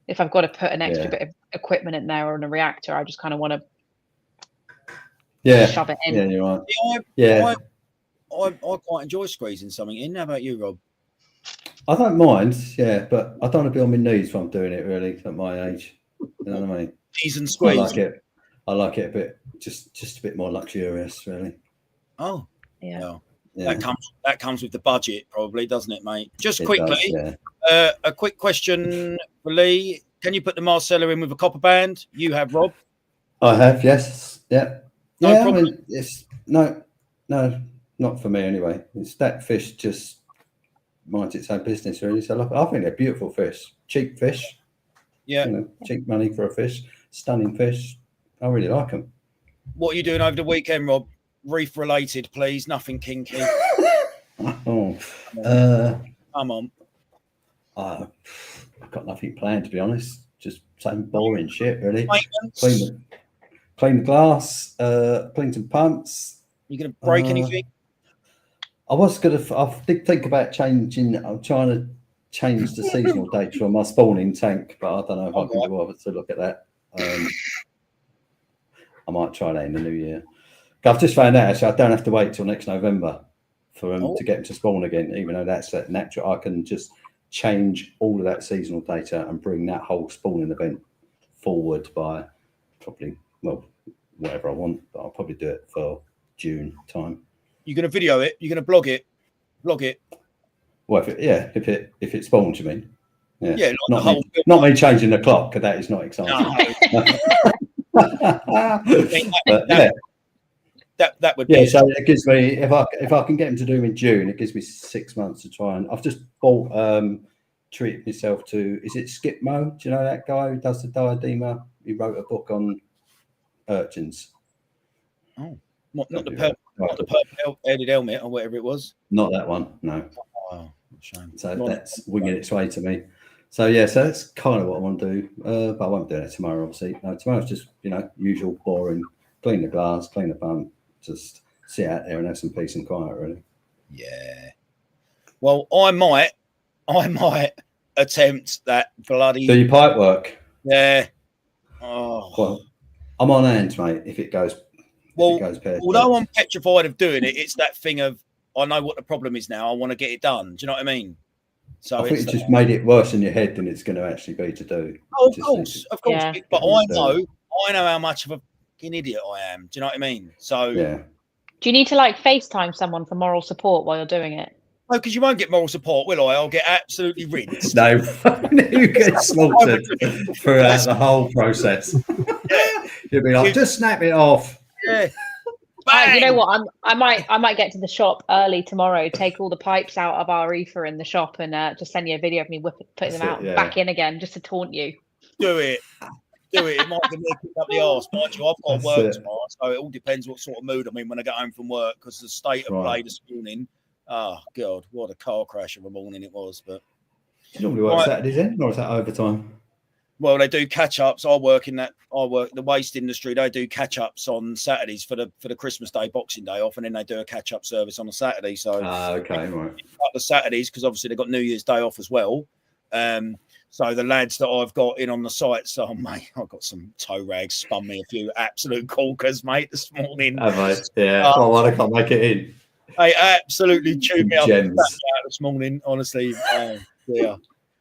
If I've got to put an extra bit of equipment in there or in a reactor, I just kind of want to shove it in. Yeah, you're right. I quite enjoy squeezing something in. How about you, Rob? I don't mind, but I don't want to be on my knees when I'm doing it, really, at my age. You know what I mean? Knees and squeeze. I like it a bit, just a bit more luxurious, really. Oh, yeah. Well, that comes with the budget, probably, doesn't it, mate? Just quickly, a quick question for Lee. Can you put the Marcella in with a copper band? You have, Rob. I have, yes. Yeah. No problem. I mean, it's no, not for me anyway. It's that fish just minds its own business, really. So I think they're beautiful fish, cheap fish. Yeah, cheap money for a fish, stunning fish. I really like them. What are you doing over the weekend, Rob? Reef related, please. Nothing kinky. Come on. I've got nothing planned, to be honest. Just same boring shit, really. Clean the glass, clean some pumps. You gonna break anything? I did think about changing. I'm trying to change the seasonal dates for my spawning tank, but I don't know if I can be bothered to look at that. I might try that in the new year. I've just found out actually I don't have to wait till next November for them to get them to spawn again, even though that's natural. I can just change all of that seasonal data and bring that whole spawning event forward by probably, whatever I want, but I'll probably do it for June time. You're going to video it? You're going to blog it? Well, if it spawns, you mean? Yeah, not me changing the clock, because that is not exciting. That would be so it gives me, if I can get him to do them in June, it gives me 6 months to try. And I've just treated myself to, is it Skip Mo? Do you know that guy who does the diadema? He wrote a book on urchins. Oh, not the purple headed helmet or whatever it was. Not that one, no. Oh, shame. So that's winging its way to me. So so that's kind of what I want to do. But I won't do that tomorrow, obviously. No, tomorrow's just usual boring. Clean the glass, clean the pump, just sit out there and have some peace and quiet, really. Yeah. Well, I might attempt that bloody. Do your pipe work? Yeah. Oh. Well, I'm on hand, mate. If it goes. Well, although I'm petrified of doing it, it's that thing of I know what the problem is now. I want to get it done. Do you know what I mean? So I think it's just made it worse in your head than it's going to actually be to do. Oh, of course. Yeah. But I know how much of a idiot I am. Do you know what I mean? So yeah. Do you need to FaceTime someone for moral support while you're doing it? No, because you won't get moral support, will I? I'll get absolutely rinsed. No, you get slaughtered throughout the whole process. You'll be like, just snap it off. Yeah. You know what? I might get to the shop early tomorrow, take all the pipes out of our reefer in the shop, and just send you a video of me putting them out and back in again, just to taunt you. Do it. It might be me picking up the arse, mind you. I've got work tomorrow, so it all depends what sort of mood I'm in when I get home from work, because the state of play this morning. Oh God, what a car crash of a morning it was! But do you normally work Saturdays in, or is that overtime? Well, they do catch ups. I work the waste industry. They do catch ups on Saturdays for the Christmas Day, Boxing Day off, and then they do a catch up service on a Saturday. So okay, right. The Saturdays, because obviously they've got New Year's Day off as well. So the lads that I've got in on the site, so mate, I've got some toe rags, spun me a few absolute corkers, mate, this morning. Oh, mate. Yeah. I can't make it in. They absolutely chewed me up this morning, honestly. Yeah.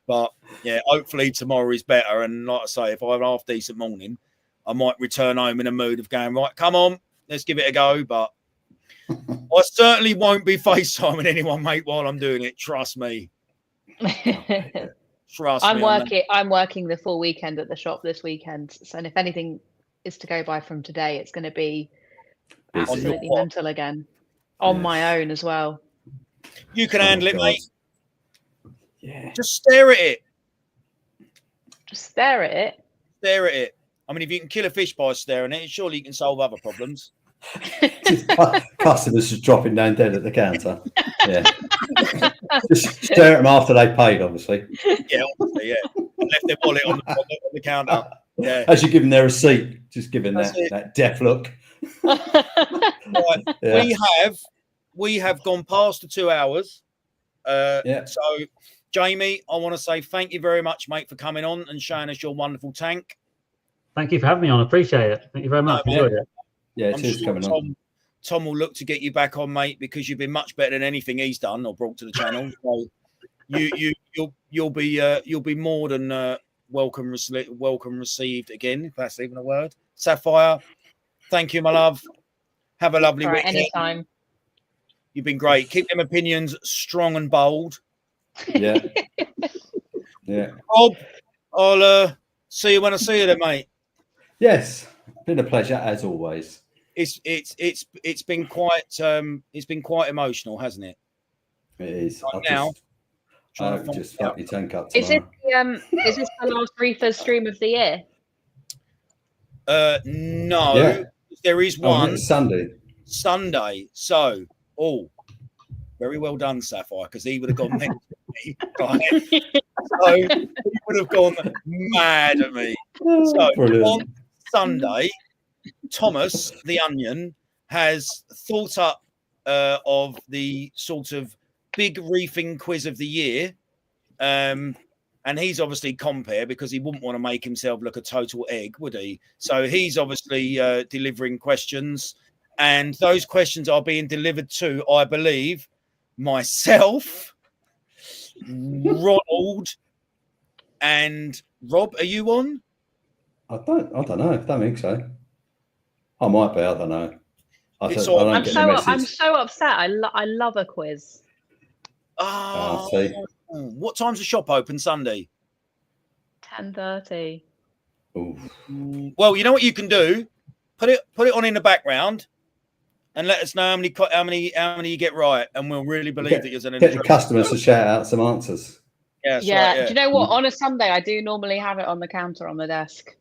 But yeah, hopefully tomorrow is better. And like I say, if I have a half decent morning, I might return home in a mood of going, right, come on, let's give it a go. But I certainly won't be FaceTiming anyone, mate, while I'm doing it. Trust me. I'm working the full weekend at the shop this weekend. So, and if anything is to go by from today, it's going to be absolutely mental again. On my own as well. You can handle it, mate. Yeah. Just stare at it. Stare at it. I mean, if you can kill a fish by staring at it, surely you can solve other problems. Customers just dropping down dead at the counter. Yeah. Just stare at them after they paid, obviously. Yeah, obviously, yeah. And left their wallet on the counter. Yeah. As you give them their receipt, just give them That's that deaf look. Right. Yeah. We have gone past the 2 hours. Yeah. So, Jamie, I want to say thank you very much, mate, for coming on and showing us your wonderful tank. Thank you for having me on. I appreciate it. Thank you very much. Enjoyed it. Yeah, I'm sure Tom will look to get you back on, mate, because you've been much better than anything he's done or brought to the channel. So you'll be more than welcome received again, if that's even a word. Sapphire, thank you, my love. Have a lovely weekend. Anytime. You've been great. Keep them opinions strong and bold. Yeah. Yeah. Rob, I'll see you when I see you then, mate. Yes. Been a pleasure as always. It's been quite emotional, hasn't it? It is. Right now, just fuck your tank up tomorrow. Is this the last Reefers stream of the year? No. Yeah. There is one Sunday. So, very well done, Sapphire, because he would have gone next to me. Right? So he would have gone mad at me. So Brilliant. on Sunday, Thomas the Onion has thought up of the sort of big reefing quiz of the year. And he's obviously compare because he wouldn't want to make himself look a total egg, would he? So he's obviously delivering questions. And those questions are being delivered to, I believe, myself, Ronald, and Rob. Are you on? I don't know. I don't think so. I might be. I don't know. I'm so upset. I love a quiz. See. What time's the shop open Sunday? 10:30. Well, you know what you can do? Put it on in the background, and let us know how many you get right, and we'll really believe that you're going to get the customers to shout out some answers. Yeah, right, yeah. Do you know what? On a Sunday, I do normally have it on the counter on the desk.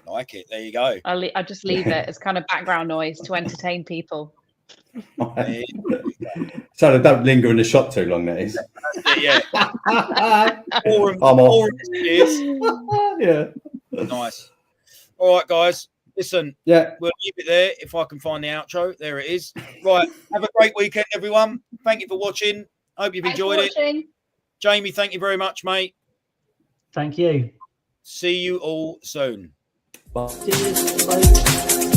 Like it. There you go. I just leave it as kind of background noise to entertain people. So they don't linger in the shop too long, that is. Yeah. Yeah. Nice. All right, guys. Listen. Yeah. We'll leave it there if I can find the outro. There it is. Right. Have a great weekend, everyone. Thank you for watching. Hope you've enjoyed it. Jamie, thank you very much, mate. Thank you. See you all soon. Bye. Cheers. Bye.